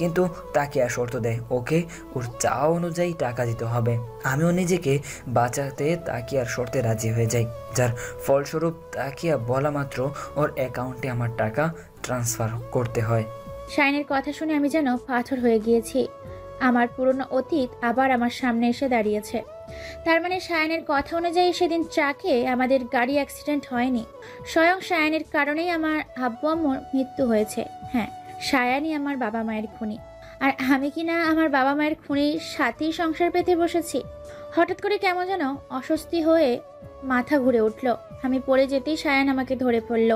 কিন্তু তাকিয়া শর্ত দেয় ওকে ওর চাওয়া অনুযায়ী টাকা দিতে হবে। আমিও নিজেকে বাঁচাতে তাকিয়ার শর্তে রাজি হয়ে যাই, যার ফলস্বরূপ তাকিয়া বলা মাত্র ওর অ্যাকাউন্টে আমার টাকা ট্রান্সফার করতে হয়। সায়ানের কথা শুনে আমি যেন পাথর হয়ে গিয়েছি। আমার পুরনো অতীত আবার আমার সামনে এসে দাঁড়িয়েছে। তার মানে সায়ানের কথা অনুযায়ী সেদিন ট্রাকে আমাদের গাড়ি অ্যাক্সিডেন্ট হয়নি। স্বয়ং সায়ানের কারণেই আমার আব্বু আম্মুর মৃত্যু হয়েছে। হ্যাঁ, সায়ানই আমার বাবা মায়ের খুনি। আর আমি কিনা আমার বাবা মায়ের খুনির সাথেই সংসার পেতে বসেছি। হঠাৎ করে কেমন যেন অস্বস্তি হয়ে মাথা ঘুরে উঠল। আমি পড়ে যেতেই সায়ান আমাকে ধরে পড়ল।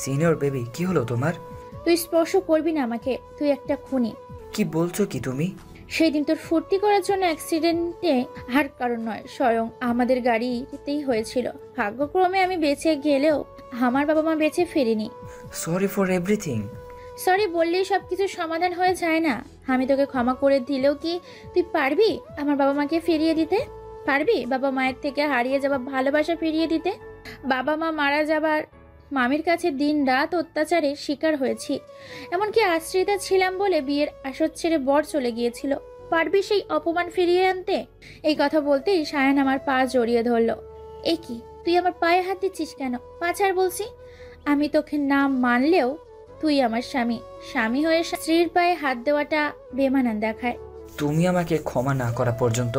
সিনিয়র বেবি, কি হলো তোমার? তুই স্পর্শ করবি না আমাকে, তুই একটা খুনি। কি বলছো কি তুমি? সেই দিন তোর ফুর্তি করার জন্য অ্যাক্সিডেন্টে আর কারণ নয়, স্বয়ং আমাদের গাড়িতেই হয়েছিল। ভাগ্যক্রমে আমি বেঁচে গেলেও আমার বাবা মা বেঁচে ফেরেনি। Sorry for everything. সরি বললেই সব কিছু সমাধান হয়ে যায় না। আমি তোকে ক্ষমা করে দিলেও কি তুই পারবি আমার বাবা মাকে ফিরিয়ে দিতে? পারবি বাবা মায়ের থেকে হারিয়ে যাওয়া ভালোবাসা ফিরিয়ে দিতে? বাবা মা মারা যাবার মামির কাছে দিন রাত অত্যাচারের শিকার হয়েছি। এমনকি আশ্রিতা ছিলাম বলে বিয়ের আসর ছেড়ে বর চলে গিয়েছিল। পারবি সেই অপমান ফিরিয়ে আনতে? এই কথা বলতেই সায়ান আমার পা জড়িয়ে ধরলো। এ কি, তুই আমার পায়ে হাত দিচ্ছিস কেন? পা ছাড় বলছি। আমি তোকে না মানলেও তুই আমার স্বামী। স্বামী হয়ে স্ত্রীর পায়ে হাত দেওয়াটা বেমানান দেখায়। তুমি আমাকে ক্ষমা না করা পর্যন্ত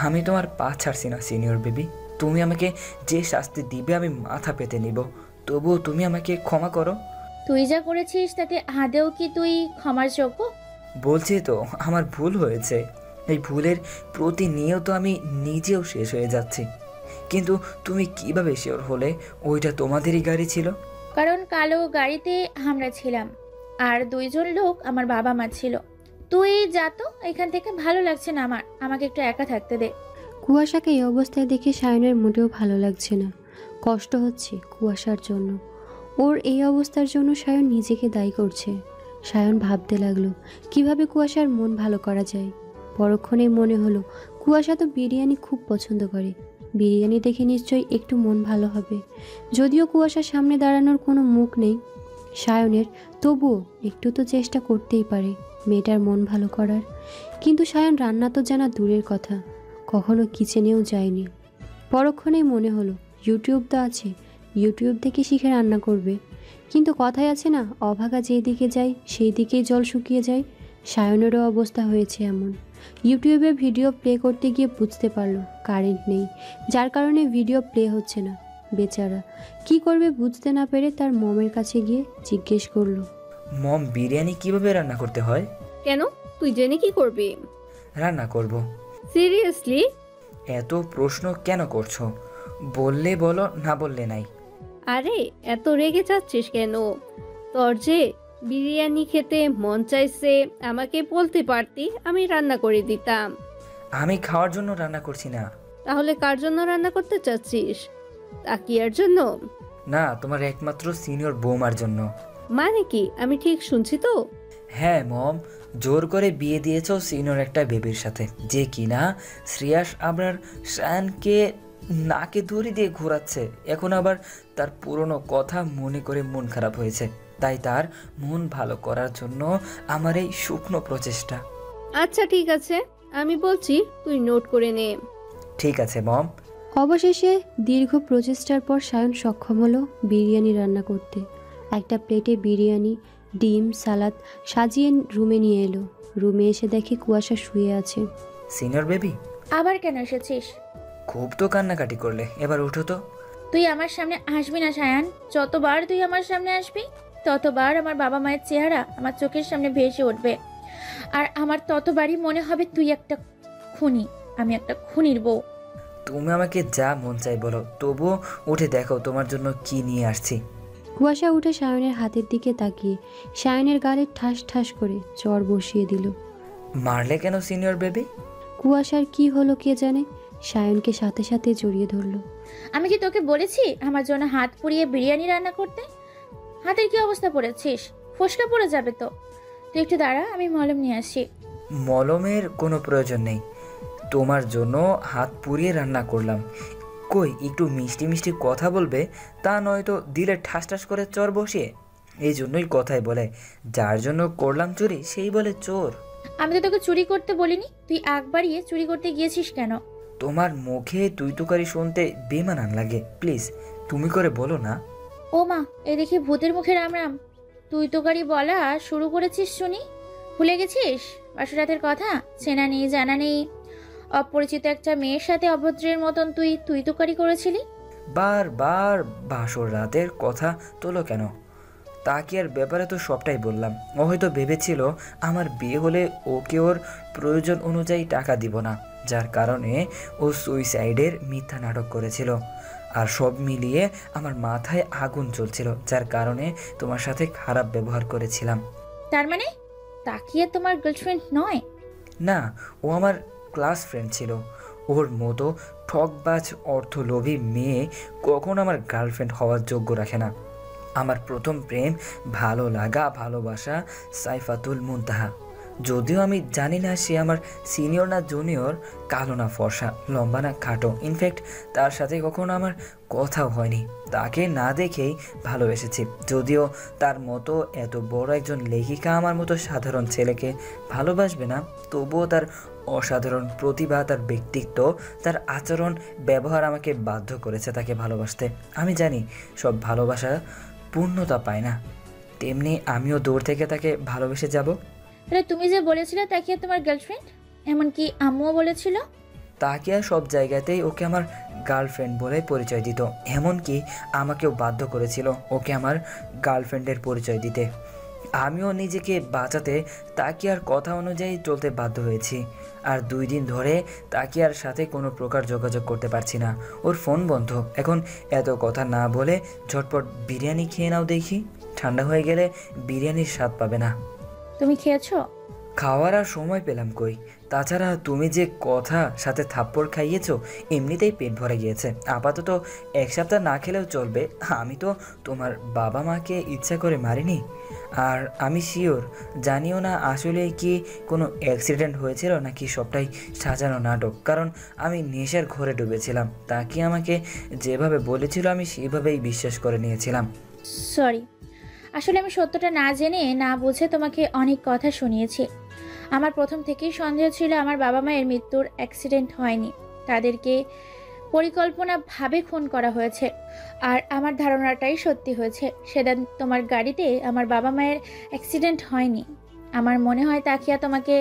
আমি তোমার পা ছাড়ছি না সিনিয়র বেবি। তুমি আমাকে যে শাস্তি দিবে আমি মাথা পেতে নিব, তবুও তুমি আমাকে ক্ষমা করো। তুই যা করেছিস তাতে আদেও কি তুই ক্ষমার যোগ্য? বলছি তো আমার ভুল হয়েছে। এই ভুলের প্রতিনিয়ত আমি নিজেও শেষ হয়ে যাচ্ছি। কিন্তু তুমি কিভাবে শিওর হলে ওইটা তোমাদেরই গাড়ি ছিল? কারণ কালো গাড়িতে আমরা ছিলাম, আর 2 জন লোক আমার বাবা মা ছিল। তুই যা তো এখান থেকে, ভালো লাগছে না আমার, আমাকে একটু একা থাকতে দে। কুয়াশাকে এই অবস্থায় দেখে সায়নের মোটেও ভালো লাগছে না। কষ্ট হচ্ছে কুয়াশার জন্য। ওর এই অবস্থার জন্য সায়ন নিজেকে দায়ী করছে। সায়ন ভাবতে লাগলো কিভাবে কুয়াশার মন ভালো করা যায়। পরক্ষণেই মনে হলো কুয়াশা তো বিরিয়ানি খুব পছন্দ করে, বিরিয়ানি দেখে নিশ্চয়ই একটু মন ভালো হবে। যদিও কুয়াশার সামনে দাঁড়ানোর কোনো মুখ নেই সায়নের, তবুও একটু তো চেষ্টা করতেই পারে মেয়েটার মন ভালো করার। কিন্তু সায়ন রান্না তো জানা দূরের কথা, কখনো কিচেনেও যায়নি। পরক্ষণেই মনে হলো ইউটিউব তো আছে, ইউটিউব থেকে শিখে রান্না করবে। কিন্তু কথায় আছে না, অভাগা যেদিকে যায় সেই দিকেই জল শুকিয়ে যায়। সায়নেরও অবস্থা হয়েছে এমন। ইউটিউবে ভিডিও প্লে করতে গিয়ে বুঝতে পারলো কারেন্ট নেই, যার কারণে ভিডিও প্লে হচ্ছে না। বেচারা কি করবে বুঝতে না পেরে তার মমের কাছে গিয়ে জিজ্ঞেস করলো, মম, বিরিয়ানি কিভাবে রান্না করতে হয়? কেন, তুই জেনে কি করবি? রান্না করব। সিরিয়াসলি? এত প্রশ্ন কেন করছো? বললে বলো, না বললে নাই। আরে এত রেগে যাচ্ছিস কেন? তোর যে বিরিয়ানি খেতে মন চাইছে আমাকে বলতে পারতি, আমি রান্না করে দিতাম। আমি খাওয়ার জন্য রান্না করছি না। তাহলে কার জন্য রান্না করতে চাচ্ছিস? তাকিয়ার জন্য? না, তোমার একমাত্র সিনিয়র বৌমার জন্য। মানে কি, আমি ঠিক শুনছি তো? হ্যাঁ মম, জোর করে বিয়ে দিয়েছো সিনিয়র একটা বেবির সাথে, যে কিনা শ্রেয়াস আবরার শায়ানকে নাকে দড়ি দিয়ে ঘোরাচ্ছে। এখন আবার তার পুরনো কথা মনে করে মন খারাপ হয়েছে, তাই তার মন ভালো করার জন্য আমার এই শুকনো প্রচেষ্টা। আচ্ছা ঠিক আছে, আমি বলছি, তুই নোট করে নে। ঠিক আছে মম। অবশেষে দীর্ঘ প্রচেষ্টার পর সায়ন সক্ষম হলো বিরিয়ানি রান্না করতে। একটা প্লেটে বিরিয়ানি, ডিম, সালাদ সাজিয়ে রুমে নিয়ে এলো। রুমে এসে দেখে কুয়াশা শুয়ে আছে। সিনিয়র বেবি, আবার কেন এসেছিস? খুব তো কান্নাকাটি করলে, এবার উঠো তো। তুই আমার সামনে আসবি না সায়ান। যতবার তুই আমার সামনে আসবি ততবার আমার বাবা মায়ের চেহারা আমার চোখের সামনে ভেসে উঠবে, আর আমার ততবারই মনে হবে তুই একটা খুনি, আমি একটা খুনির বউ। তুমি আমাকে যা মন চাই বলো, তবুও উঠে দেখো তোমার জন্য কি নিয়ে আসছি। কুয়াশা উঠে সায়নের হাতের দিকে তাকিয়ে সায়নের গালে ঠাস ঠাস করে চড় বসিয়ে দিল। মারলে কেন সিনিয়র বেবি? কুয়াশার কি হলো কে জানে, সায়নকে সাথে সাথে জড়িয়ে ধরলো। আমি কি তোকে বলেছি আমার জন্য হাত পুড়িয়ে বিরিয়ানি রান্না করতে? হাতের কি অবস্থা পড়েছিস? ফোসকা পড়ে যাবে তো। তুই একটু দাঁড়া, আমি মলম নিয়ে আসি। মলমের কোনো প্রয়োজন নেই, তোমার জন্য হাত পুড়িয়ে রান্না করলাম। কই একটু মিষ্টি মিষ্টি কথা বলবে, তা নয়তো দিলে ঠাস ঠাস করে চর বসিয়ে। এই জন্যই কথাই বলে, যার জন্য করলাম চুরি সেই বলে চোর। আমি তো তোকে চুরি করতে বলিনি, তুই আগ বাড়িয়ে চুরি করতে গিয়েছিস কেন? তোমার মুখে তুই তুকারি শুনতে বেমানান লাগে, প্লিজ তুমি করে বলো না। ও মা, এ দেখি ভূতের মুখে রাম রাম। তুই তো গাড়ি বলা শুরু করেছিস শুনি। ভুলে গেছিস বাসরাতের কথা? চেনা নেই জানা নেই অপরিচিত একটা মেয়ের সাথে অভদ্রের মতন তুই তুকারি করেছিলি। বারবার বাসর রাতের কথা তোলো কেন? তা কি আর ব্যাপারে তো সবটাই বললাম। ও হয়তো ভেবেছিল আমার বিয়ে হলে ওকে ওর প্রয়োজন অনুযায়ী টাকা দিব না, যার কারণে ও সুইসাইডের মিথ্যা নাটক করেছিল। আর সব মিলিয়ে আমার মাথায় আগুন চলছিল, যার কারণে তোমার সাথে খারাপ ব্যবহার করেছিলাম। তার মানে তাকিয়া তোমার গার্লফ্রেন্ড নয়? না, ও আমার ক্লাস ফ্রেন্ড ছিল। ওর মতো ঠকবাজ অর্থলোভী মেয়ে কখন আমার গার্লফ্রেন্ড হওয়ার যোগ্য রাখে না। আমার প্রথম প্রেম, ভালো লাগা, ভালোবাসা সাইফাতুল মুনতাহা। যদিও আমি জানি না সে আমার সিনিয়র না জুনিয়র, কালো না ফর্সা, লম্বা না খাটো। ইনফ্যাক্ট তার সাথে কখনো আমার কথাও হয়নি। তাকে না দেখেই ভালোবেসেছি। যদিও তার মতো এত বড় একজন লেখিকা আমার মতো সাধারণ ছেলেকে ভালোবাসবে না, তবুও তার অসাধারণ প্রতিভা, তার ব্যক্তিত্ব, তার আচরণ, ব্যবহার আমাকে বাধ্য করেছে তাকে ভালোবাসতে। আমি জানি সব ভালোবাসা পূর্ণতা পায় না, তেমনি আমিও দূর থেকে তাকে ভালোবেসে যাব। তাহলে তুমি যে বলেছিলে তাকিয়া তোমার গার্লফ্রেন্ড, এমনকি আম্মুও বলেছিল? তাকিয়া সব জায়গাতেই ওকে আমার গার্লফ্রেন্ড বলে পরিচয় দিত, এমনকি আমাকেও বাধ্য করেছিল ওকে আমার গার্লফ্রেন্ডের পরিচয় দিতে। আমিও নিজেকে বাঁচাতে তাকিয়ার কথা অনুযায়ী চলতে বাধ্য হয়েছি। আর 2 দিন ধরে তাকিয়ার সাথে কোনো প্রকার যোগাযোগ করতে পারছি না, ওর ফোন বন্ধ। এখন এত কথা না বলে ঝটপট বিরিয়ানি খেয়ে নাও দেখি, ঠান্ডা হয়ে গেলে বিরিয়ানির স্বাদ পাবে না। তুমি খেয়েছো? খাওয়ার আর সময় পেলাম কই, তাছাড়া তুমি যে কথা সাথে থাপ্পড় খাইয়েছো এমনিতেই পেট ভরে গিয়েছে। আপাতত 1 সপ্তাহ না খেলেও চলবে, আমি তো তোমার বাবা মাকে ইচ্ছা করে মারিনি। আর আমি শিওর জানিও না আসলে কি কোনো অ্যাক্সিডেন্ট হয়েছিল নাকি সবটাই সাজানো নাটক, কারণ আমি নেশার ঘরে ডুবেছিলাম। তাকে আমাকে যেভাবে বলেছিল আমি সেভাবেই বিশ্বাস করে নিয়েছিলাম। সরি, আসলে আমি সত্যটা না জেনে না বুঝে তোমাকে অনেক কথা শুনিয়েছি। আমার প্রথম থেকেই সন্দেহ ছিল আমার বাবা মায়ের মৃত্যুর অ্যাক্সিডেন্ট হয়নি, তাদেরকে পরিকল্পনাভাবে খুন করা হয়েছে। আর আমার ধারণাটাই সত্যি হয়েছে। সেদিন তোমার গাড়িতে আমার বাবা মায়ের অ্যাক্সিডেন্ট হয়নি। আমার মনে হয় তাকিয়া তোমাকে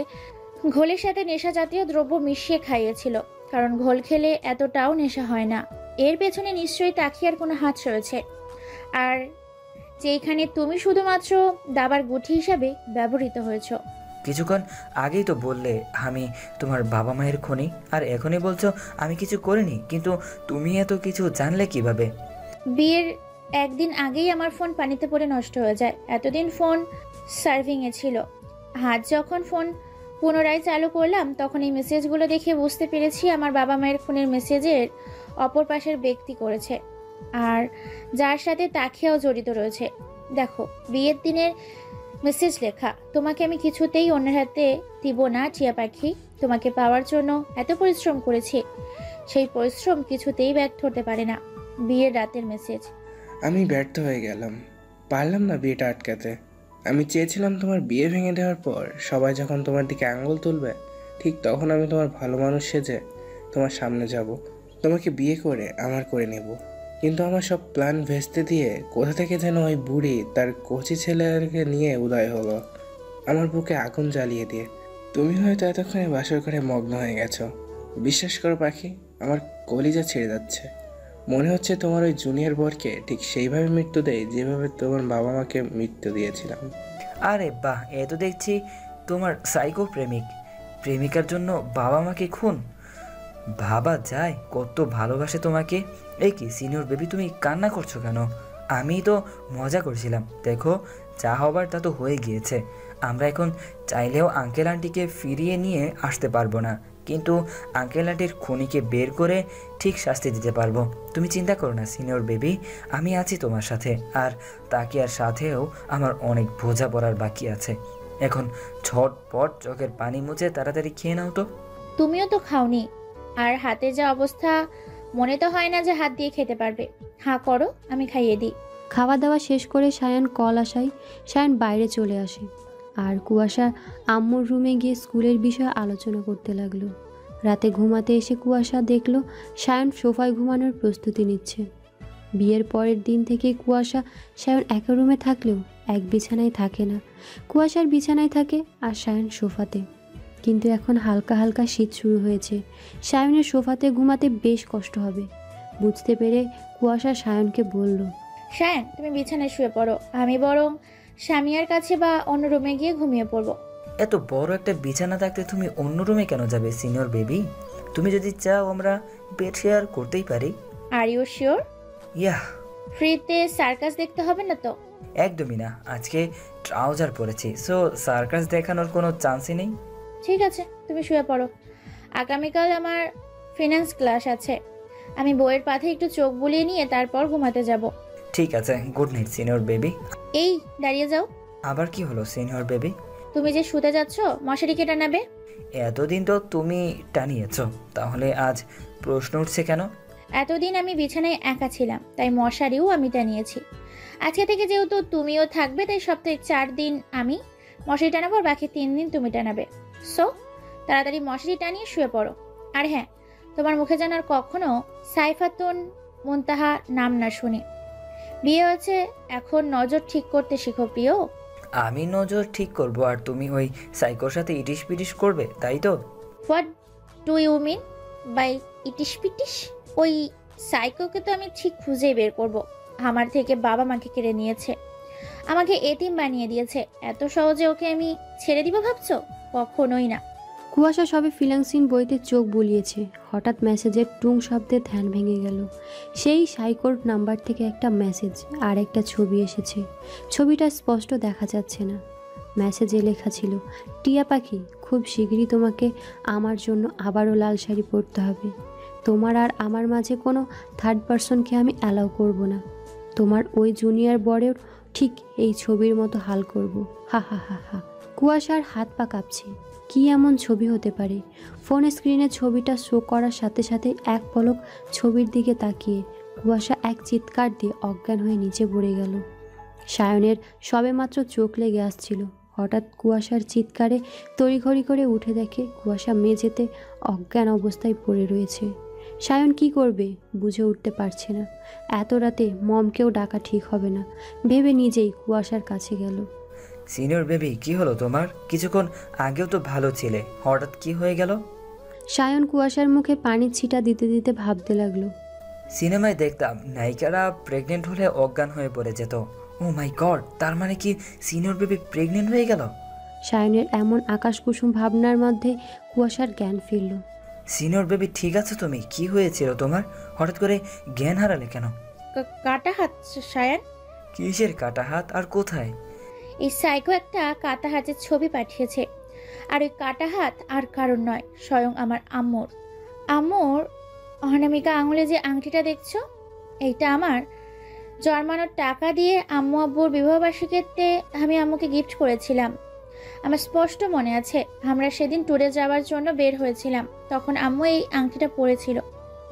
ঘোলের সাথে নেশা জাতীয় দ্রব্য মিশিয়ে খাইয়েছিল, কারণ ঘোল খেলে এতটাও নেশা হয় না। এর পেছনে নিশ্চয়ই তাকিয়ার কোনো হাত রয়েছে, আর যেখানে তুমি শুধুমাত্র দাবার গুটি হিসাবে ব্যবহৃত হয়েছ। কিছুক্ষণ আগেই তো বললে আমি তোমার বাবা মায়ের খুনি, আর এখনই বলছো আমি কিছু করিনি। কিন্তু তুমি এত কিছু জানলে কিভাবে? বিয়ের 1 দিন আগেই আমার ফোন পানিতে পড়ে নষ্ট হয়ে যায়। এতদিন ফোন সার্ভিংয়ে ছিল। আজ যখন ফোন পুনরায় চালু করলাম তখন এই মেসেজগুলো দেখে বুঝতে পেরেছি আমার বাবা মায়ের খুনের মেসেজের অপর পাশের ব্যক্তি করেছে, আর যার সাথে তাকিয়াও জড়িত রয়েছে। দেখো, বিয়ের দিনের মেসেজ লেখা, তোমাকে আমি কিছুতেই অন্যের হাতে দিব না টিয়া পাখি। তোমাকে পাওয়ার জন্য এত পরিশ্রম করেছি, সেই পরিশ্রম কিছুতেই ব্যর্থ হতে পারে না। বিয়ের রাতের মেসেজ। আমি ব্যর্থ হয়ে গেলাম, পারলাম না বিয়েটা আটকাতে। আমি চেয়েছিলাম তোমার বিয়ে ভেঙে দেওয়ার পর সবাই যখন তোমার দিকে আঙুল তুলবে, ঠিক তখন আমি তোমার ভালো মানুষ সেজে তোমার সামনে যাব, তোমাকে বিয়ে করে আমার করে নেব। কিন্তু আমার সব প্ল্যান ভেস্তে দিয়ে কোথা থেকে যেন ওই বুড়ি তার কচি ছেলেকে নিয়ে উদয় হলো, আমার বুকে আগুন জ্বালিয়ে দিয়ে। তুমি হয়তো এতক্ষণে বাসর ঘরে মগ্ন হয়ে গেছো। বিশ্বাস করো পাখি, আমার কলিজা ছেড়ে যাচ্ছে। মনে হচ্ছে তোমার ওই জুনিয়র বরকে ঠিক সেইভাবে মৃত্যু দেয় যেভাবে তোমার বাবা মাকে মৃত্যু দিয়েছিলাম। আরে বাহ, এ তো দেখছি তোমার সাইকো প্রেমিকার জন্য বাবা মাকে খুন। ভাবা যায় কত ভালোবাসে তোমাকে। এই কি সিনিয়র বেবি, তুমি কান্না করছো কেন? আমি তো মজা করছিলাম। দেখো, যা হবার তা তো হয়ে গিয়েছে। আমরা এখন চাইলেও আঙ্কেল আন্টিকে ফিরিয়ে নিয়ে আসতে পারবো না, কিন্তু আঙ্কেল আন্টির খুনিকে বের করে ঠিক শাস্তি দিতে পারবো। তুমি চিন্তা করো না সিনিয়র বেবি, আমি আছি তোমার সাথে। আর তাকিয়ার সাথেও আমার অনেক বোঝা পড়ার বাকি আছে। এখন ছটপট চোখের পানি মুছে তাড়াতাড়ি খেয়ে নাও তো। তুমিও তো খাওনি, আর হাতে যা অবস্থা মনে তো হয় না যে হাত দিয়ে খেতে পারবে। হ্যাঁ করো, আমি খাইয়ে দিই। খাওয়া দাওয়া শেষ করে সায়ান কল আসায় সায়ান বাইরে চলে আসে, আর কুয়াশা আম্মুর রুমে গিয়ে স্কুলের বিষয়ে আলোচনা করতে লাগলো। রাতে ঘুমাতে এসে কুয়াশা দেখলো সায়ান সোফায় ঘুমানোর প্রস্তুতি নিচ্ছে। বিয়ের পরের দিন থেকে কুয়াশা সায়ান একা রুমে থাকলেও এক বিছানায় থাকে না। কুয়াশার বিছানায় থাকে আর সায়ান সোফাতে। কিন্তু এখন হালকা হালকা শীত শুরু হয়েছে, সায়নের সোফাতে ঘুমাতে বেশ কষ্ট হবে। বুঝতে পেরে কুয়াশা সায়নকে বলল, সায়ন তুমি বিছানায় শুয়ে পড়ো, আমি বরং স্বামীর কাছে বা অন্য রুমে গিয়ে ঘুমিয়ে পড়বো। এত বড় একটা বিছানা থাকতে তুমি অন্য রুমে কেন যাবে সিনিয়র বেবি? তুমি যদি চাও আমরা বেড শেয়ার করতেই পারি। Are you sure? ইয়া। ফ্রিতে সার্কাস দেখতে হবে না তো? একদমই না, আজকে ট্রাউজার পরেছি, সো সার্কাস দেখানোর কোনো চান্সই নেই। ঠিক আছে, তুমি শুয়ে পড়ো। আগামীকাল আমার ফিনান্স ক্লাস আছে, আমি বইয়ের পাথে একটু চোখ বুলিয়ে নিয়ে তারপর ঘুমাতে যাব। ঠিক আছে, গুড নাইট সিনিয়র বেবি। এই দাঁড়িয়ে যাও। আবার কি হলো সিনিয়র বেবি? তুমি যে শুতে যাচ্ছ মশারি কে টানাবে? এতদিন তো তুমি টানিয়েছ, তাহলে আজ প্রশ্ন উঠছে কেন? এতদিন আমি বিছানায় একা ছিলাম, তাই মশারিও আমি টানিয়েছি। আজকে থেকে যেহেতু তুমিও থাকবে, তাই সপ্তাহে 4 দিন আমি মশারি টানাবো, আর বাকি 3 দিন তুমি টানাবে। সো তাড়াতাড়ি মশারি টানিয়ে শুয়ে পড়ো। আর হ্যাঁ, তোমার মুখে যেন আর কখনো সাইফাতুন মুনতাহা নাম না শুনি। বিয়ে হচ্ছে, এখন নজর ঠিক করতে শিখো প্রিয়। আমি নজর ঠিক করব আর তুমি ওই সাইকোর সাথে ইটিশ পিটিশ করবে, তাই তো? What do you mean by ইটিশ পিটিশ? ওই সাইকোকে তো আমি ঠিক খুঁজেই বের করব। আমার থেকে বাবা মাকে কেড়ে নিয়েছে, আমাকে এতিম বানিয়ে দিয়েছে। এত সহজে ওকে আমি ছেড়ে দিব ভাবছো? কখনোই না। কুয়াশা সবে ফিলাংসিন বইতে চোখ বুলিয়েছে, হঠাৎ মেসেজের টুং শব্দে ধ্যান ভেঙে গেল। সেই সাইকোর নাম্বার থেকে একটা মেসেজ আর একটা ছবি এসেছে। ছবিটা স্পষ্ট দেখা যাচ্ছে না। মেসেজে লেখা ছিল, টিয়া পাখি, খুব শীঘ্রই তোমাকে আমার জন্য আবারও লাল শাড়ি পরতে হবে। তোমার আর আমার মাঝে কোনো থার্ড পারসনকে আমি অ্যালাউ করব না। তোমার ওই জুনিয়র বরেও ঠিক এই ছবির মতো হাল করব। হা হা হা হা। কুয়াশার হাত পা কাঁপছে। কী এমন ছবি হতে পারে? ফোনের স্ক্রিনে ছবিটা শো করার সাথে সাথে এক পলক ছবির দিকে তাকিয়ে কুয়াশা এক চিৎকার দিয়ে অজ্ঞান হয়ে নিচে পড়ে গেল। সায়নের সবেমাত্র চোখ লেগে আসছিল। হঠাৎ কুয়াশার চিৎকারে তড়িঘড়ি করে উঠে দেখে কুয়াশা মেঝেতে অজ্ঞান অবস্থায় পড়ে রয়েছে। সায়ন কি করবে বুঝে উঠতে পারছে না। এত রাতে মমকেও ডাকা ঠিক হবে না ভেবে নিজেই কুয়াশার কাছে গেল। সিনিয়র বেবি, কি হলো তোমার? কিছুক্ষণ আগেও তো ভালো ছিলে, হঠাৎ কি হয়ে গেল? সায়ন কুয়াশার মুখে পানির ছিটা দিতে দিতে ভাবতে লাগলো। সিনেমায় দেখতাম নায়িকারা প্রেগনেন্ট হলে অজ্ঞান হয়ে পড়ে যেত। ও মাই গড, তার মানে কি সিনিয়র বেবি প্রেগনেন্ট হয়ে গেল? সায়নের এমন আকাশকুসুম ভাবনার মধ্যে কুয়াশার জ্ঞান ফিরল। সিনিয়র বেবি, ঠিক আছে তুমি? কি হয়েছিল তোমার? হঠাৎ করে জ্ঞান হারালে কেন? কাটা হাত সায়ান। কিসের কাটা হাত আর কোথায়? এই সাইকো একটা কাটা হাতের ছবি পাঠিয়েছে, আর ওই কাটা হাত আর কারণ নয়, স্বয়ং আমার আম্মুর। আম্মুর অনামিকা আঙুলে যে আংটিটা দেখছো, এইটা আমার জন্মানোর টাকা দিয়ে আম্মু আব্বুর বিবাহবার্ষিকীতে আমি আম্মুকে গিফট করেছিলাম। আমার স্পষ্ট মনে আছে, আমরা সেদিন ট্যুরে যাওয়ার জন্য বের হয়েছিলাম, তখন আম্মু এই আংটিটা পরেছিল।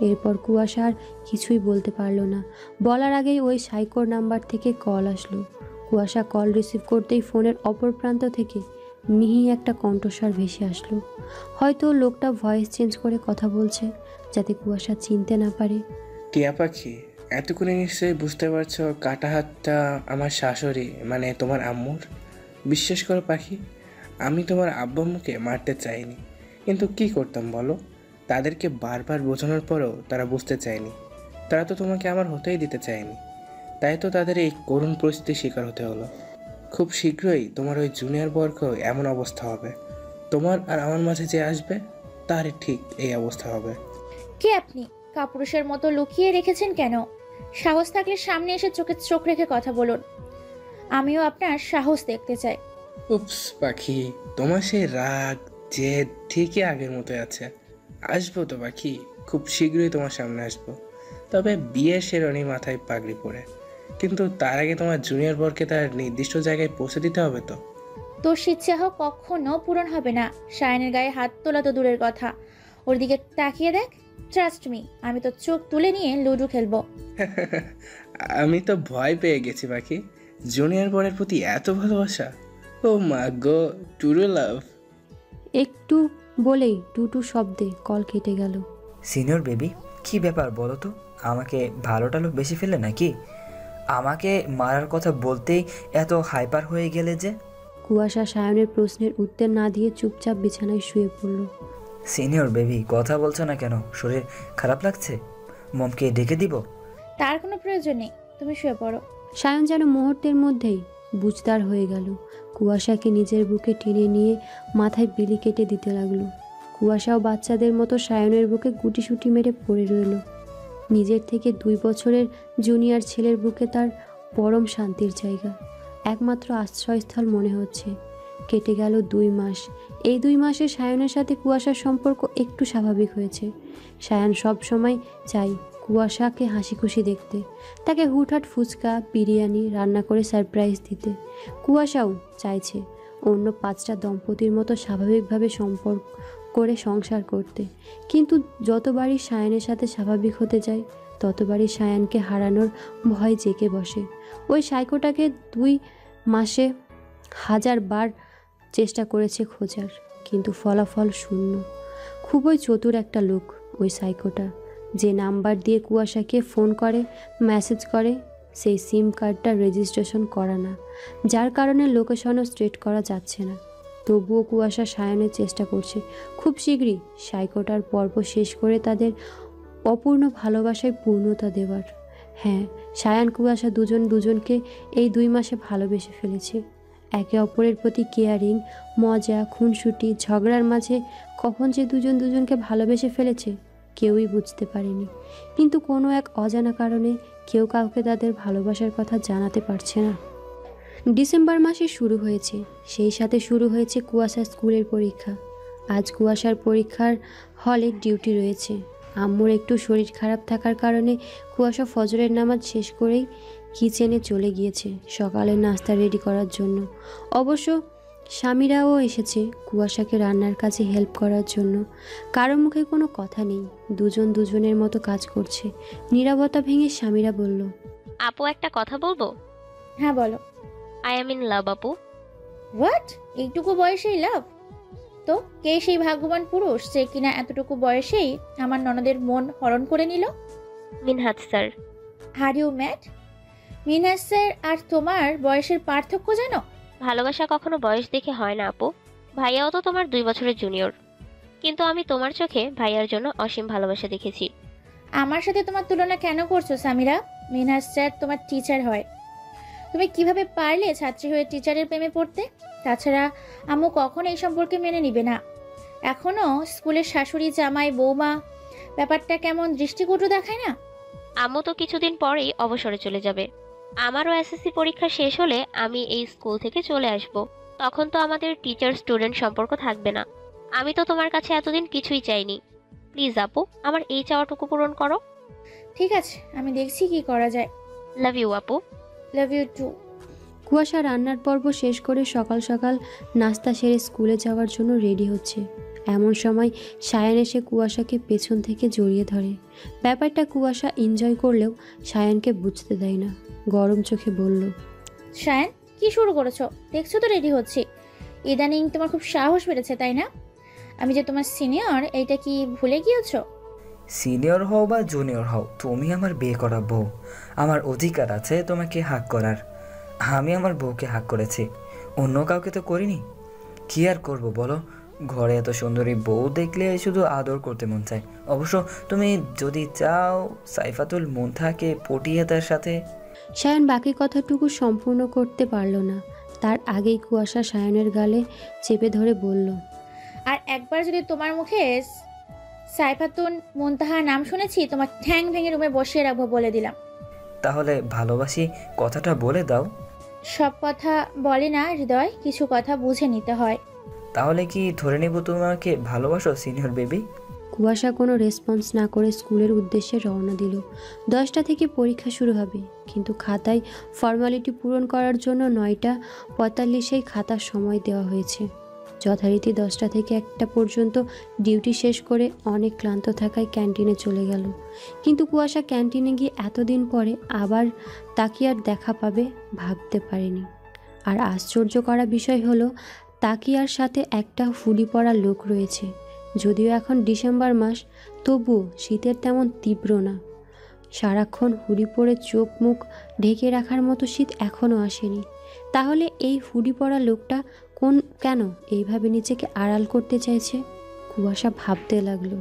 এরপর কুয়াশা আর কিছুই বলতে পারলো না। বলার আগেই ওই সাইকোর নাম্বার থেকে কল আসলো। কুয়াশা কল রিসিভ করতেই ফোনের অপর প্রান্ত থেকে মিহি একটা কণ্ঠস্বর ভেসে আসলো। হয়তো লোকটা ভয়েস চেঞ্জ করে কথা বলছে যাতে কুয়াশা চিনতে না পারে। টিয়া পাখি, এতক্ষণে নিশ্চয়ই বুঝতে পারছো কাটা হাতটা আমার শাশুড়ি মানে তোমার আম্মুর। বিশ্বাস করো পাখি, আমি তোমার আব্বু আম্মুকে মারতে চাইনি, কিন্তু কি করতাম বলো? তাদেরকে বারবার বোঝানোর পরেও তারা বুঝতে চায়নি। তারা তো তোমাকে আমার হতেই দিতে চায়নি, তাই তো তাদের এই করুণ পরিস্থিতির শিকার হতে হলো। খুব শীঘ্রই তোমার ওই জুনিয়র বর্গও এমন অবস্থা হবে। তোমার আর আমার মাঝে যে আসবে তার ঠিক এই অবস্থা হবে। কে আপনি? কাপুরুষের মতো লুকিয়ে রেখেছেন কেন? সাহস থাকলে সামনে এসে চোখে চোখ রেখে কথা বলুন, আমিও আপনার সাহস দেখতে চাই। উপস পাখি, তোমার সেই রাগ যে ঠিকই আগের মতোই আছে। আসবো তো পাখি, খুব শীঘ্রই তোমার সামনে আসবো, তবে বিয়ের শেরনি মাথায় পাগড়ি পরে। কিন্তু তার আগে তোমার জুনিয়র বরকে তার নির্দিষ্ট জায়গায় পৌঁছে দিতে হবে তো। তোর ইচ্ছা কখনো পূরণ হবে না। সায়নের গায়ে হাত তোলা তো দূরের কথা, ওর দিকে তাকিয়ে দেখ। ট্রাস্ট মি, আমি তো চোখ তুলে নিয়ে লুডো খেলবো। আমি তো ভয় পেয়ে গেছি পাখি, জুনিয়র বরের প্রতি এত ভালোবাসা। ও মা গো, টুরু লাভ। একটু বলেই টুটু শব্দে কল কেটে গেল। সিনিয়র বেবি, কি ব্যাপার বলো তো? আমাকে ভালো টালো বেশি ফেলে নাকি? আমাকে মারার কথা বলতেই এত হাইপার হয়ে গেলে যে? কুয়াশা সায়নের প্রশ্নের উত্তর না দিয়ে চুপচাপ বিছানায় শুয়ে পড়ল। সিনিয়র বেবি, কথা বলছো না কেন? শরীর খারাপ লাগছে? মমকে ডেকে দিব? তার কোনো প্রয়োজন নেই, তুমি শুয়ে পড়ো। সায়ন যেন মুহূর্তের মধ্যেই বুঝদার হয়ে গেল। কুয়াশাকে নিজের বুকে টেনে নিয়ে মাথায় বিলি কেটে দিতে লাগলো। কুয়াশাও বাচ্চাদের মতো সায়নের বুকে গুটিসুটি মেরে পড়ে রইল। নিজের থেকে 2 বছরের জুনিয়র ছেলের বুকে তার পরম শান্তির জায়গা, একমাত্র আশ্রয়স্থল মনে হচ্ছে। কেটে গেল 2 মাস। এই 2 মাসে সায়নের সাথে কুয়াশার সম্পর্ক একটু স্বাভাবিক হয়েছে। সায়ন সব সময় চাই কুয়াশাকে হাসি খুশি দেখতে, তাকে হুটহাট ফুচকা বিরিয়ানি রান্না করে সারপ্রাইজ দিতে। কুয়াশাও চাইছে অন্য 5টা দম্পতির মতো স্বাভাবিকভাবে সম্পর্ক করে সংসার করতে। কিন্তু যতবারই সায়নের সাথে স্বাভাবিক হতে যায় ততবারই সায়নকে হারানোর ভয় জেগে বসে। ওই সাইকোটাকে 2 মাসে 1000 বার চেষ্টা করেছে খোঁজার, কিন্তু ফলাফল শূন্য। খুবই চতুর একটা লোক ওই সাইকোটা। যে নাম্বার দিয়ে কুয়াশাকে ফোন করে মেসেজ করে সেই সিম কার্ডটা রেজিস্ট্রেশন করা না, যার কারণে লোকেশনও স্ট্রেট করা যাচ্ছে না। তবুও কুয়াশা সায়নের চেষ্টা করছে। খুব শীঘ্রই সাইকোটার পর্ব শেষ করে তাদের অপূর্ণ ভালোবাসায় পূর্ণতা দেওয়ার। হ্যাঁ, সায়ান কুয়াশা দুজন দুজনকে এই 2 মাসে ভালোবেসে ফেলেছে। একে অপরের প্রতি কেয়ারিং, মজা, খুনসুটি, ঝগড়ার মাঝে কখন যে দুজন দুজনকে ভালোবেসে ফেলেছে কেউই বুঝতে পারেনি। কিন্তু কোনো এক অজানা কারণে কেউ কাউকে তাদের ভালোবাসার কথা জানাতে পারছে না। ডিসেম্বর মাসে শুরু হয়েছে, সেই সাথে শুরু হয়েছে কুয়াশার স্কুলের পরীক্ষা। আজ কুয়াশার পরীক্ষার হলে ডিউটি রয়েছে। আম্মুর একটু শরীর খারাপ থাকার কারণে কুয়াশা ফজরের নামাজ শেষ করেই কিচেনে চলে গিয়েছে সকালের নাস্তা রেডি করার জন্য। অবশ্য স্বামীরাও এসেছে কুয়াশাকে রান্নার কাজে হেল্প করার জন্য। কারো মুখে কোনো কথা নেই, দুজন দুজনের মতো কাজ করছে। নীরবতা ভেঙে স্বামীরা বলল, আপু একটা কথা বলবো? হ্যাঁ বলো। আই এম ইন লাভ আপু। হোয়াট? এইটুকু বয়সেই লাভ? তো কে সেই ভাগ্যবান পুরুষ যে কিনা এতটুকু বয়সেই আমার ননদের মন হরণ করে নিল? Minhaj sir. Are you mad? Minhaj sir আর তোমার বয়সের পার্থক্য জানো? ভালোবাসা কখনো বয়স দেখে হয় না আপু। ভাইয়াও তো তোমার 2 বছরের জুনিয়র, কিন্তু আমি তোমার চোখে ভাইয়ার জন্য অসীম ভালোবাসা দেখেছি। আমার সাথে তোমার তুলনা কেন করছো সামিরা? মিনহাজ স্যার তোমার টিচার হয়। তুমি কিভাবে পারলে ছাত্রী হয়ে টিচারের প্রেমে পড়তে? তাছাড়া আম্মু কখনো এই সম্পর্কে মেনে নিবে না। এখনো স্কুলের শাশুড়ি, জামাই, বৌমা ব্যাপারটা কেমন দৃষ্টিকটু দেখায় না? আম্মু তো কিছুদিন পরেই অবসরে চলে যাবে। আমারও এসএসসি পরীক্ষা শেষ হলে আমি এই স্কুল থেকে চলে আসব। তখন তো আমাদের টিচার স্টুডেন্ট সম্পর্ক থাকবে না। আমি তো তোমার কাছে এতদিন কিছুই চাইনি। প্লিজ আপু, আমার এই চাওয়াটুকু পূরণ করো। ঠিক আছে, আমি দেখছি কি করা যায়। লাভ ইউ আপু। Love you too. কুয়াশা রান্নার পর্ব শেষ করে সকাল সকাল নাস্তা সেরে স্কুলে যাওয়ার জন্য রেডি হচ্ছে। এমন সময় সায়ান এসে কুয়াশাকে পেছন থেকে জড়িয়ে ধরে। ব্যাপারটা কুয়াশা এনজয় করলেও সায়ানকে বুঝতে দেয় না। গরম চোখে বলল, সায়ান, কি শুরু করেছো? দেখছো তো রেডি হচ্ছি। ইদানিং তোমার খুব সাহস বেড়েছে, তাই না? আমি যে তোমার সিনিয়র, এইটা কি ভুলে গিয়েছো? সিনিয়র হও বা জুনিয়র হও, তুমি আমার বিয়ে করা বউ। আমার অধিকার আছে তোমাকে হাক করার। আমি আমার বউকে হাক করেছি, অন্য কাউকে তো করিনি। কি আর করবো বলো? ঘরে এত সুন্দরী বউ দেখলে শুধু আদর করতে মন চায়। অবশ্য তুমি যদি চাও সাইফাতুল মুনথাকে পটিয়ে তার সাথে। সায়ান বাকি কথাটুকু সম্পূর্ণ করতে পারল না। তার আগেই কুয়াশা সায়ানের গালে চেপে ধরে বলল, আর একবার যদি তোমার মুখে সাইফাতুন মুনতাহা নাম শুনেছি, তোমার ঠ্যাং ভেঙে রুমে বসিয়ে রাখবো বলে দিলাম। তাহলে ভালোবাসি কথাটা বলে দাও। সব কথা বলে না হৃদয়, কিছু কথা বুঝে নিতে হয়। তাহলে কি ধরে নেব তোমাকে ভালোবাসো সিনিয়র বেবি? কুয়াশা কোনো রেসপন্স না করে স্কুলের উদ্দেশ্যে রওনা দিল। 10টা থেকে পরীক্ষা শুরু হবে, কিন্তু খাতায় ফর্মালিটি পূরণ করার জন্য 9:45 খাতার সময় দেওয়া হয়েছে। যথারীতি 10টা থেকে 1টা পর্যন্ত ডিউটি শেষ করে অনেক ক্লান্ত থাকায় ক্যান্টিনে চলে গেল। কিন্তু কুয়াশা ক্যান্টিনে গিয়ে এতদিন পরে আবার তাকিয়ার দেখা পাবে ভাবতে পারেনি। আর আশ্চর্য করা বিষয় হলো, তাকিয়ার সাথে একটা হুডি পরা লোক রয়েছে। যদিও এখন ডিসেম্বর মাস, তবুও শীতের তেমন তীব্র না। সারাক্ষণ হুডি পরে চোখ মুখ ঢেকে রাখার মতো শীত এখনও আসেনি। তাহলে এই হুডি পরা লোকটা কেন এইভাবে নিজেকে আড়াল করতে চাইছে? কুয়াশা ভাবতে লাগলো।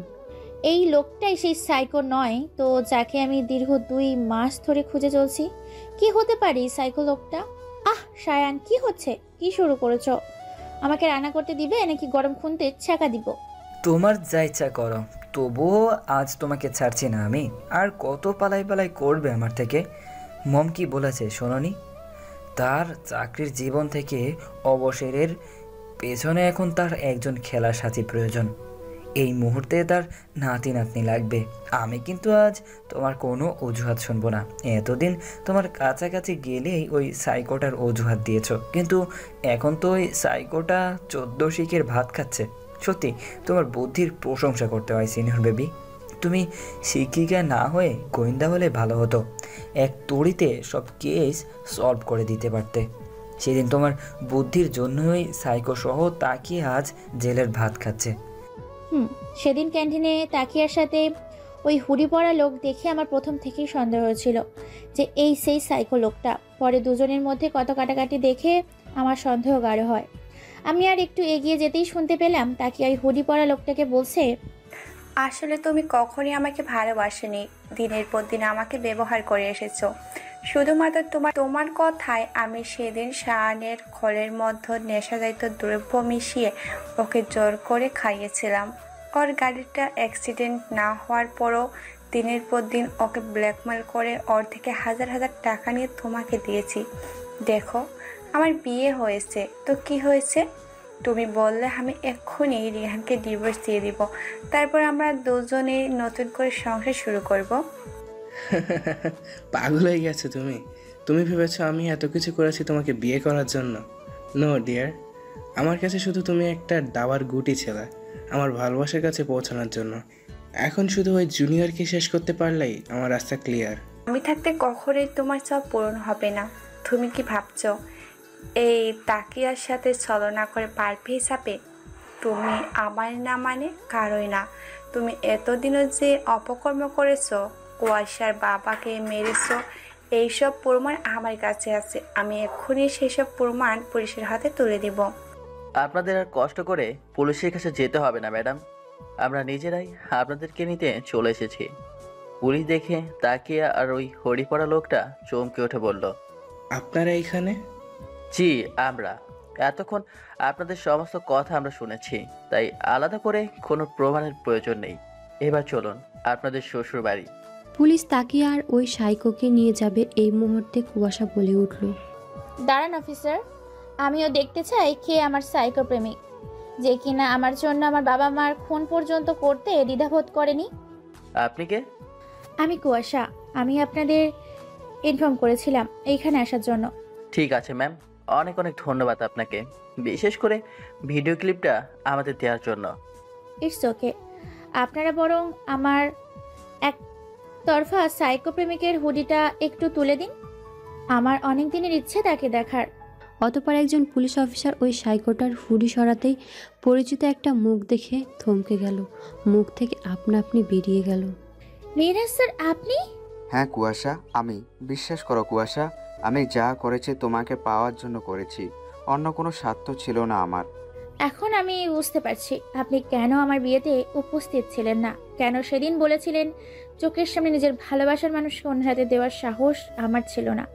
এই লোকটাই সেই সাইকো নয় তো, যাকে আমি দীর্ঘ 2 মাস ধরে খুঁজে চলছি? কি হতে পারে এই সাইকো লোকটা? সায়ান, কি হচ্ছে? কি শুরু করেছো? আমাকে রান্না করতে দিবে নাকি গরম খুনতে ছাকা দিব? তোমার যা ইচ্ছা করো, তবুও আজ তোমাকে ছাড়ছি না আমি। আর কত পালাই পালাই করবে আমার থেকে? মম কি বলেছে শোনোনি? তার চাকরির জীবন থেকে অবসরের পেছনে এখন তার একজন খেলার সাথী প্রয়োজন। এই মুহূর্তে তার নাতি নাতনি লাগবে। আমি কিন্তু আজ তোমার কোনো অজুহাত শুনবো না। এতদিন তোমার কাছাকাছি গেলেই ওই সাইকোটার অজুহাত দিয়েছো, কিন্তু এখন তো ওই সাইকোটা 14 শিখের ভাত খাচ্ছে। সত্যি তোমার বুদ্ধির প্রশংসা করতে হয় সিনিয়র বেবি। তুমি শিক্ষিকা না হয়ে গোয়েন্দা হলে ভালো হতো। এক তড়িতে সব কেস সলভ করে দিতে পারতে। সেদিন তোমার বুদ্ধির জন্যই সাইকো সহ তাকিয়ে আজ জেলের ভাত খাচ্ছে। সেদিন ক্যান্টিনে তাকিয়ার সাথে ওই হুডি পরা লোক দেখে আমার প্রথম থেকেই সন্দেহ হয়েছিল যে এই সেই সাইকো লোকটা। পরে দুজনের মধ্যে কত কাটাকাটি দেখে আমার সন্দেহ গাঢ় হয়। আমি আর একটু এগিয়ে যেতেই শুনতে পেলাম তাকিয়া ওই হুডি পরা লোকটাকে বলছে, আসলে তুমি কখনই আমাকে ভালোবাসোনি, দিনের পর দিন আমাকে ব্যবহার করে এসেছো। শুধুমাত্র তোমার কথায় আমি সেদিন শায়ানের খোলের মধ্যে নেশাজাতীয় দ্রব্য মিশিয়ে ওকে জোর করে খাইয়েছিলাম। ওর গাড়িটা অ্যাক্সিডেন্ট না হওয়ার পরও দিনের পর দিন ওকে ব্ল্যাকমেল করে ওর থেকে হাজার হাজার টাকা নিয়ে তোমাকে দিয়েছি। দেখো, আমার বিয়ে হয়েছে তো কি হয়েছে? তুমি বললে আমি এক্ষুনি রিহানকে ডিভোর্স দিয়ে দিব, তারপর আমরা দুজনেই নতুন করে সংসার শুরু করব। পাগল হয়ে গেছো তুমি? তুমি ভেবেছো আমি এত কিছু করেছি তোমাকে বিয়ে করার জন্য? নো ডিয়ার, আমার কাছে শুধু তুমি একটা দাবার গুটি ছেলে আমার ভালোবাসার কাছে পৌঁছানোর জন্য। এখন শুধু ওই জুনিয়রকে শেষ করতে পারলেই আমার রাস্তা ক্লিয়ার। আমি থাকতে কখনোই তোমার সব পূরণ হবে না। তুমি কি ভাবছো এই তাকিয়ার সাথে ছলনা করে পারবে হিসাবে? তুমি আমার না মানে কারোই না। তুমি এতদিনও যে অপকর্ম করেছো, কুয়াশার বাবাকে মেরেছো, এইসব প্রমাণ আমার কাছে আছে। আমি এক্ষুনি সেসব প্রমাণ পুলিশের হাতে তুলে দেব। আপনাদের আর কষ্ট করে পুলিশের কাছে যেতে হবে না ম্যাডাম, আমরা নিজেরাই আপনাদেরকে নিতে চলে এসেছি। পুলিশ দেখে তাকিয়া আর ওই হরিপড়া লোকটা চমকে উঠে বলল, আপনারা এইখানে? জি, আমরা এতক্ষণ আপনাদের সমস্ত কথা আমরা শুনেছি, তাই আলাদা করে কোনো প্রমাণের প্রয়োজন নেই। এবার চলুন আপনাদের শ্বশুর বাড়ি। পুলিশ তাকিয়া আর ওই সাইকোকে নিয়ে যাবে এই মুহূর্তে কুয়াশা বলে উঠল, দাঁড়ান অফিসার, আমিও দেখতে চাই কে আমার সাইকো প্রেমিক, যে কিনা আমার জন্য আমার বাবা মার খুন পর্যন্ত করতে দ্বিধাবোধ করেনি। আপনি কে? আমি কুয়াশা, আমি আপনাদের ইনফর্ম করেছিলাম এইখানে আসার জন্য। ঠিক আছে ম্যাম, অনেক অনেক ধন্যবাদ আপনাকে, বিশেষ করে ভিডিও ক্লিপটা আমাদের দেওয়ার জন্য। ইটস ওকে, আপনারা বরং আমার একতরফা সাইকো প্রেমিকের হুডিটা একটু তুলে দিন, আমার অনেক দিনের ইচ্ছে তাকে দেখার। অতঃপর একজন পুলিশ অফিসার ওই সাইকোটার হুডি সরাতেই পরিচিত একটা মুখ দেখে থমকে গেল, মুখ থেকে আপনা আপনি বেরিয়ে গেল, মিরাজ স্যার আপনি? হ্যাঁ কুয়াশা, আমি। বিশ্বাস করো কুয়াশা, আমি যা করেছি তোমাকে পাওয়ার জন্য করেছি, অন্য কোনো স্বার্থ ছিল না আমার। এখন আমি বুঝতে পারছি আপনি কেন আমার বিয়েতে উপস্থিত ছিলেন না, কেন সেদিন বলেছিলেন চোখের সামনে নিজের ভালোবাসার মানুষকে অন্য হাতে দেওয়ার সাহস আমার ছিল না।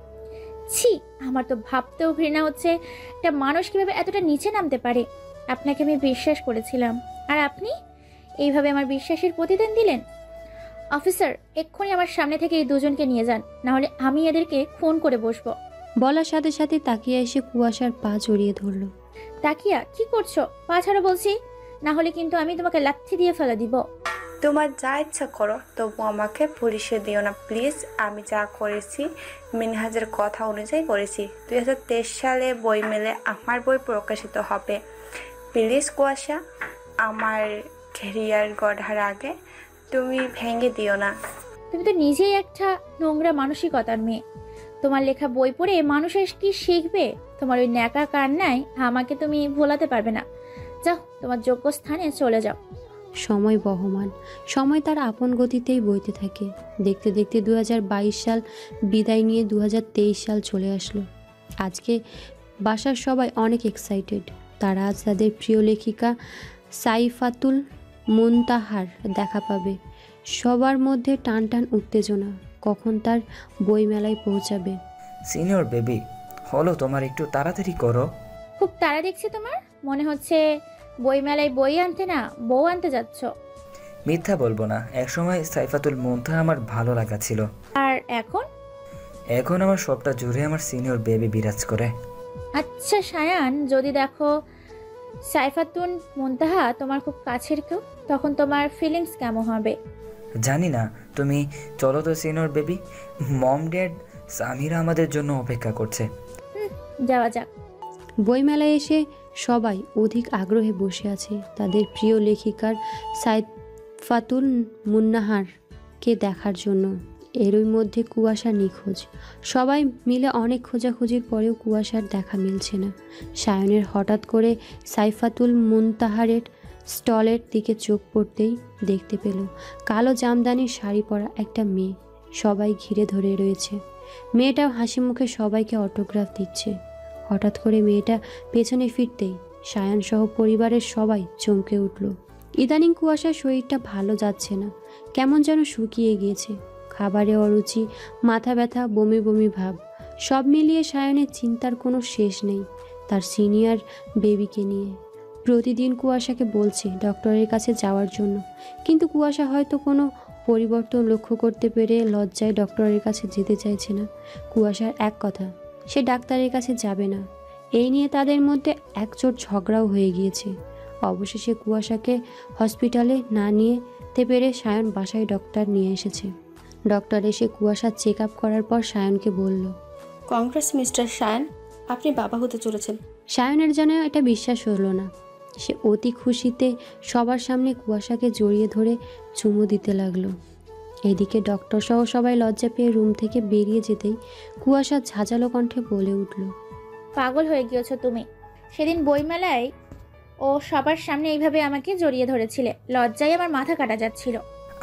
ছি, আমার তো ভাবতেও ঘৃণা হচ্ছে একটা মানুষ কিভাবে এতটা নিচে নামতে পারে। আপনাকে আমি বিশ্বাস করেছিলাম, আর আপনি এইভাবে আমার বিশ্বাসের প্রতিদান দিলেন। অফিসার, এক্ষুনি আমার সামনে থেকে এই দুজনকে নিয়ে যান, না হলে আমি এদেরকে খুন করে বসবো। বলার সাথে সাথে তাকিয়া এসে কুয়াশার পা জড়িয়ে ধরল। তাকিয়া, কি করছো? পা ছাড়ো বলছি, না হলে কিন্তু আমি তোমাকে লাথি দিয়ে ফেলে দিব। তোমার যা ইচ্ছা করো, তবু আমাকে পুলিশে দিও না প্লিজ। আমি যা করেছি মিনহাজের কথা অনুযায়ী করেছি। 2023 সালে বই মেলে আমার বই প্রকাশিত হবে। প্লিজ কুয়াশা, আমার ক্যারিয়ার গড়ার আগে তুমি ভেঙে দিও না। তুমি তো নিজেই একটা নোংরা মানসিকতার মেয়ে। তোমার লেখা বই পড়ে মানুষের কি শিখবে? তোমার ওই ন্যাকা কান্নায় আমাকে তুমি ভোলাতে পারবে না। যাও, তোমার যোগ্য স্থানে চলে যাও। সময় বহমান, সময় তার আপন গতিতেই বইতে থাকে। দেখতে দেখতে 2022 সাল বিদায় নিয়ে 2023 সাল চলে আসলো। আজকে বাসার সবাই অনেক এক্সাইটেড। তারা আজ তাদের প্রিয় লেখিকা সাইফাতুল মুনতাহার দেখা পাবে। সবার মধ্যে টান টান উত্তেজনা, কখন তার বইমেলায় পৌঁছাবে। সিনিয়র বেবি, হলো তোমার, একটু তাড়াতাড়ি করো। খুব তাড়া দেখছি তোমার, মনে হচ্ছে বই মেলায় বই আনতে না বউ আনতে যাচ্ছ। মিথ্যা বলবো না, একসময় সাইফাতুল মুনতাহা আমার ভালো লাগা ছিল, আর এখন? এখন আমার সবটা জুড়ে আমার সিনিয়র বেবি বিরাজ করে। আচ্ছা শায়ান, যদি দেখো সাইফাতুল মুনতাহা তোমার খুব কাছের কেউ, তখন তোমার ফিলিংস কেমন হবে? জানি না, তুমি চলো তো senior baby, mom dad Samira আমাদের জন্য অপেক্ষা করছে। যাওয়া যাক। বইমেলায় এসে সবাই অধিক আগ্রহে বসে আছে তাদের প্রিয় লেখিকার সাইফাতুল মুন্নাহারকে দেখার জন্য। এরই মধ্যে কুয়াশা নিখোঁজ। সবাই মিলে অনেক খোঁজাখুঁজির পরেও কুয়াশার দেখা মিলছে না। সায়নের হঠাৎ করে সাইফাতুল মুনতাহারের স্টলের দিকে চোখ পড়তেই দেখতে পেল কালো জামদানির শাড়ি পরা একটা মেয়ে সবাই ঘিরে ধরে রয়েছে। মেয়েটাও হাসি মুখে সবাইকে অটোগ্রাফ দিচ্ছে। হঠাৎ করে মেয়েটা পেছনে ফিরতেই সায়ান সহ পরিবারের সবাই চমকে উঠল। ইদানিং কুয়াশার শরীরটা ভালো যাচ্ছে না, কেমন যেন শুকিয়ে গিয়েছে। খাবারে অরুচি, মাথা ব্যথা, বমি বমি ভাব, সব মিলিয়ে সায়নের চিন্তার কোনো শেষ নেই তার সিনিয়র বেবিকে নিয়ে। প্রতিদিন কুয়াশাকে বলছে ডক্টরের কাছে যাওয়ার জন্য, কিন্তু কুয়াশা হয়তো কোনো পরিবর্তন লক্ষ্য করতে পেরে লজ্জায় ডক্টরের কাছে যেতে চাইছে না। কুয়াশার এক কথা, সে ডাক্তারের কাছে যাবে না। এই নিয়ে তাদের মধ্যে একজোট ঝগড়াও হয়ে গিয়েছে। অবশেষে কুয়াশাকে হসপিটালে না নিতে পেরে সায়ন বাসায় ডক্টর নিয়ে এসেছে। ডক্টর এসে কুয়াশা চেক আপ করার পর সায়নকে বলল, কংগ্রেস মিস্টার সায়ন, আপনি বাবা হতে চলেছেন। সায়নের যেন এটা বিশ্বাস হলো না। সে অতি খুশিতে সবার সামনে কুয়াশাকে জড়িয়ে ধরে চুমু দিতে লাগলো। এদিকে ডক্টর সহ সবাই লজ্জা পেয়ে রুম থেকে বেরিয়ে যেতেই কুয়াশা ঝাঁঝালো কণ্ঠে বলে উঠল, পাগল হয়ে গিয়েছো তুমি। সেদিন বইমেলায় ও সবার সামনে এইভাবে আমাকে জড়িয়ে ধরেছিলে, লজ্জায় আমার মাথা কাটা যাচ্ছিল।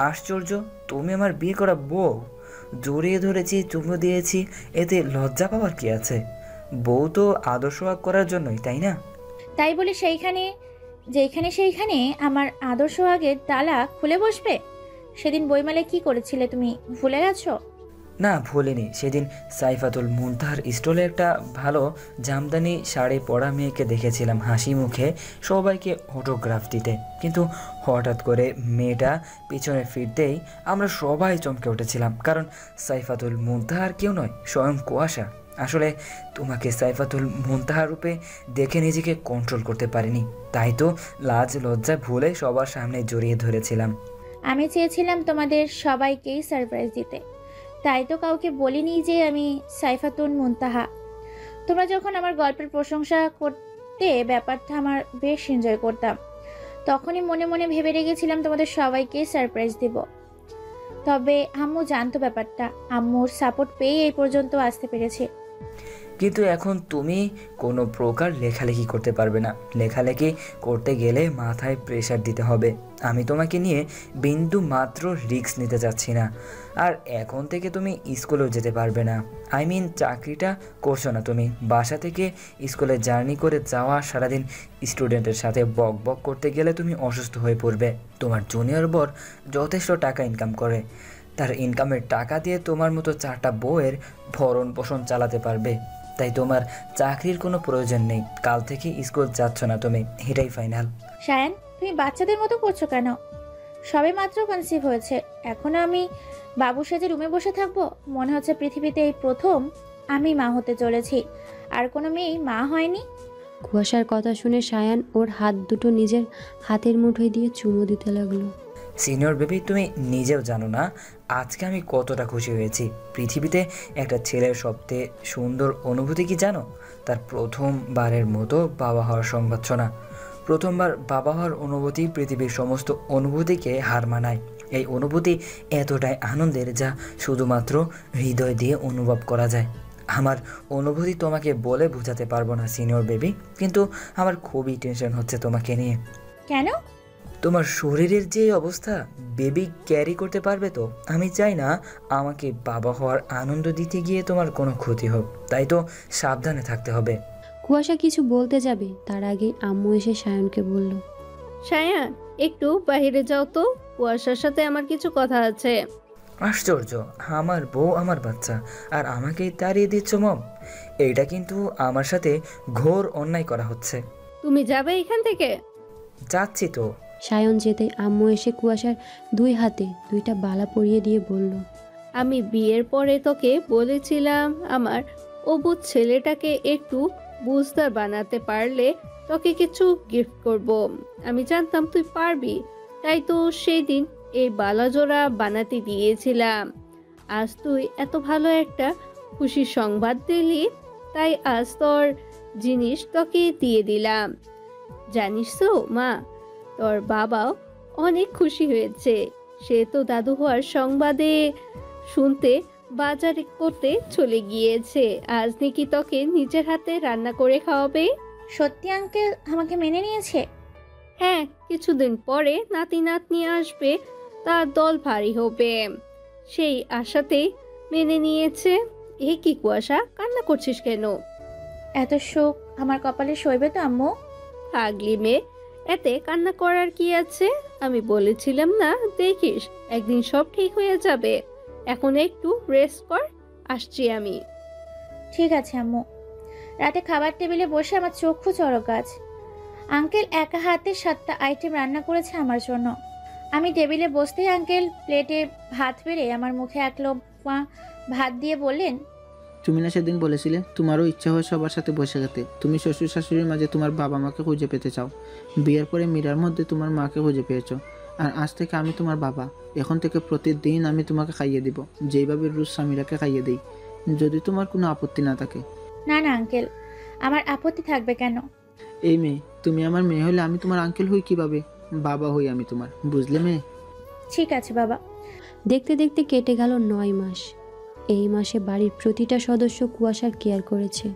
আশ্চর্য, তুমি আমার বিয়ে করা বউ, জড়িয়ে ধরেছি, চুমু দিয়েছি, এতে লজ্জা পাওয়ার কি আছে? বউ তো আদর্শ ভাগ করার জন্যই, তাই না? তাই বলে সেইখানে আমার আদর্শ আগের ডালা খুলে বসবে? সেদিন বইমেলায় কি করেছিলে তুমি ভুলে গেছো? না, ভুলিনি। সেদিন সাইফাতুল মুনতাহার স্টলে একটা ভালো জামদানি শাড়ি পরা মেয়েকে দেখেছিলাম হাসি মুখে সবাইকে অটোগ্রাফ দিতে, কিন্তু হঠাৎ করে মেয়েটা পিছনে ফিরতেই আমরা সবাই চমকে উঠেছিলাম, কারণ সাইফাতুল মুনতাহার কেউ নয়, স্বয়ং কুয়াশা। আসলে তোমাকে সাইফাতুল মুনতাহার রূপে দেখে নিজেকে কন্ট্রোল করতে পারিনি, তাই তো লাজ লজ্জা ভুলে সবার সামনে জড়িয়ে ধরেছিলাম। আমি চেয়েছিলাম তোমাদের সবাইকেই সারপ্রাইজ দিতে, তাই তো কাউকে বলিনি যে আমি সাইফাতুন মুনতাহা। তোমরা যখন আমার গল্পের প্রশংসা করতে, ব্যাপারটা আমার বেশ এনজয় করতাম। তখনই মনে মনে ভেবে রেখেছিলাম তোমাদের সবাইকেই সারপ্রাইজ দেব। তবে আম্মু জানতো ব্যাপারটা, আম্মুর সাপোর্ট পেয়ে এই পর্যন্ত আসতে পেরেছে। কিন্তু এখন তুমি কোনো প্রকার লেখালেখি করতে পারবে না। লেখালেখি করতে গেলে মাথায় প্রেশার দিতে হবে। আমি তোমাকে নিয়ে বিন্দু মাত্র রিস্ক নিতে চাচ্ছি না। আর এখন থেকে তুমি স্কুলেও যেতে পারবে না। চাকরিটা করছো না তুমি, বাসা থেকে স্কুলে জার্নি করে যাওয়া, সারাদিন স্টুডেন্টের সাথে বক বক করতে গেলে তুমি অসুস্থ হয়ে পড়বে। তোমার জুনিয়র বর যথেষ্ট টাকা ইনকাম করে, তার ইনকামের টাকা দিয়ে তোমার মতো 4টা বউয়ের ভরণ পোষণ চালাতে পারবে। তাই তোমার চাকরির কোনো প্রয়োজন নেই। কাল থেকে স্কুল যাচ্ছ না তুমি, এটাই ফাইনাল। শায়ান, তুমি বাচ্চাদের মতো করছো কেন? সবে মাত্র কনসিভ হয়েছে, এখনো আমি বাবু সেজে রুমে বসে থাকবো? মনে হচ্ছে পৃথিবীতে এই প্রথম আমি মা হতে চলেছি, আর কোনো মেয়েই মা হয়নি। কুয়াশার কথা শুনে সায়ান ওর হাত দুটো নিজের হাতের মুঠোয় দিয়ে চুমু দিতে লাগলো। সিনিয়র বেবি, তুমি নিজেও জানো না আজকে আমি কতটা খুশি হয়েছি। পৃথিবীতে একটা ছেলের সবচেয়ে সুন্দর অনুভূতি কি জানো? তার প্রথমবারের মতো বাবা হওয়ার সংবাদ শোনা। প্রথমবার বাবা হওয়ার অনুভূতি পৃথিবীর সমস্ত অনুভূতিকে হার মানায়। এই অনুভূতি এতটাই আনন্দের যা শুধুমাত্র হৃদয় দিয়ে অনুভব করা যায়। আমার অনুভূতি তোমাকে বলে বোঝাতে পারবো না সিনিয়র বেবি, কিন্তু আমার খুবই টেনশন হচ্ছে তোমাকে নিয়ে। কেন? তোমার শরীরের যে অবস্থা, বেবি ক্যারি করতে পারবে তো? আমি চাই না আমাকে বাবা হওয়ার আনন্দ দিতে গিয়ে তোমার কোনো ক্ষতি হোক, তাই তো সাবধানে থাকতে হবে। কুয়াশা কিছু বলতে যাবে তার আগে আম্মু এসে সায়নকে বলল, সায়ান, একটু বাইরে যাও তো, কুয়াশার সাথে আমার কিছু কথা আছে। আশ্চর্য, আমার বউ আমার বাচ্চা আর আমাকেই তাড়িয়ে দিচ্ছ মম? এইটা কিন্তু আমার সাথে ঘোর অন্যায় করা হচ্ছে। তুমি যাবে এখান থেকে? যাচ্ছি তো। সায়ন যেতে আম্মু এসে কুয়াশার 2 হাতে 2টা বালা পরিয়ে দিয়ে বলল, আমি বিয়ের পরে তোকে বলেছিলাম আমার অবুঝ ছেলেটাকে একটু বুঝদার বানাতে পারলে তোকে কিছু গিফট করব। আমি জানতাম তুই পারবি, তাই তো সেই দিন এই বালাজোড়া বানাতে দিয়েছিলাম। আজ তুই এত ভালো একটা খুশির সংবাদ দিলি, তাই আজ তোর জিনিস তোকে দিয়ে দিলাম। জানিস তো মা, তোর বাবাও অনেক খুশি হয়েছে। সে তো দাদু হওয়ার সংবাদে শুনতে বাজারে করতে চলে গিয়েছে। আজ নাকি তোকে নিজের হাতে রান্না করে খাওয়াবে। সত্যি আঙ্কেল আমাকে মেনে নিয়েছে? হ্যাঁ, কিছুদিন পরে নাতি নাতনি আসবে, তার দল ভারী হবে, সেই আশাতেই মেনে নিয়েছে। এ কি কুয়াশা, কান্না করছিস কেন? এত সুখ আমার কপালে সইবে তো আম্মু? পাগলি মেয়ে, এতে কান্না করার কি আছে? আমি বলেছিলাম না, দেখিস একদিন সব ঠিক হয়ে যাবে। এখন একটু রেস্ট কর, আসছি আমি। ঠিক আছে আম্মু। রাতে খাবার টেবিলে বসে আমার চক্ষু চড়ক গাছ। আঙ্কেল একা হাতে 7টা আইটেম রান্না করেছে আমার জন্য। আমি টেবিলে বসতেই আঙ্কেল প্লেটে ভাত বেড়ে আমার মুখে 1 লোকমা ভাত দিয়ে বললেন, তুমি না সেদিন বলেছিলে তোমারও ইচ্ছা হয় সবার সাথে বসে খেতে। তুমি শ্বশুর শাশুড়ির মাঝে তোমার বাবা মাকে খুঁজে পেতে চাও। বিয়ের পরে মীরার মধ্যে তোমার মাকে খুঁজে পেয়েছো। আর আজ থেকে আমি তোমার বাবা। এখন থেকে প্রতিদিন আমি তোমাকে খাইয়ে দিব, যেইভাবে রোজ সামিরাকে খাইয়ে দিই, যদি তোমার কোনো আপত্তি না থাকে। না না আঙ্কেল, আমার আপত্তি থাকবে কেন? এই মেয়ে, তুমি আমার মেয়ে হলে আমি তোমার আঙ্কেল হই কিভাবে? বাবা হই আমি তোমার, বুঝলে মেয়ে? ঠিক আছে বাবা। দেখতে দেখতে কেটে গেল 9 মাস। এই মাসে বাড়ির প্রতিটা সদস্য কুয়াশার কেয়ার করেছে।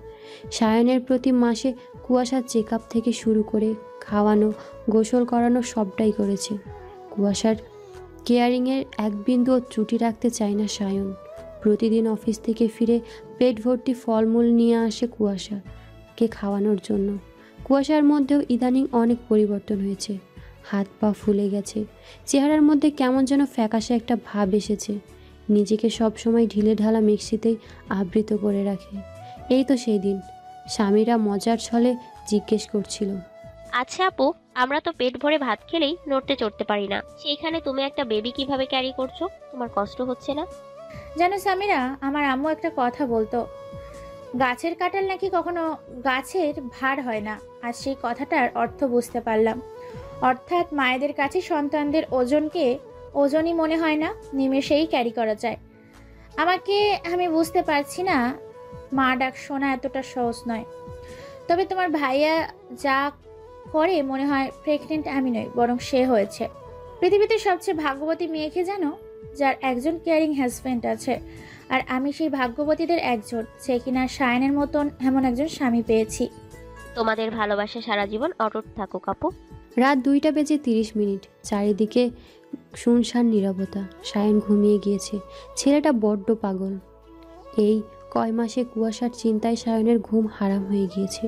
সায়নের প্রতি মাসে কুয়াশার চেক আপ থেকে শুরু করে খাওয়ানো, গোসল করানো সবটাই করেছে। কুয়াশার কেয়ারিংয়ের এক বিন্দুও ত্রুটি রাখতে চায় না সায়ন। প্রতিদিন অফিস থেকে ফিরে পেট ভর্তি ফলমূল নিয়ে আসে কুয়াশাকে খাওয়ানোর জন্য। কুয়াশার মধ্যেও ইদানিং অনেক পরিবর্তন হয়েছে। হাত পা ফুলে গেছে, চেহারার মধ্যে কেমন যেন ফ্যাকাশে একটা ভাব এসেছে। নিজেকে সবসময় ঢিলে ঢালা মিক্সিতেই আবৃত করে রাখে। এই তো সেই দিন স্বামীরা মজার ছলে জিজ্ঞেস করছিল, আচ্ছা আপু, আমরা তো পেট ভরে ভাত খেলেই নড়তে চড়তে পারি না, সেইখানে তুমি একটা বেবি কিভাবে ক্যারি করছো? তোমার কষ্ট হচ্ছে না? জানো সামিরা, আমার আম্মু একটা কথা বলতো, গাছের কাঁঠাল নাকি কখনো গাছের ভার হয় না। আর সেই কথাটার অর্থ বুঝতে পারলাম। অর্থাৎ মায়েদের কাছে সন্তানদের ওজনকে ওজনই মনে হয় না, নিমেষেই ক্যারি করা যায়। আমি বুঝতে পারছি না মা ডাক শোনা এতটা সহজ নয়। তবে তোমার ভাইয়া যা করে মনে হয় প্রেগনেন্ট আমি নই, বরং সে হয়েছে। পৃথিবীতে সবচেয়ে ভাগ্যবতী মেয়েকে জানো, যার একজন কেয়ারিং হাজব্যান্ড আছে। আর আমি সেই ভাগ্যবতীদের একজন, সে কিনা সায়নের মতন এমন একজন স্বামী পেয়েছি। তোমাদের ভালোবাসা সারা জীবন অটুট থাকুক আপু। রাত 2টা বেজে 30 মিনিট। চারিদিকে শুনশান নীরবতা। সায়ন ঘুমিয়ে গিয়েছে। ছেলেটা বড্ড পাগল। এই কয় মাসে কুয়াশার চিন্তায় সায়নের ঘুম হারাম হয়ে গিয়েছে।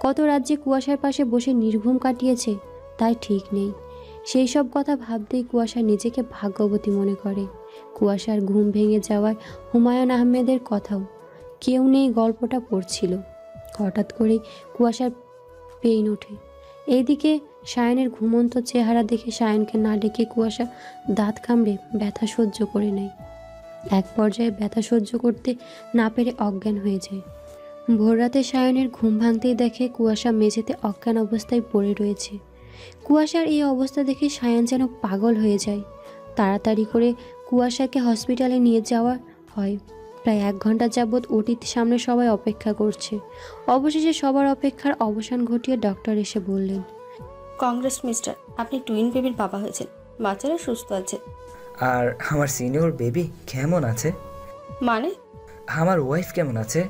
কত রাত যে কুয়াশার পাশে বসে নির্ঘুম কাটিয়েছে তাই ঠিক নেই। সেই সব কথা ভাবতেই কুয়াশা নিজেকে ভাগ্যবতী মনে করে। কুয়াশার ঘুম ভেঙে যাওয়ায় হুমায়ুন আহমেদের কথাও কেউ নেই গল্পটা পড়ছিল। হঠাৎ করেই কুয়াশার পেইন ওঠে। এইদিকে সায়নের ঘুমন্ত চেহারা দেখে সায়নকে না ডেকে কুয়াশা দাঁত কামড়ে ব্যথা সহ্য করে নেয়। এক পর্যায়ে ব্যথা সহ্য করতে না পেরে অজ্ঞান হয়ে যায়। ভোররাতে সায়নের ঘুম ভাঙতেই দেখে কুয়াশা মেঝেতে অজ্ঞান অবস্থায় পড়ে রয়েছে। কুয়াশার এই অবস্থা দেখে সায়ন যেন পাগল হয়ে যায়। তাড়াতাড়ি করে কুয়াশাকে হসপিটালে নিয়ে যাওয়া হয়। প্রায় 1 ঘন্টা যাবৎ ওটির সামনে সবাই অপেক্ষা করছে। অবশেষে সবার অপেক্ষার অবসান ঘটিয়ে ডক্টর এসে বললেন, কংগ্রেস মিস্টার, আপনি টুইন বেবির বাবা হয়েছেন। বাচ্চারা সুস্থ আছে। আর আমার সিনিয়র বেবি কেমন আছে? মানে? আমার ওয়াইফ কেমন আছে?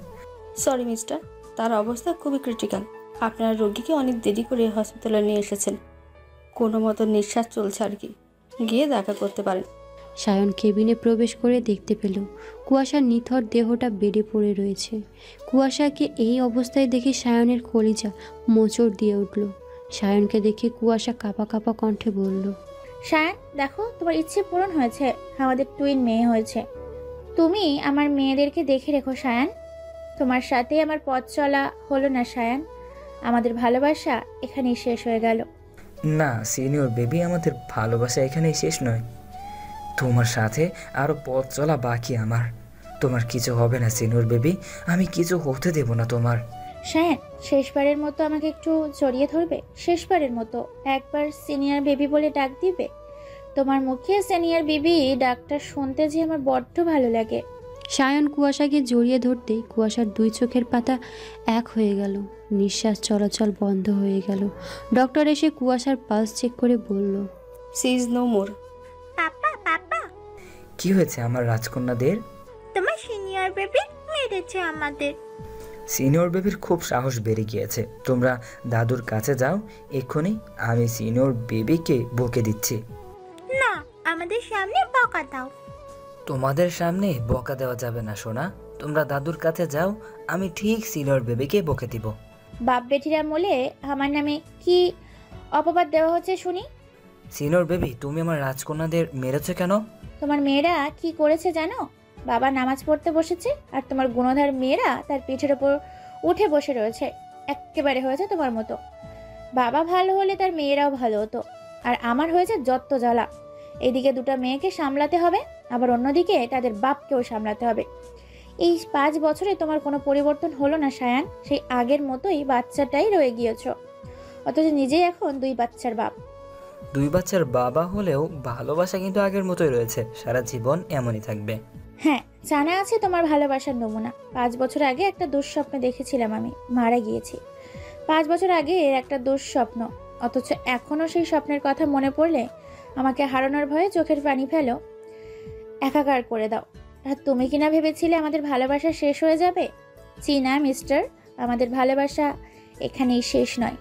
সরি মিস্টার, তার অবস্থা খুবই ক্রিটিক্যাল। আপনার রোগীকে অনেক দেরি করে হসপিটালে নিয়ে এসেছেন। কোনো মতো নিঃশ্বাস চলছে আর কি, গিয়ে দেখা করতে পারেন। সায়ন কেবিনে প্রবেশ করে দেখতে পেল কুয়াশার নিথর দেহটা বেডে পড়ে রয়েছে। কুয়াশাকে এই অবস্থায় দেখে সায়নের কলিজা মোচড় দিয়ে উঠল। সায়নকে দেখে কুয়াশা কাঁপা কাঁপা কণ্ঠে বলল, সায়ন দেখো, তোমার ইচ্ছে পূরণ হয়েছে, আমাদের টুইন মেয়ে হয়েছে। তুমি আমার মেয়েদেরকে দেখে রেখো সায়ন। তোমার সাথে আমার পথ চলা হলো না সায়ন, আমাদের ভালোবাসা এখানেই শেষ হয়ে গেল। না সিনিয়র বেবি, আমাদের ভালোবাসা এখানেই শেষ নয়, তোমার সাথে আরও পথ চলা বাকি আমার। তোমার কিছু হবে না সিনিয়র বেবি, আমি কিছু হতে দেব না তোমার। সায়ন, শেষবারের মতো আমাকে একটু জড়িয়ে ধরবে? শেষবারের মতো একবার সিনিয়র বেবি বলে ডাক দিবে? তোমার মুখে সিনিয়র বেবি ডাকটা শুনতে যে আমার বড্ড ভালো লাগে। সায়ন কুয়াশাকে জড়িয়ে ধরতেই কুয়াশার 2 চোখের পাতা এক হয়ে গেল। নিঃশ্বাস চলাচল বন্ধ হয়ে গেল। ডক্টর এসে কুয়াশার পালস চেক করে বলল, সি ইজ নো মোর। পাপা পাপা, কি হয়েছে আমার রাজকন্যাদের? তোমার সিনিয়র বেবি মেরেছে আমাদের। সিনিয়র বেবির খুব সাহস বেড়ে গিয়েছে। তোমরা দাদুর কাছে যাও এক্ষুনি, আমি সিনিয়র বেবিকে বকে দিচ্ছি। না, আমাদের সামনে বকা দাও। তোমাদের সামনে বকা দেওয়া যাবে না সোনা, তোমরা দাদুর কাছে যাও, আমি ঠিক সিনিয়র বেবিকে বকে দিব। বাপ বেটিরা বলে আমার নামে কি অপবাদ দেওয়া হচ্ছে শুনি? সিনিয়র বেবি, তুমি আমার রাজকন্যাদের মেরেছো কেন? তোমার মেয়েরা কি করেছে জানো? বাবা নামাজ পড়তে বসেছে আর তোমার গুণধার মেয়েরা তার পিঠের ওপর উঠে বসে রয়েছে। এক্কেবারে হয়েছে তোমার মতো। বাবা ভালো হলে তার মেয়েরাও ভালো হতো, আর আমার হয়েছে যত জ্বালা। এইদিকে দুটো মেয়েকে সামলাতে হবে, আবার অন্যদিকে তাদের বাপকেও সামলাতে হবে। এই 5 বছরে তোমার কোনো পরিবর্তন হলো না সায়ান, সেই আগের মতোই বাচ্চাটাই রয়ে গিয়েছ, অথচ নিজেই এখন 2 বাচ্চার বাপ। 2 বাচ্চার বাবা হলেও ভালোবাসা কিন্তু আগের মতোই রয়েছে, সারা জীবন এমনই থাকবে। হ্যাঁ, জানা আছে তোমার ভালোবাসার নমুনা। 5 বছর আগে একটা দুঃস্বপ্ন দেখেছিলাম, আমি মারা গিয়েছি 5 বছর আগে এর একটা দুঃস্বপ্ন, অথচ এখনও সেই স্বপ্নের কথা মনে পড়লে আমাকে হারানোর ভয়ে চোখের পানি ফেলো, একাকার করে দাও। আর তুমি কিনা ভেবেছিলে আমাদের ভালোবাসা শেষ হয়ে যাবে? চীনা মিস্টার, আমাদের ভালোবাসা এখানেই শেষ নয়।